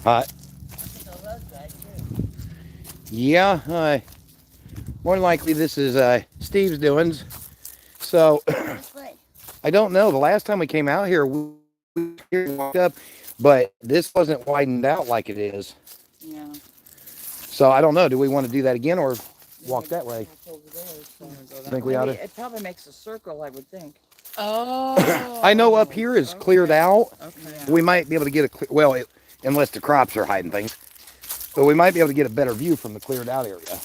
Hot. Yeah, more than likely this is Steve's doings. So I don't know. The last time we came out here, we walked up, but this wasn't widened out like it is. Yeah. So I don't know. Do we want to do that again or walk that way? I think we ought to. It probably makes a circle, I would think. Oh. I know up here is cleared out. Okay. We might be able to get a well, unless the crops are hiding things. But we might be able to get a better view from the cleared out area.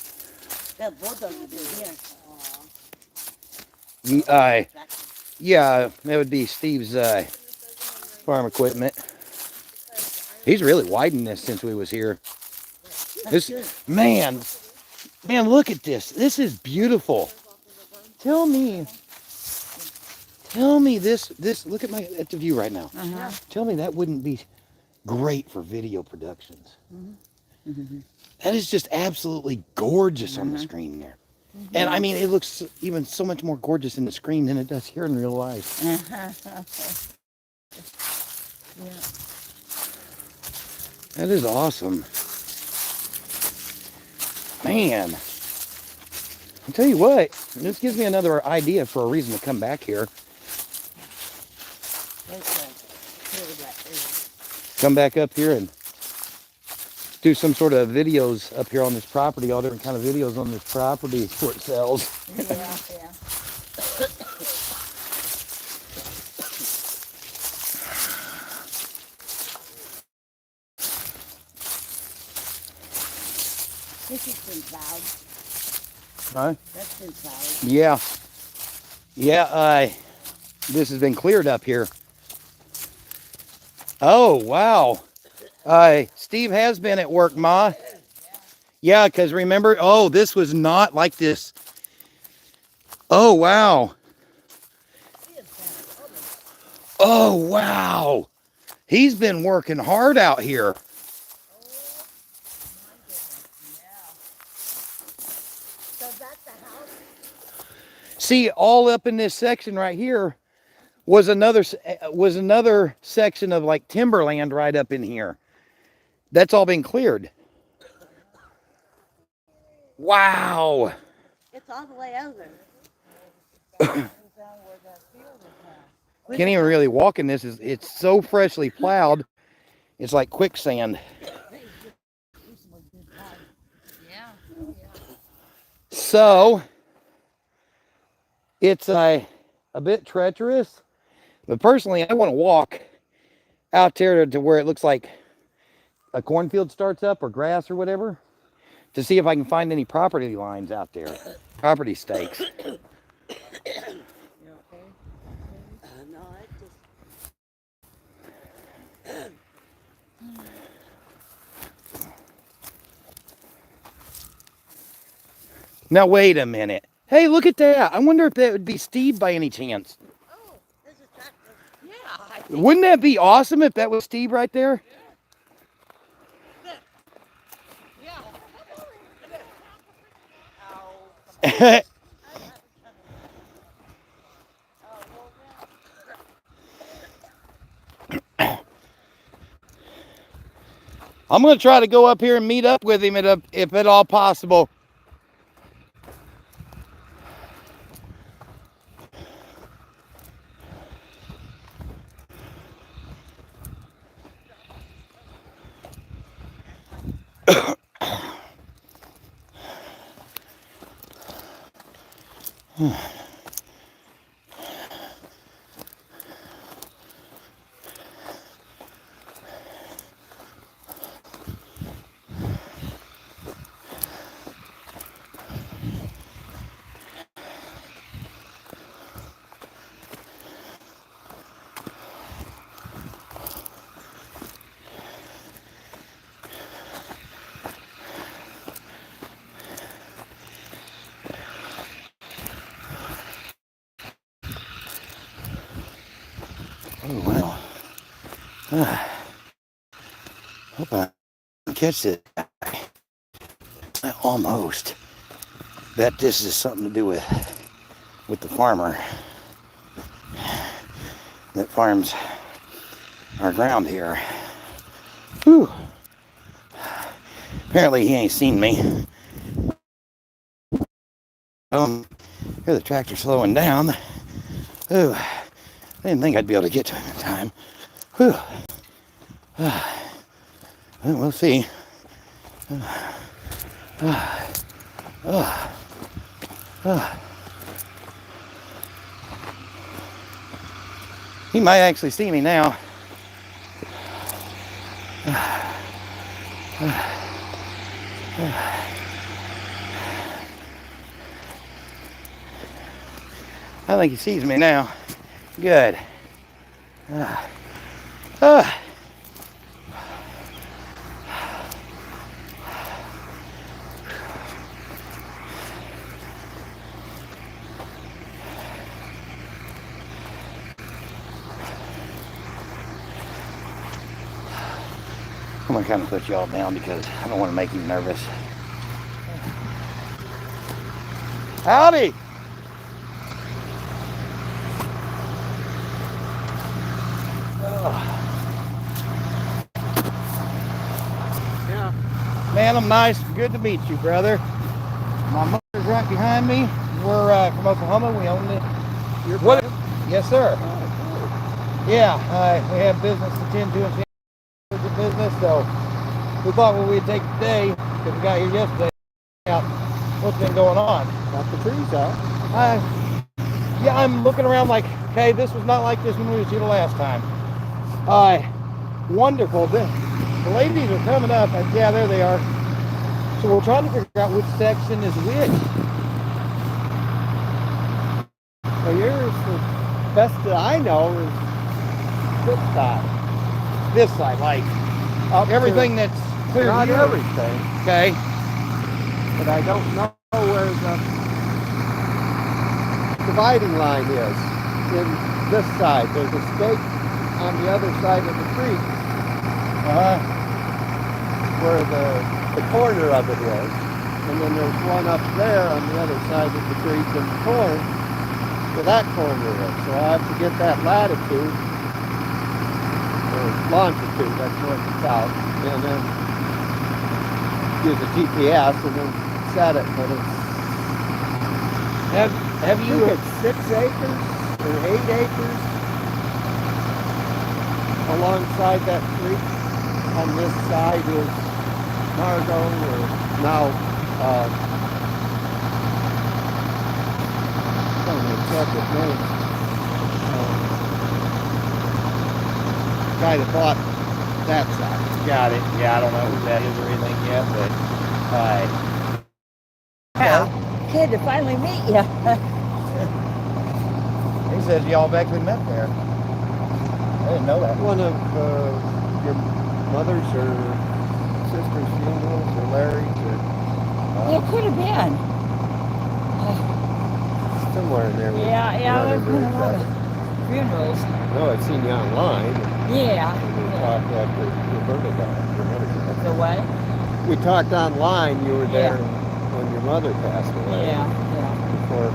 That bulldog is in here. Yeah, that would be Steve's farm equipment. He's really widened this since we was here. This man, look at this. This is beautiful. Tell me this. Look at the view right now. Tell me that wouldn't be great for video productions. That is just absolutely gorgeous on the screen there. And I mean, it looks even so much more gorgeous in the screen than it does here in real life. That is awesome. Man, I'll tell you what, this gives me another idea for a reason to come back here. Come back up here and do some sort of videos up here on this property, all different kind of videos on this property for it sells. This has been plowed. Huh? That's been plowed. Yeah. Yeah, this has been cleared up here. Oh, wow. Steve has been at work, Ma. Yeah, because remember, this was not like this. Oh, wow. Oh, wow. He's been working hard out here. See, all up in this section right here was another section of like timberland right up in here. That's all been cleared. Wow. It's all the way over. Can't even really walk in this. It's so freshly plowed. It's like quicksand. Yeah. So it's a bit treacherous, but personally I want to walk out there to where it looks like a cornfield starts up or grass or whatever, to see if I can find any property lines out there, property stakes. No, I just... Now wait a minute. Hey, look at that. I wonder if that would be Steve by any chance. Oh, there's a tractor. Yeah. Wouldn't that be awesome if that was Steve right there? Yeah. I'm going to try to go up here and meet up with him if at all possible. Oh, well. Hope I can catch this guy. I almost bet this is something to do with the farmer that farms our ground here. Whew. Apparently he ain't seen me. Hear the tractor slowing down. Ooh. I didn't think I'd be able to get to him in time. Whew. Well, we'll see. He might actually see me now. I think he sees me now. Good. I'm gonna kind of put y'all down because I don't want to make you nervous. Howdy! Yeah. Man, I'm nice. Good to meet you, brother. My mother's right behind me. We're from Oklahoma. We own it. You're What? Brian? Yes, sir. Oh, Yeah, we have business to tend to and the business, so we thought what we'd take today, because we got here yesterday, out what's been going on. cool. Got the trees out. Yeah, I'm looking around like, okay, this was not like this when we was here the last time. Wonderful. The ladies are coming up, and yeah, there they are. So we're trying to figure out which section is which. Well, yours, the best that I know, is this side. This side, like Up to- everything that's clear Not view. everything, Okay. but I don't know where the dividing line is in this side. There's a stake on the other side of the creek where the corner of it is. And then there's one up there on the other side of the creek in the corner where that corner is. So I have to get that latitude, or longitude, that's north and south, and then use a GPS and then set it. But it's, Have I think you? it's 6 acres or 8 acres alongside that creek. On this side is Margot, or now, I don't know exactly his name. Guy that bought that side. Got it. Yeah, I don't know who that is or anything yet, but Wow. Good to finally meet you. he says y'all have actually met there. I didn't know that. One of your mother's or sister's funerals, or Larry's, or It could have been. somewhere in there. we Yeah, run there's into been a each lot other. of funerals. No, I'd seen you online, Yeah. and we talked after Roberta died. Your mother died. The way? We talked online. You were Yeah. there when your mother passed away. Yeah. Before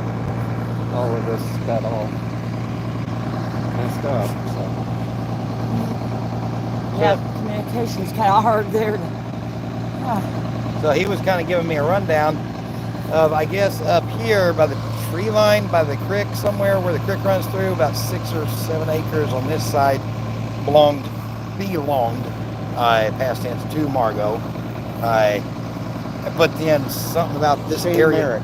all of this got all messed up. So. Yeah, communication's kind of hard there. So he was kind of giving me a rundown of, I guess, up here by the tree line, by the creek somewhere where the creek runs through, about 6 or 7 acres on this side belonged, past tense, to Margot. But then something about this Shane area. Merrick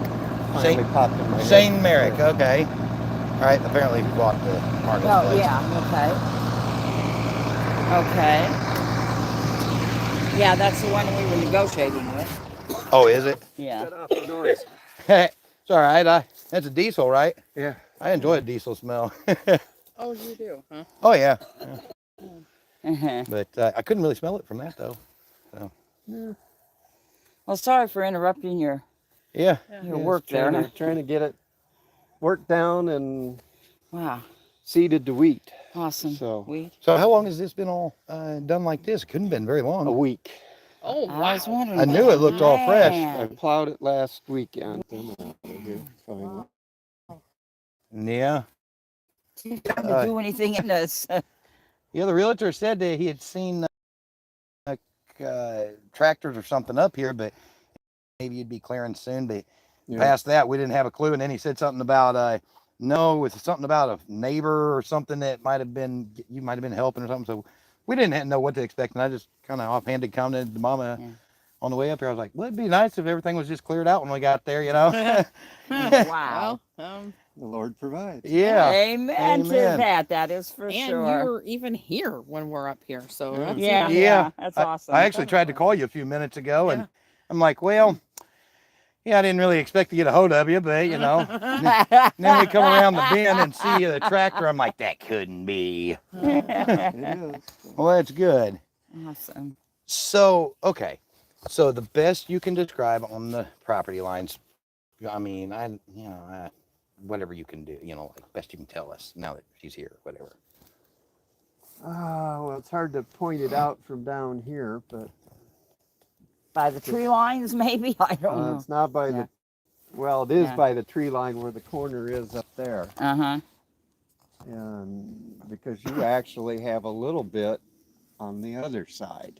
finally popped in my head. Shane Merrick, okay. All right, apparently he bought the Margot's Oh, place. yeah, okay. Yeah, that's the one we were negotiating with. Oh, is it? Yeah. Shut off the noise. It's all right. That's a diesel, right? Yeah. I enjoy a diesel smell. Oh, you do, huh? Oh, yeah. Uh-huh. But I couldn't really smell it from that, though. So. Well, sorry for interrupting your Yeah. work there. Trying to get it worked down and Wow, seeded to wheat. awesome. So Wheat. So how long has this been all done like this? It couldn't have been very long. a week. Oh, I wow. was wondering. I knew it looked all fresh. I Man. plowed it last weekend. Finally. Yeah. Didn't do anything in this. Yeah, the realtor said that he had seen tractors or something up here, but maybe you'd be clearing soon. But past that, we didn't have a clue. And then he said something about something about a neighbor or something that you might have been helping or something. So we didn't know what to expect. And I just kind of offhanded commented to Mama on the way up here. I was like, well, it'd be nice if everything was just cleared out when we got there, you know? Wow. Well, The Lord provides. Yeah. Amen to Amen. that. That is for and sure. you're even here when we're up here, so that's Yeah, even- yeah, that's awesome. I actually tried to call you a few minutes ago, and I'm like, well, yeah, I didn't really expect to get a hold of you, but, you know. And then we come around the bend and see the tractor. I'm like, that couldn't be. It is. Well, that's good. Awesome. So, okay. So the best you can describe on the property lines, I mean, whatever you can do, like best you can tell us now that she's here, whatever. Well, it's hard to point it out from down here, but By the tree lines, maybe? I don't know. it's not by Yeah. it is Yeah. by the tree line where the corner is up there. Uh-huh. And because you actually have a little bit on the other side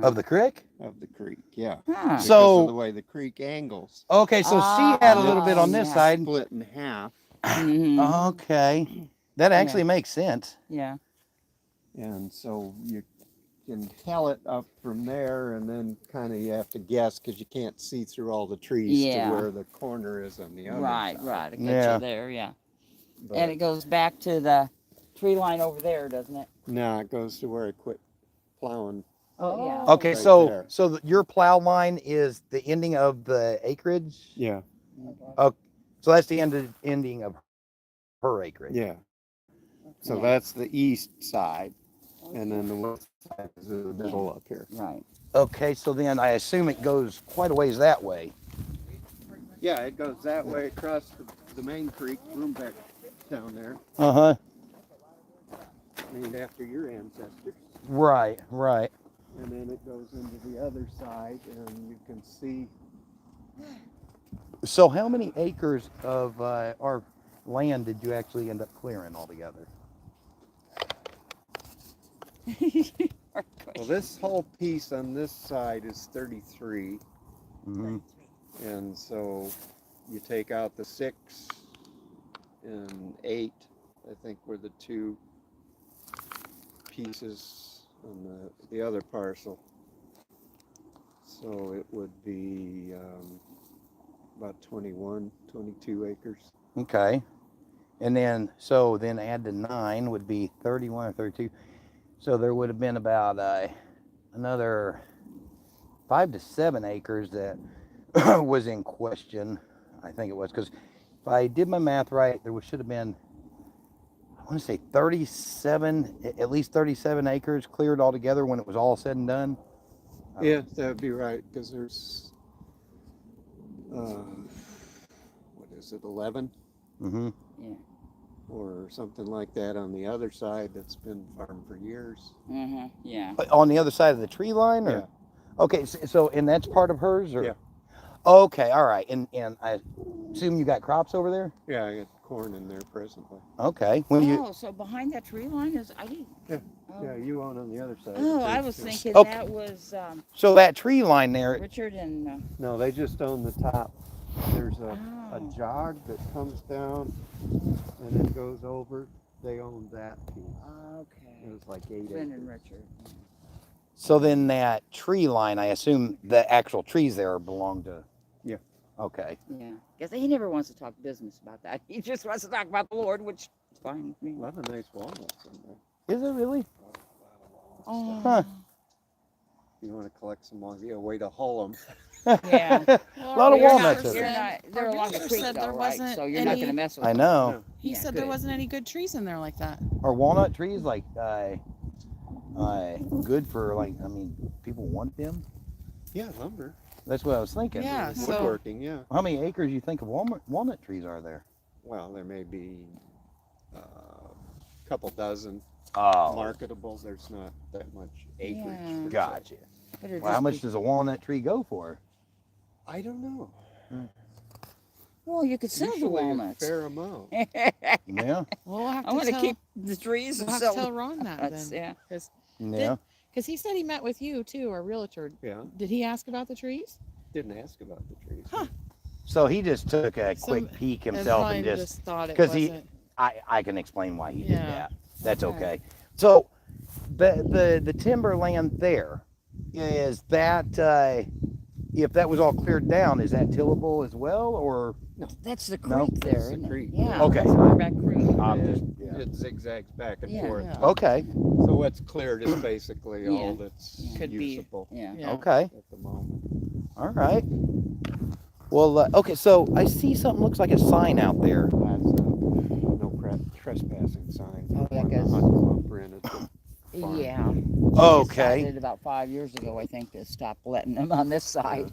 Of the creek? of the creek, yeah. Huh. Because So- of the way the creek angles. Okay, so she had a little bit on this yeah. side. Split in half. Mhm. Okay. That actually makes sense. Yeah. And so you can tell it up from there, and then kind of you have to guess because you can't see through all the trees Yeah. to where the corner is on the other Right, side. right. It gets Yeah. you there, yeah. But And it goes back to the tree line over there, doesn't it? no, it goes to where I quit plowing. Oh, yeah. Okay, Right so there. your plow line is the ending of the acreage? Yeah, So that's the ending of her acreage. yeah. So Yeah. that's the east side, and then the west side is in the middle up here. Right. Okay, so then I assume it goes quite a ways that way. Yeah, it goes that way across the main creek, Broombeck down there, Uh-huh. named after your ancestors. Right, right. And then it goes into the other side, and you can see So how many acres of our land did you actually end up clearing altogether? well, this whole piece on this side is 33, Mm-hmm. and so you take out the 6 and 8, I think were the two pieces on the other parcel. So it would be about 21, 22 acres. Okay. And then, then add the 9 would be 31 or 32. So there would have been about another 5 to 7 acres that was in question. I think it was, because if I did my math right, there should have been, I want to say 37, at least 37 acres cleared altogether when it was all said and done. Yeah, that would be right, because there's, what is it, 11? Mm-hmm. Yeah. Or something like that on the other side that's been farmed for years. Mm-hmm. Yeah. On the other side of the tree line, or? Yeah. Okay, so and that's part of hers, or? Yeah. Okay, all right, and I assume you got crops over there. Yeah, I got corn in there presently. Okay, when you Oh, so behind that tree line is, I didn't. Yeah. Yeah, you own on the other side. of the Oh, I creek, was too. thinking Okay. that was So that tree line there, Richard and. No, they just own the top. There's a Oh. jog that comes down and it goes over. They own that piece. It Okay. was like 8 Lynn and acres. Richard. so then that tree line, I assume the actual trees there belong to. Yeah. Okay. Yeah. Guess he never wants to talk business about that. He just wants to talk about the Lord, which is fine with me. A lot of nice walnuts in there. Is it really? Oh. Huh. You want to collect some more? Yeah, way to haul them. Yeah. A lot of You're walnuts. not, in you're there. not, they're along the creek said though, there right? wasn't So you're not any- going to mess with I them. know. No. He Yeah, said there good. wasn't any good trees in there like that. Are walnut trees like good for like? I mean, people want them. Yeah, lumber. That's what I was thinking. Yeah, so Woodworking, yeah. How many acres you think of walnut trees are there? Well, there may be a couple dozen Oh, marketable. There's not that much acreage. Yeah. per se. gotcha. But it'd Well, how just much be- does a walnut tree go for? I don't know. Well, you could sell the Usually a walnuts. fair amount. Yeah, we'll have I to want to tell. keep the trees We'll and have sell to tell them. Ron that That's, then, yeah. yeah. because he said he met with you too, our realtor. Yeah, Did he ask about the trees? didn't ask about the trees. Huh. So he just took a quick Some- peek And himself Brian and just. thought it 'cause he- wasn't. I can explain why he did Yeah. that. That's Okay. okay. So the timberland there is that if that was all cleared down, is that tillable as well or? That's the creek No, there, that's the isn't it? creek. Yeah. Okay. That's Hornback Creek. I'm It- just, yeah. It zigzags back and Yeah. forth. Yeah. Okay. So what's cleared is basically Yeah. all that's Yeah. Could be. usable Yeah. Yeah. Okay. at the moment. All right. Well, okay. So I see something looks like a sign out there. That's no trespassing sign. Oh, that When the goes- hunt club rented the farm. Yeah. Okay. Decided about 5 years ago, I think, to stop letting them on this side.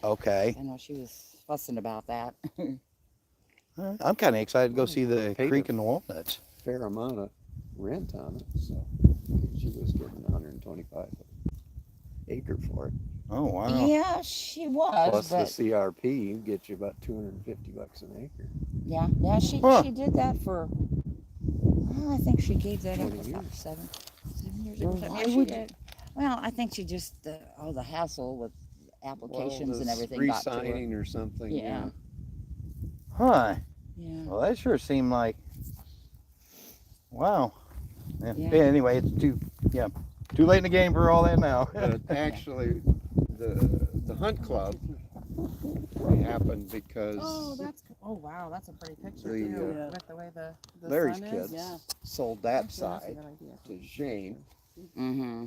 Okay. I know she was fussing about that. All right. I'm kind of excited to go see the Paid creek it. and the walnuts. Fair amount of rent on it, so she was getting 125 acre for it. Oh wow. Yeah, she was, Plus the but CRP gets you about $250 an acre. yeah, she Huh. she did that for. Well, I think she gave that up 20 about years. 7 years ago. Well, Yeah, why she would did. Well, I think she just all the hassle with applications and this everything got to her. re-signing or something. Yeah. Huh. Yeah. Well, that sure seemed like. Wow. Yeah. Yeah. Anyway, it's too late in the game for all that now. But actually, the hunt club happened because Oh, that's. Oh wow, that's a pretty picture The, too. uh, With the way the Larry's sun is. kids Yeah. sold that Actually, that's a side good idea. to Shane, Mm-hmm.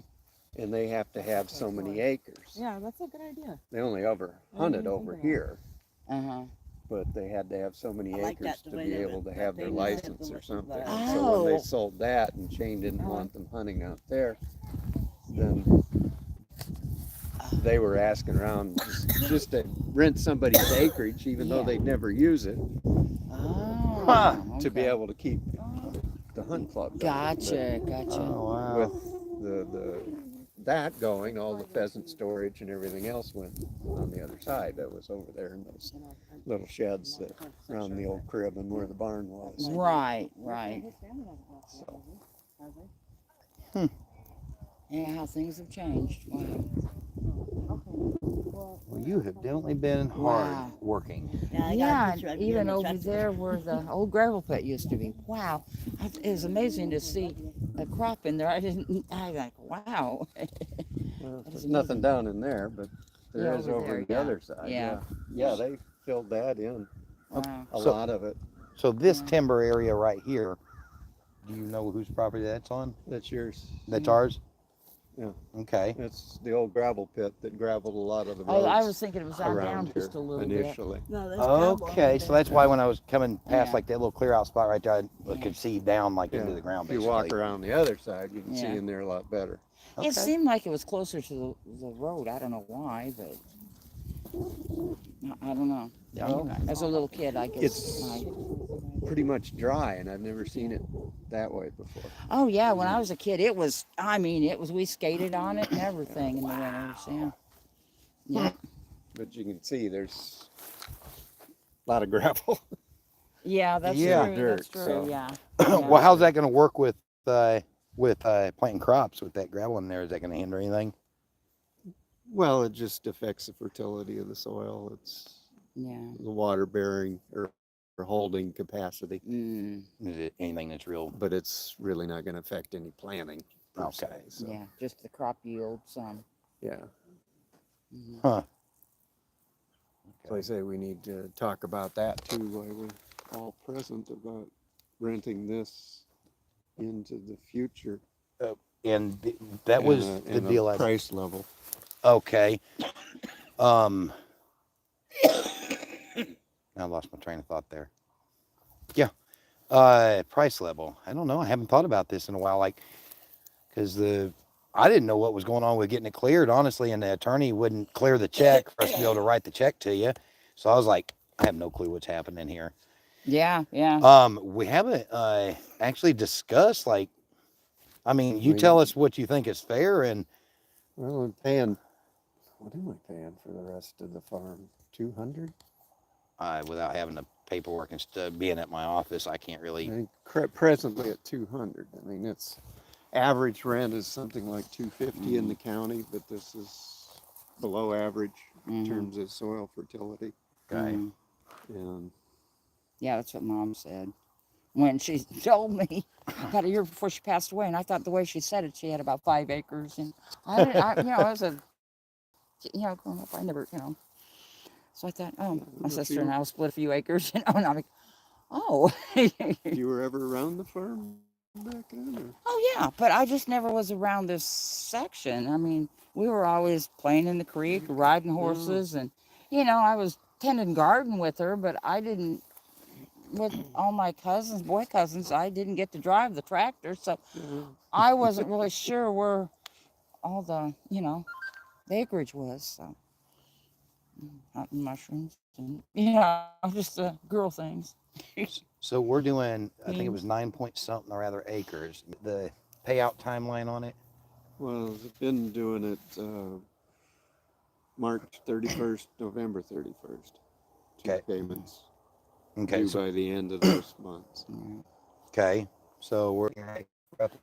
and they have to have so many acres. Yeah, that's a good idea. They only ever hunted over here, Uh-huh. but they had to have so many I like acres that, the to way be that able to that have their thing is license simple or with something. the- And so when Oh. they sold that and Shane didn't want them hunting out there, then they were asking around just to rent somebody's acreage, even though Yeah. they'd never use it, Oh. Huh. to be okay. able to keep the hunt club going. Gotcha, gotcha. Oh wow. With that going, all the pheasant storage and everything else went on the other side. That was over there in those little sheds that around the old crib and where the barn was. Right, right. So, Yeah, how things have changed. Wow. Well, you have definitely been hard Wow. working. Yeah, and even over there where the old gravel pit used to be. Wow. It was amazing to see a crop in there. I was like, wow. well, That there's is nothing amazing. down in there, but there Yeah, is over over there, the yeah. other side. Yeah. Yeah, they filled that in, Wow. a So- lot of it. So this Yeah. timber area right here, do you know whose property that's on? That's yours. That's Yeah. ours? Yeah. Okay. It's the old gravel pit that gravelled a lot of the Oh, roads I was thinking it was on down around here just a little bit. initially. Okay, so that's why when I was coming past Yeah. like that little clear out spot right there, I Yeah. could see down like into Yeah. the ground If you basically. walk around the other side, you can see Yeah. in there a lot better. Okay. It seemed like it was closer to the road. I don't know why, but I don't know. Yeah. As a little kid, I guess. It's pretty much dry, and I've never seen it that way before. Oh yeah, when I was a kid, it was. I mean, it was. We skated on it and everything in the winters. Yeah. Yeah. But you can see there's a lot of gravel. Yeah, that's Yeah. true. Dirt, That's true. so- Yeah. Well, how's that going to work with Well, with planting crops with that gravel in there, is that going to hinder anything? Well, it just affects the fertility of the soil. It's Yeah. the water bearing or holding capacity, Mm. Is it anything that's real? but it's really not going to affect any planting per Okay. se. So, Yeah, just the crop yield, some. yeah. Mhm. Huh. So I say we need to talk about that too while we're all present about renting this into the future. And that was and the a deal. price level. Okay. I lost my train of thought there. Yeah. Price level. I don't know. I haven't thought about this in a while. Like, because I didn't know what was going on with getting it cleared, honestly, and the attorney wouldn't clear the check for us to be able to write the check to you. So I was like, I have no clue what's happening here. Yeah, yeah. We haven't actually discussed, like, I mean, you tell us what you think is fair, and Well, I'm paying, what am I paying for the rest of the farm? 200? without having the paperwork and stuff being at my office, I can't I really. think presently at 200. I mean, it's average rent is something like 250 in the county, but this is below average in terms of soil fertility. Okay. Mhm. And Yeah, that's what Mom said when she told me about a year before she passed away. And I thought the way she said it, she had about 5 acres. And I didn't, as a, growing up, I never, So I thought, oh, my if sister you, and I will split a few acres, and I'm like, oh. you were ever around the farm back then? Or? Oh, yeah, but I just never was around this section. I mean, we were always playing in the creek, riding horses, and, I was tending garden with her, but I didn't, with all my cousins, boy cousins, I didn't get to drive the tractor, so I wasn't really sure where all the, the acreage was, so. Hunting mushrooms and, just girl things. So we're doing, I think it was 9 point something or other acres. The payout timeline on it. Well, I've been doing it March 31st, November 31st. Two Okay. payments Okay. due So, by the end of those months. okay. So we're roughly.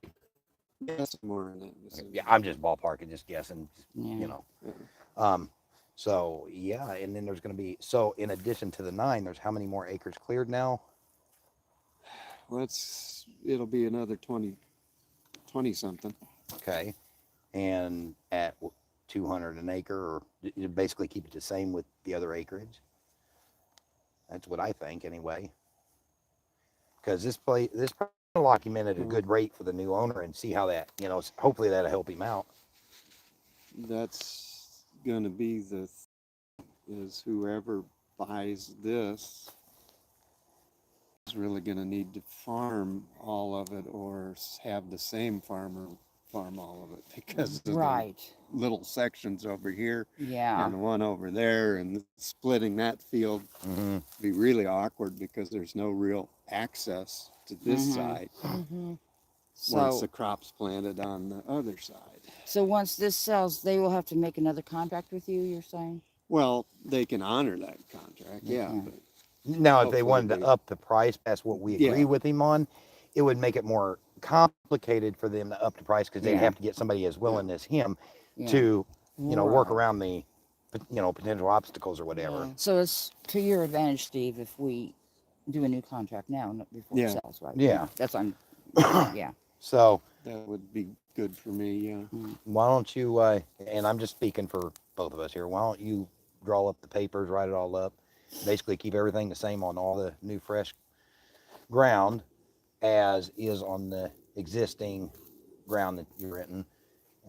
Yes, more in that vicinity. Yeah, I'm just ballparking, just guessing. Yeah. Yeah. So yeah, and then there's going to be, so in addition to the 9, there's how many more acres cleared now? Well, it'll be another 20 something. Okay. And at 200 an acre, or you basically keep it the same with the other acreage. That's what I think anyway. Because this probably lock him in at a good rate for the new owner and see how that, hopefully that'll help him out. That's going to be is whoever buys this is really going to need to farm all of it or have the same farmer farm all of it because of the little sections over here and the one over there, and splitting that field be really awkward because there's no real access to this side once the crop's planted on the other side. So once this sells, they will have to make another contract with you, you're saying? Well, they can honor that contract, but now if they wanted to up the price past what we agree with him on, it would make it more complicated for them to up the price because they'd have to get somebody as willing as him to work around the potential obstacles or whatever. So it's to your advantage, Steve, if we do a new contract now before it sells, right? Yeah. That's on. Yeah. So that would be good for me. Why don't you? And I'm just speaking for both of us here. Why don't you draw up the papers, write it all up, basically keep everything the same on all the new fresh ground as is on the existing ground that you're renting,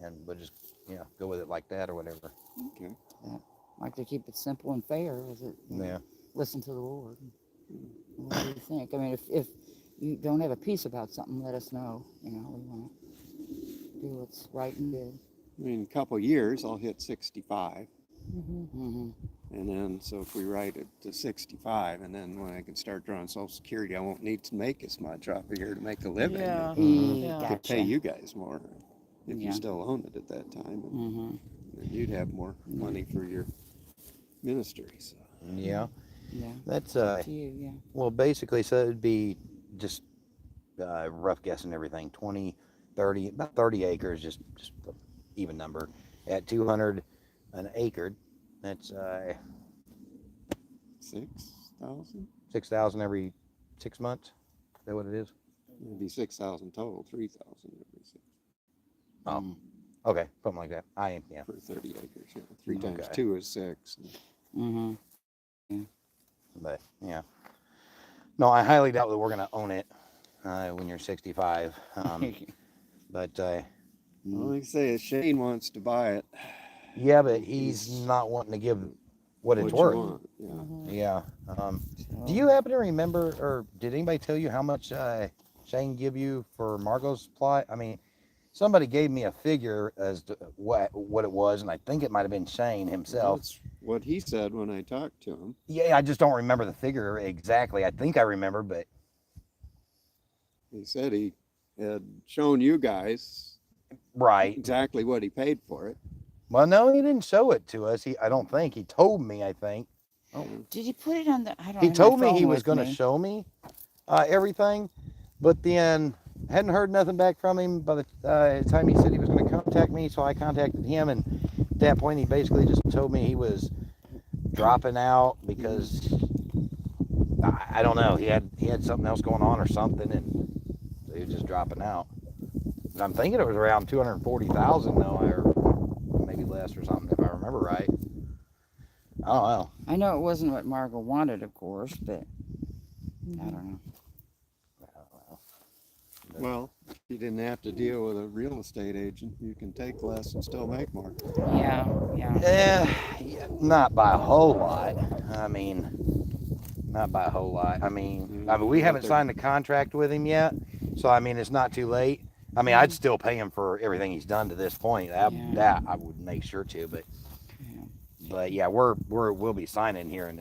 and we'll just go with it like that or whatever. Okay. Yeah. Like to keep it simple and fair. Is it? Listen to the Lord. What do you think? I mean, if you don't have a peace about something, let us know. We want to do what's right and good. I mean, a couple of years, I'll hit 65. Mm-hmm. And then, so if we write it to 65, and then when I can start drawing Social Security, I won't need to make as much off of here to make a living. Yeah. I Gotcha. could pay you guys more if you still own it at that time. And then you'd have more money for your ministry. So. Yeah. Yeah. That's to you, well, basically, so it'd be just rough guessing everything. about 30 acres, just even number, at 200 an acre. That's 6,000? 6,000 every 6 months. Is that what it is? It'd be 6,000 total, 3,000 every 6 Oh, okay, something like that. Yeah. for 30 acres. Yeah. 3 times Okay. 2 is 6. Mm-hmm. But yeah, no, I highly doubt that we're gonna own it when you're 65. But Well, like I say, Shane wants to buy it. yeah, but he's not wanting to give what it's What you worth. want. Yeah. Yeah. Do you happen to remember, or did anybody tell you how much Shane give you for Margot's plot? I mean, somebody gave me a figure as to what it was, and I think it might have been Shane himself. That's what he said when I talked to him. Yeah, I just don't remember the figure exactly. I think I remember, but He said he had shown you guys right. exactly what he paid for it. Well, no, he didn't show it to us. I don't think he told me. I think Did you put it on the? I don't. he have my told me he phone was with going to me. show me everything, but then hadn't heard nothing back from him by the time he said he was going to contact me. So I contacted him, and at that point, he basically just told me he was dropping out because I don't know. He had something else going on or something, and so he was just dropping out. And I'm thinking it was around 240,000 though, or maybe less or something if I remember right. I don't know. I know it wasn't what Margot wanted, of course, but I don't know. Well, you didn't have to deal with a real estate agent. You can take less and still make more. Yeah. Yeah, not by a whole lot. I mean, not by a whole lot. I mean, we haven't signed a contract with him yet, so I mean, it's not too late. I mean, I'd still pay him for everything he's done to this point. That I would make sure to, but yeah, we'll be signing here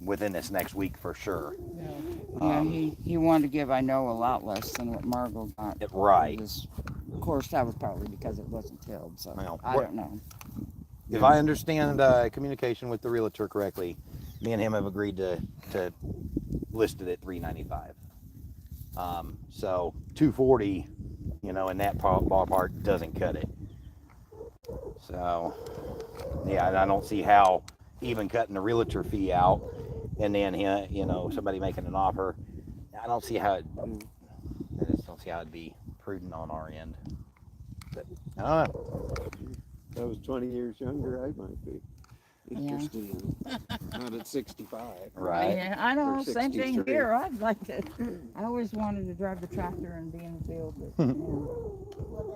within this next week for sure. Yeah, he wanted to give, I know, a lot less than what Margot got. Right. Of course, that was probably because it wasn't tilled, so Well, I don't know. If I understand communication with the realtor correctly, me and him have agreed to list it at $395. So 240, in that ballpark doesn't cut it. So yeah, and I don't see how even cutting the realtor fee out and then somebody making an offer, I don't see how I just don't see how it'd be prudent on our end. But I don't know. If I was 20 years younger, I might be interested in it. Not at 65. Right. Yeah, I know, Or same thing 63. here. I'd like to. I always wanted to drive the tractor and be in the field, but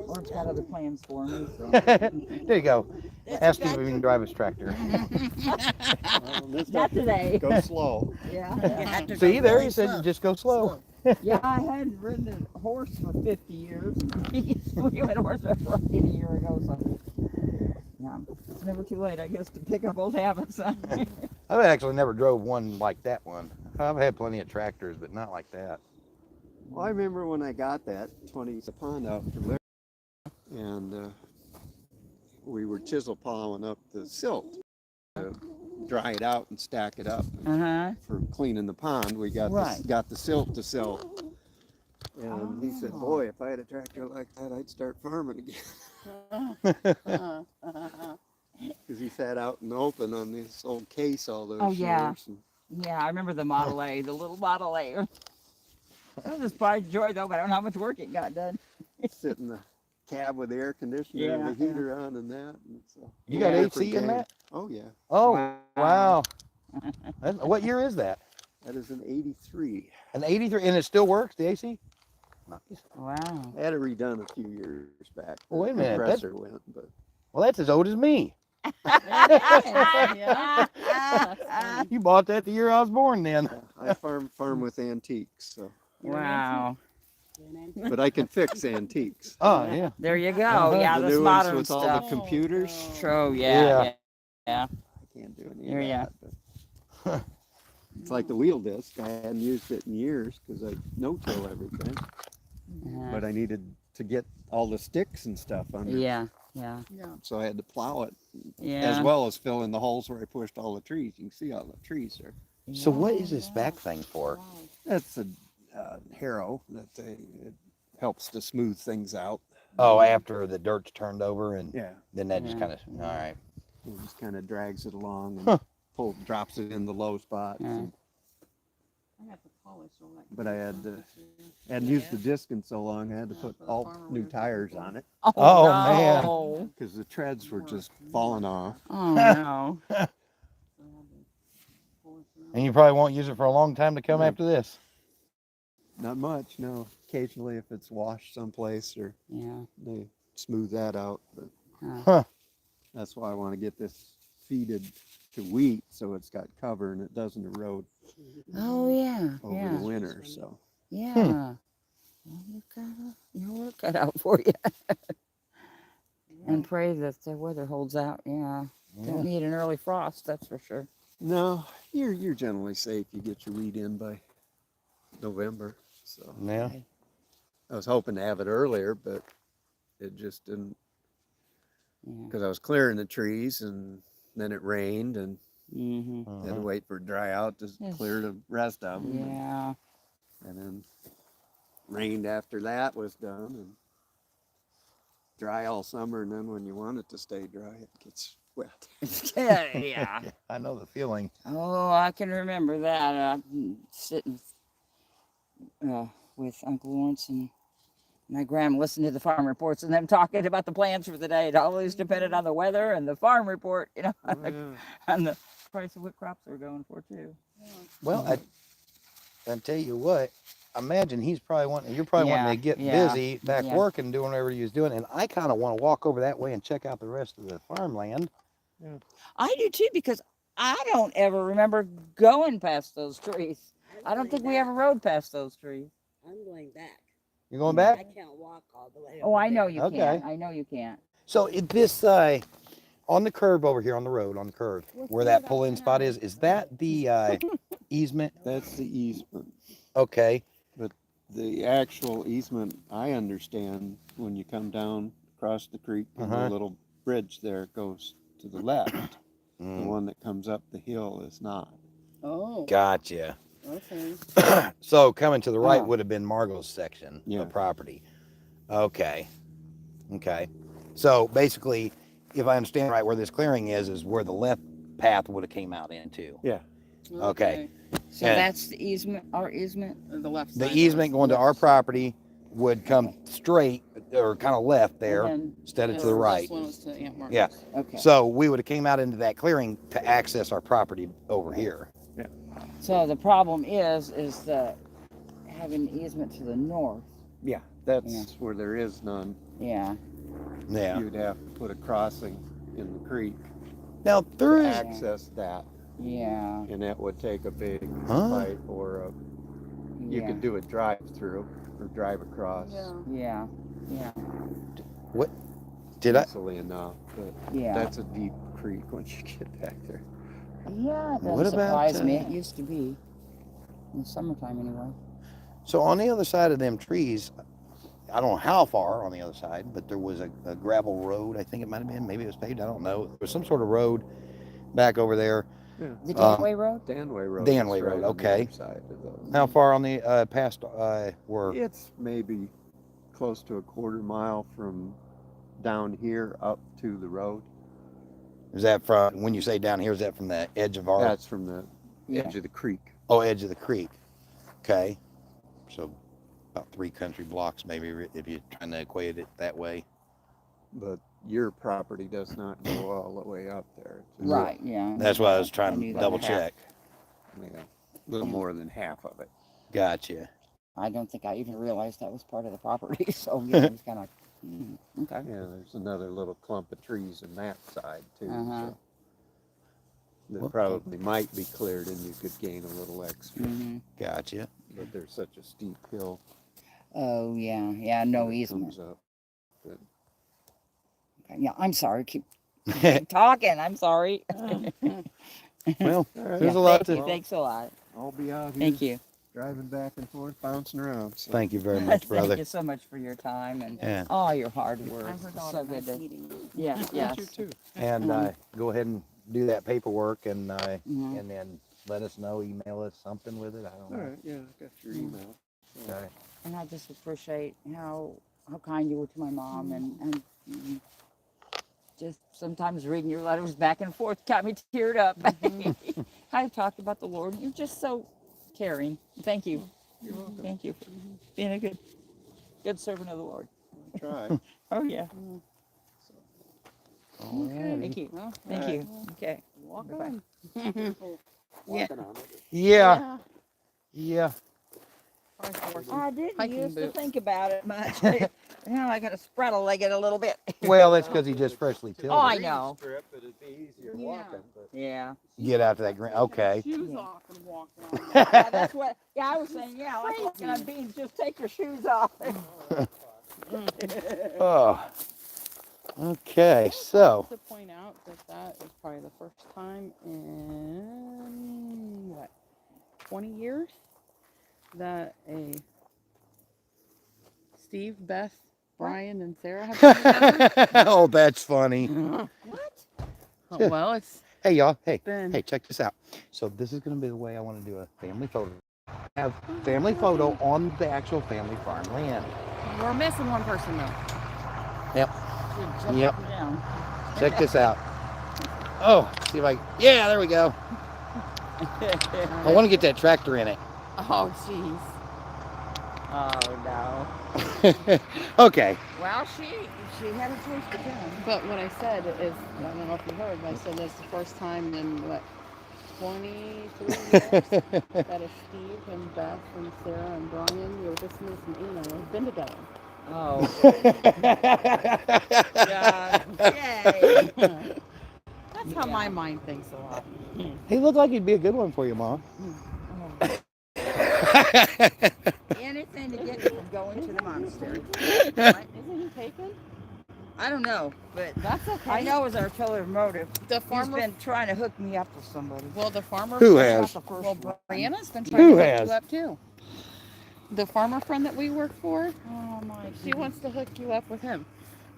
Lord's got other plans for me. So. There you go. Ask him if he can drive his tractor. Not today. Go slow. Yeah. See, there he said, just go slow. Yeah, I hadn't ridden a horse for 50 years. We went horseback riding a year ago, so yeah, it's never too late, I guess, to pick up old habits. I've actually never drove one like that one. I've had plenty of tractors, but not like that. Well, I remember when I got that 20 pond out for Larry, and we were chisel plowing up the silt to dry it out and stack it up for cleaning the pond. We got the silt to sell. And he said, boy, if I had a tractor like that, I'd start farming again. Because he sat out in the open on this old case all those years. And Yeah, I remember the Model A, the little Model A. That was probably joy though, but I don't know how much work it got done. sit in the cab with the air conditioner and the heater on and that. And so, You got AC in that? Oh, yeah. Oh, wow. What year is that? That is an 83. An 83, and it still works, the AC? Nice. Wow. I had it redone a few years back. Well, wait a minute. The compressor went, but Well, that's as old as me. You bought that the year I was born then. I farm with antiques, so. Wow. But I can fix antiques. Oh, yeah. There you go. Yeah, The this new ones modern with stuff. all the computers. True, Yeah. yeah. I can't do any Here, of that. But it's like the wheel disc. I hadn't used it in years because I no-till everything. But I needed to get all the sticks and stuff under. Yeah. So I had to plow it Yeah. as well as fill in the holes where I pushed all the trees. You can see all the trees there. So what is this back thing for? That's a harrow that helps to smooth things out. Oh, after the dirt's turned over, and Yeah, then that just Yeah. kind of, all right. it just kind of drags it along and Huh. drops it in the low spots. Yeah. And- I have to polish all that. but I had to, Yeah. hadn't used the disc in so long, I had to Yeah, put for the all farmer new we're tires looking on it Oh, man. man. because the treads were just falling off. Oh no. So I had to polish it And out. you probably won't use it for a long time to come Right. after this. Not much, no. Occasionally, if it's washed someplace, or Yeah. they smooth that out. But Huh. that's why I want to get this seeded to wheat so it's got cover and it doesn't erode Oh yeah. over Yeah. the winter. So Yeah. Well, you've got your work cut out for you. And pray that the weather holds out. Yeah. Don't need an early frost, that's for sure. no, you're generally safe. You get your wheat in by November. So Yeah. I was hoping to have it earlier, but it just didn't, Yeah. because I was clearing the trees and then it rained and Mm-hmm. had to wait for it to dry out to Yes. clear the rest of them. Yeah. And then rained after that was done and dry all summer. And then when you want it to stay dry, it gets wet. Yeah. I know the feeling. Oh, I can remember that. Sitting with Uncle Lawrence and my grandma listening to the farm reports and them talking about the plans for the day. It always depended on the weather and the farm report, you know, Oh, yeah. and the price of what crops they were going for too. Well, I tell you what, imagine you're probably wanting to get Yeah, busy back yeah. working, doing whatever he was doing. And I kind of want to walk over that way and check out the rest of the farmland. I do too, because I don't ever remember going past those trees. I don't think we ever rode past those trees. I'm going back. You're going I back? can't walk all the way. Oh, over I know there. you Okay. can't. I know you can't. So this on the curve over here on the road, on the curve, where that pull-in spot is that the easement? That's the easement. Okay. The actual easement, I understand, when you come down across the creek, and the little bridge there goes to the left. The one that comes up the hill is not. Oh, Gotcha. okay. So coming to the right Oh. would have been Margot's section Yeah. of property. Okay. Okay. So basically, if I understand right, where this clearing is where the left path would have came out into. Yeah. Okay. So And- that's the easement, our easement. The left The side easement was going to left. our property would come straight or kind of left there And instead of This- to the right. This one was to Aunt Margaret's. Yeah. then, okay. So we would have came out into that clearing to access our property over here. So the problem is the having easement to the north. Yeah, that's Yeah. where there is none. Yeah. Yeah. You'd have to put a crossing in the creek Now to through access that, Yeah. and that would take a big Huh? pipe or you Yeah. could do a drive-through or drive across Yeah. Yeah. did I easily enough. But Yeah. that's a deep creek once you get back there. Yeah. It What doesn't about, surprise me. It used to be in the summertime anyway. so on the other side of them trees, I don't know how far on the other side, but there was a gravel road. I think it might have been, maybe it was paved. I don't know. There was some sort of road back over there. The Um, Danway Road. Danway Road. Danway is Road, right on the okay. other side of the- How far on the past were? It's maybe close to a quarter mile from down here up to the road. Is that from, when you say down here, is that from the edge of our, That's from the Yeah. edge of the creek. oh, edge of the creek? Okay. So about 3 country blocks maybe if you're trying to equate it that way. But your property does not go all the way up there. It's just, Right. Yeah. That's why I was I trying knew to that. double check. yeah, a little more than half of it. Gotcha. I don't think I even realized that was part of the property. So yeah, it was kind of okay. Yeah, there's another little clump of trees on that side too. Uh-huh. So that Well- probably might be cleared and you could gain a little extra. Hmm. Gotcha. But there's such a steep hill. Oh yeah. Yeah. No that easement. comes up. Okay, yeah. I'm sorry. Keep talking. I'm sorry. Well, All right. there's a lot Thank you. to. Thanks a lot. I'll be out here Thank you. driving back and forth, bouncing around. So. Thank you very much, Thank brother. you so much for your time and Yeah. all your hard work. I heard It's all so about good to. meeting. Yeah. Yes. You too. And go ahead and do that paperwork Mhm. and then let us know, email us something with it. I don't All know. right, yeah, I got your email. So, and I just appreciate how kind you were to my mom, and just sometimes reading your letters back and forth got me teared up. I've talked about the Lord. You're just so caring. Thank you. You're welcome. Thank you for being a good servant of the Lord. Try. Oh yeah. Alrighty. Thank you. Well, thank All right. you. Okay. Walk Bye-bye. on. Walking on it. Yeah. Yeah. I didn't Hiking used to boots. think about it much. Now I got to spraddle leg it a little bit. Well, that's because he just freshly tilled Oh, it. I know. Strip, it'd be easier Yeah. walking, but Yeah. Get out to that green. Okay. Shoes Yeah. off and walking on. Yeah, that's what. Yeah, I was saying. Yeah, like walking on beans. Just take your shoes off. Oh. Okay. So. To point out that that is probably the first time in what 20 years that a Steve, Beth, Brian, and Sarah have been together. Oh, that's funny. What? Oh, well, it's Hey, y'all. Hey, been. hey, check this out. So this is going to be the way I want to do a family photo. Have family photo on the actual family farmland. We're missing one person though. Yep. Yep. Down. Check this out. Oh, see if I. Yeah, there we go. I want to get that tractor in it. Oh, jeez. Oh no. Okay. Well, she had a choice to do. But what I said is, I don't know if you heard, but I said that's the first time in what 23 years that a Steve and Beth and Sarah and Brian, you're just missing Eno, have been together. Oh. God. Yay. That's how my mind thinks a lot. He looked like he'd be a good one for you, Mom. Anything to get you from going to the monastery. Isn't he taken? I don't know, but That's okay. I know it was our killer motive. The He's farmer. been trying to hook me up with somebody. Well, the farmer. Who friend- has? Well, Brianna's been trying Who to hook has? you up too. The farmer friend that we work for, Oh my she wants to hook you up with him.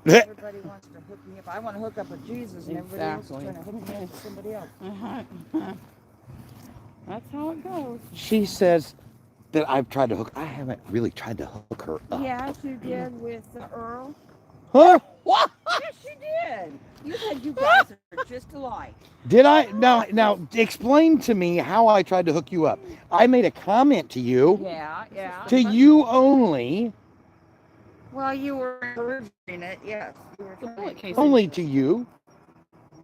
Everybody wants to hook me up. I want to hook up with Jesus, and everybody else is Exactly. trying to hook me up with somebody else. That's how it goes. She says that I've tried to hook. I haven't really tried to hook her up. Yes, you did with Earl. Huh? What? Yes, you did. You said you guys are just alike. Did I? Now, explain to me how I tried to hook you up. I made a comment to you. Yeah, yeah. To you only. Well, you were encouraging it, yes. You were The trying bullet to- casing. Only to you.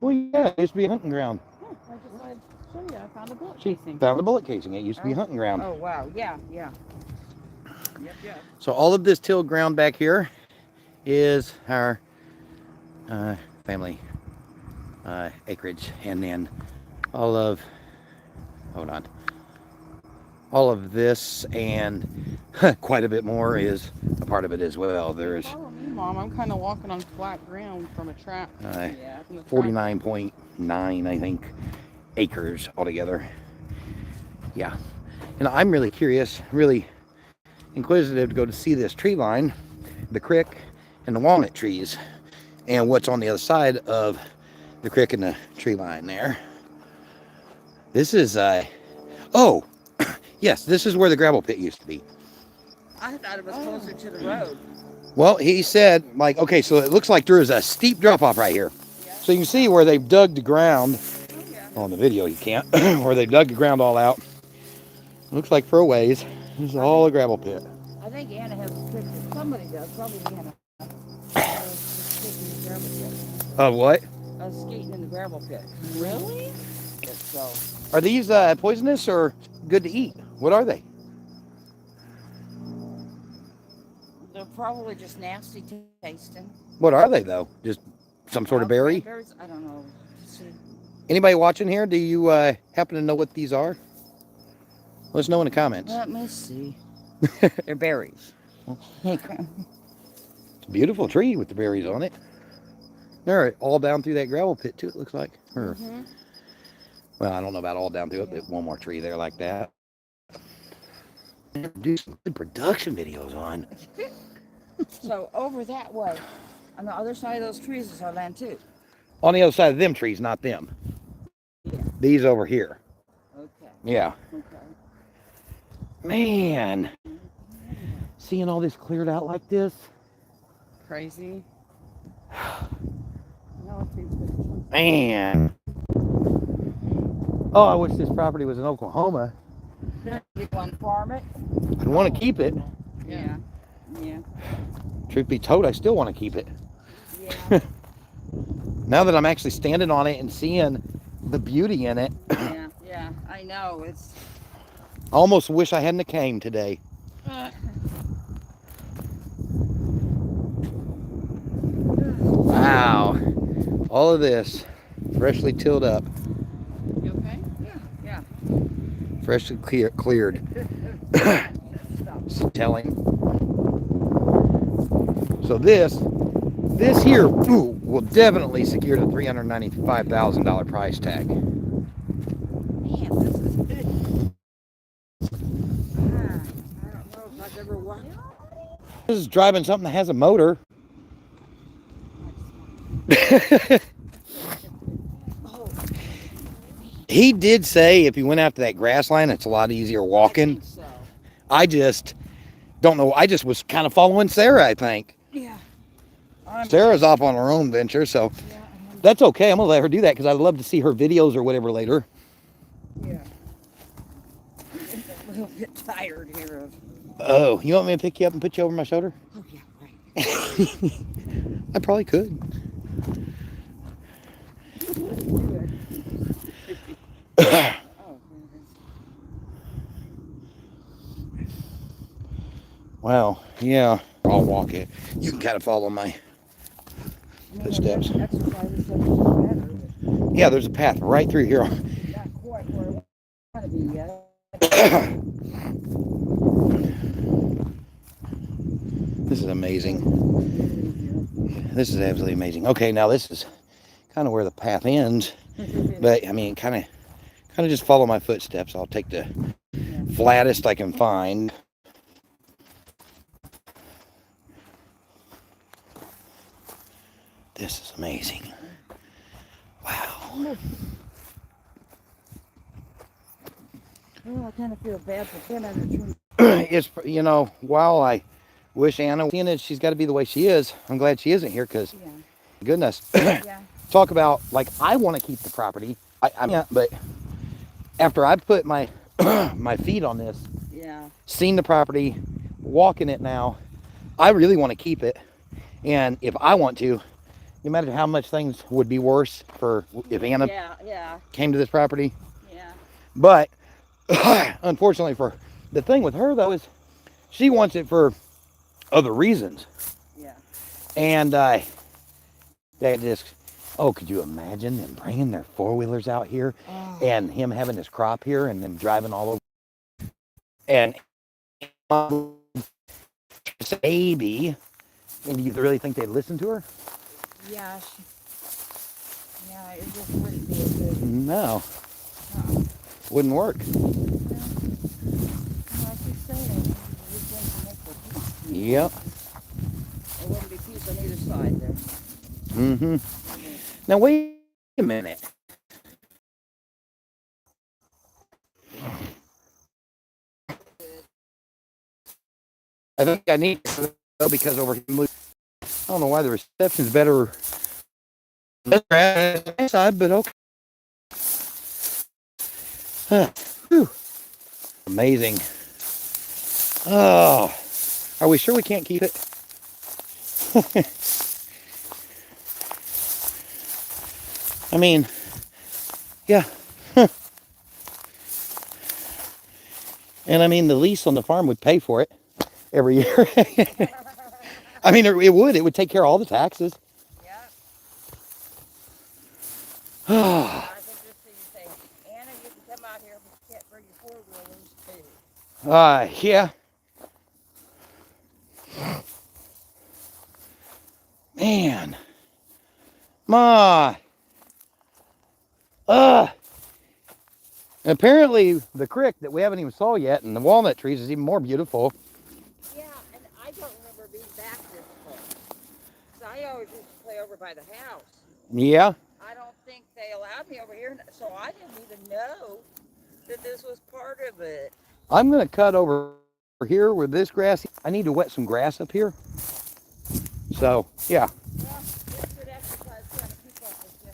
Well, yeah, it used to be a hunting ground. Oh, I just wanted to show you. I found a bullet She casing. found a bullet casing. It used to be a hunting ground. Oh, wow. Yeah, yeah. Yep. So all of this tilled ground back here is our family acreage, and then all of this and quite a bit more is a part of it as well. There's Follow me, Mom. I'm kind of walking on flat ground from a trap. Yeah. From the trap. 49.9, I think, acres altogether. Yeah, and I'm really curious, really inquisitive to go to see this tree line, the creek, and the walnut trees, and what's on the other side of the creek and the tree line there. This is oh yes, this is where the gravel pit used to be. I thought it was closer to the road. Well, he said, like, okay, so it looks like there is a steep drop off right here. So you can see where they've dug the ground. Oh, yeah. On the video you can't. Where they dug the ground all out. Looks like for a ways. This is all a gravel pit. I think Anna has a picture. Somebody does. Probably Anna. Skating in the gravel pit. Of what? Skating in the gravel pit. Really? So, Are these poisonous or good to eat? What are they? they're probably just nasty tasting. What are they though? Just some sort of berry? Berries? I don't know. Anybody watching here, do you happen to know what these are? Let us know in the comments. Let me see. They're berries. It's a beautiful tree with the berries on it. They're all down through that gravel pit too, it looks like. Or, well, I don't know about all down through it, but one more tree there like that. Do some good production videos on. So over that way, on the other side of those trees is our land too. On the other side of them trees, not them. Yeah. These over here. Okay. Yeah. Okay. Man. seeing all this cleared out like this. Crazy. No, it seems good. Man. Oh, I wish this property was in Oklahoma. You want to farm it? I'd want to keep it. Yeah. Yeah. Truth be told, I still want to keep it. Yeah. Now that I'm actually standing on it and seeing the beauty in it, Yeah, yeah, I know. It's I almost wish I hadn't came today. Wow. All of this freshly tilled up, You okay? yeah. freshly cleared. Telling. So this here will definitely secure the $395,000 price tag. Man, this is good. I don't know if I've ever watched. This is driving something that has a motor. He did say if you went out to that grass line, it's a lot easier walking. So. I just don't know. I just was kind of following Sarah, I think. Yeah. Sarah's off on her own venture, so Yeah, that's okay. I'm going to let her do that because I'd love to see her videos or whatever later. yeah. I'm a little bit tired here of. Oh, you want me to pick you up and put you over my shoulder? Oh, yeah, right. I probably could. Wow, yeah. I'll walk it. You can kind of follow my footsteps. Exercise is so much better. Yeah, there's a path right through here. Not quite where I want to be yet. This is amazing. This is absolutely amazing. Okay, now this is kind of where the path ends, but I mean, kind of just follow my footsteps. I'll take the flattest I can find. This is amazing. Wow. Well, I kind of feel bad for Ben under tree. It's, you know, while I wish Anna, seeing that she's got to be the way she is, I'm glad she isn't here because, Yeah. goodness. Yeah. Talk about, like, I want to keep the property. I mean, but after I put my my feet on this, Yeah. seen the property, walking it now, I really want to keep it. And if I want to, no matter how much things would be worse for if Anna Yeah. came to this property. Yeah. But unfortunately, for the thing with her though is she wants it for other reasons. Yeah. And they just, oh, could you imagine them bringing their four-wheelers out here and him having his crop here and them driving all over? And baby, and you really think they'd listen to her? Yeah. Yeah, it just wouldn't be a good. No. Wouldn't work. Like you said, we can make the peace. Yep. There wouldn't be peace on either side there. Mm-hmm. Now wait a minute. I think I need to go because over here, I don't know why the reception's better at my side, but okay. Huh. Whew. Amazing. Oh, are we sure we can't keep it? I mean, yeah. And I mean, the lease on the farm would pay for it every year. I mean, it would. It would take care of all the taxes. Yeah. Ah, I think just so you say, Anna, you can come out here, but you can't bring your four-wheelers too. yeah. Man. Ma. Apparently, the creek that we haven't even saw yet and the walnut trees is even more beautiful. Yeah, and I don't remember being back this far. So I always used to play over by the house. Yeah. I don't think they allowed me over here, so I didn't even know that this was part of it. I'm going to cut over over here where this grass, I need to wet some grass up here. So, yeah.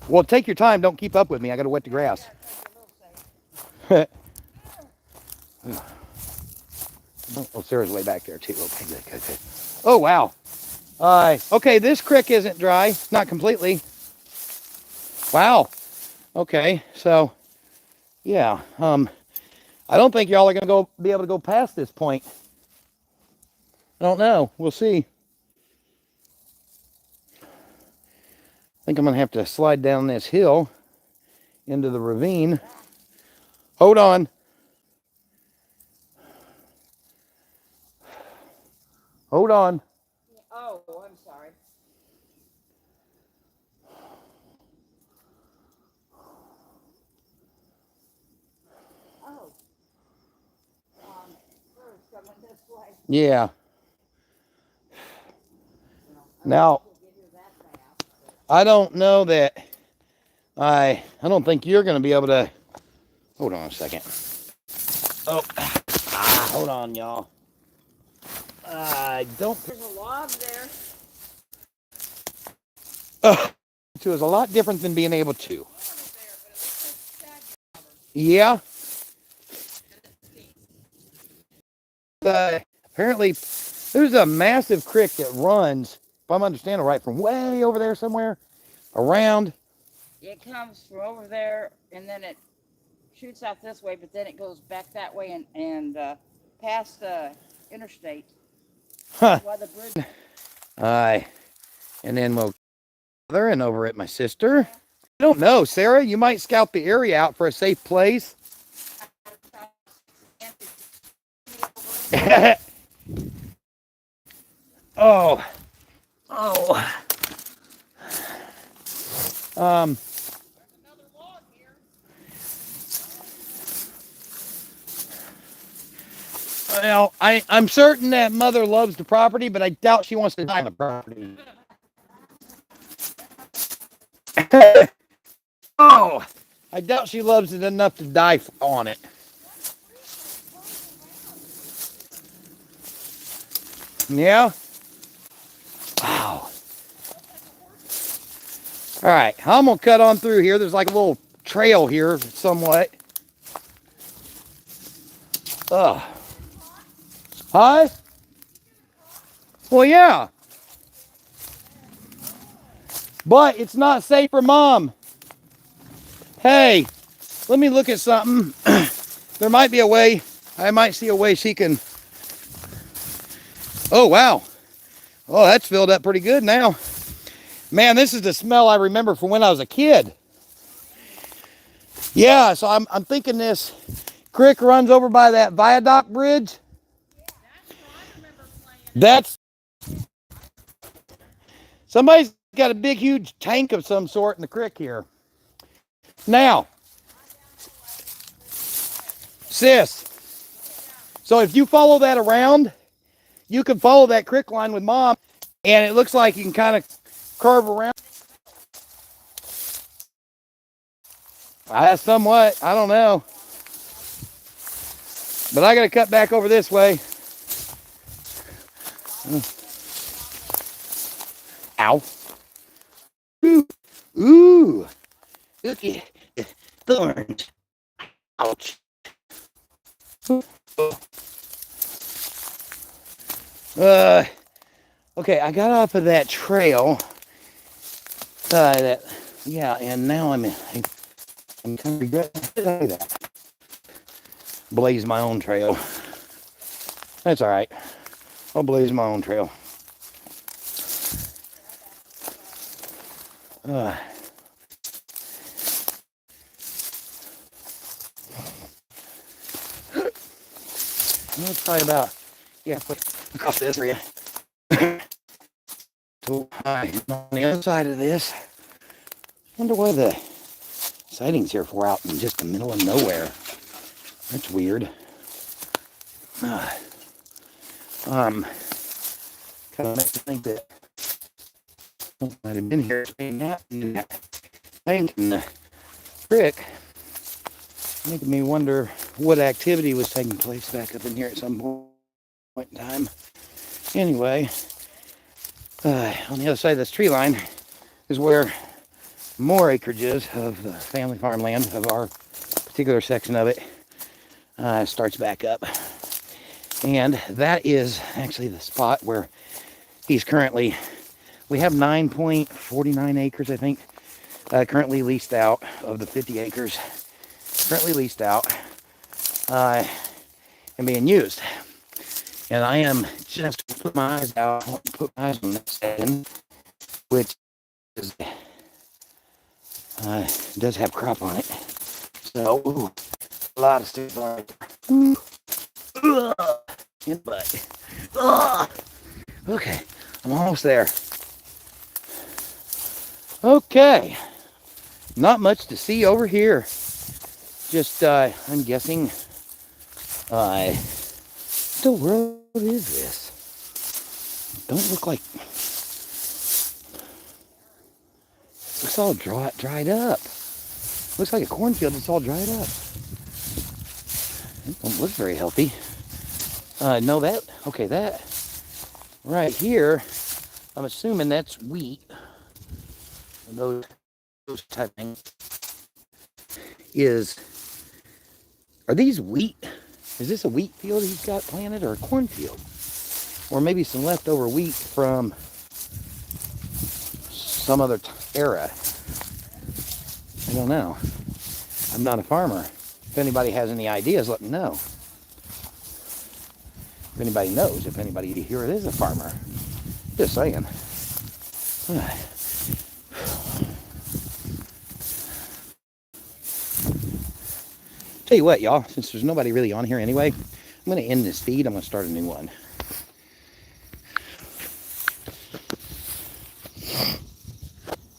Well, take your time. Don't keep up with me. I got to wet the grass. Oh, Sarah's way back there too. Okay, good, good, good. Oh, wow. Okay, this creek isn't dry. Not completely. Wow. Okay, so, yeah. I don't think y'all are going to be able to go past this point. I don't know. We'll see. I think I'm going to have to slide down this hill into the ravine. Hold on. Hold on. Oh, I'm sorry. Oh. First, coming this way. Yeah. Now, I don't know that I don't think you're going to be able to. Hold on a second. Oh, hold on, y'all. I don't. There's a log there. It was a lot different than being able to. Yeah. Apparently, there's a massive creek that runs, if I'm understanding right, from way over there somewhere around. It comes from over there, and then it shoots out this way, but then it goes back that way and past the interstate. Huh. While the bridge. And then we'll there and over at my sister. I don't know, Sarah. You might scout the area out for a safe place. Oh. Well, I'm certain that mother loves the property, but I doubt she wants to die on the property. Oh, I doubt she loves it enough to die on it. Yeah? Wow. All right, I'm going to cut on through here. There's like a little trail here somewhat. Ugh. Huh? Well, yeah. But it's not safe for Mom. Hey, let me look at something. There might be a way. I might see a way she can. Oh, wow. Oh, that's filled up pretty good now. Man, this is the smell I remember from when I was a kid. Yeah, so I'm thinking this creek runs over by that viaduct bridge. That's somebody's got a big, huge tank of some sort in the creek here. Now, sis, so if you follow that around, you can follow that creek line with Mom, and it looks like you can kind of curve around. Somewhat, I don't know. But I got to cut back over this way. Ow. Ooh. Ooh. Look at thorns. Ouch. Okay, I got off of that trail. And now I'm kind of regretting that. Blaze my own trail. That's all right. I'll blaze my own trail. It's probably about, across this area. So, on the other side of this, wonder why the sightings here for out in just the middle of nowhere. That's weird. Kind of makes me think that I might have been here in that tank in the creek, making me wonder what activity was taking place back up in here at some point. point in time. Anyway, on the other side of this tree line is where more acreages of the family farmland of our particular section of it starts back up. And that is actually the spot where he's currently, we have 9.49 acres, I think, currently leased out of the 50 acres, currently leased out and being used. And I am just put my eyes out, put my eyes on that section, which is, does have crop on it. So, ooh, a lot of sticks on it. Ooh. In the butt. Ugh. Okay, I'm almost there. Okay, not much to see over here. Just, I'm guessing, what the world is this? Don't look like, looks all dried up. Looks like a cornfield that's all dried up. It don't look very healthy. No, that, okay, that right here, I'm assuming that's wheat. Those type of things are these wheat? Is this a wheat field he's got planted or a cornfield? Or maybe some leftover wheat from some other era. I don't know. I'm not a farmer. If anybody has any ideas, let me know. If anybody knows, if anybody here is a farmer. Just saying. Tell you what, y'all, since there's nobody really on here anyway, I'm going to end this feed. I'm going to start a new one.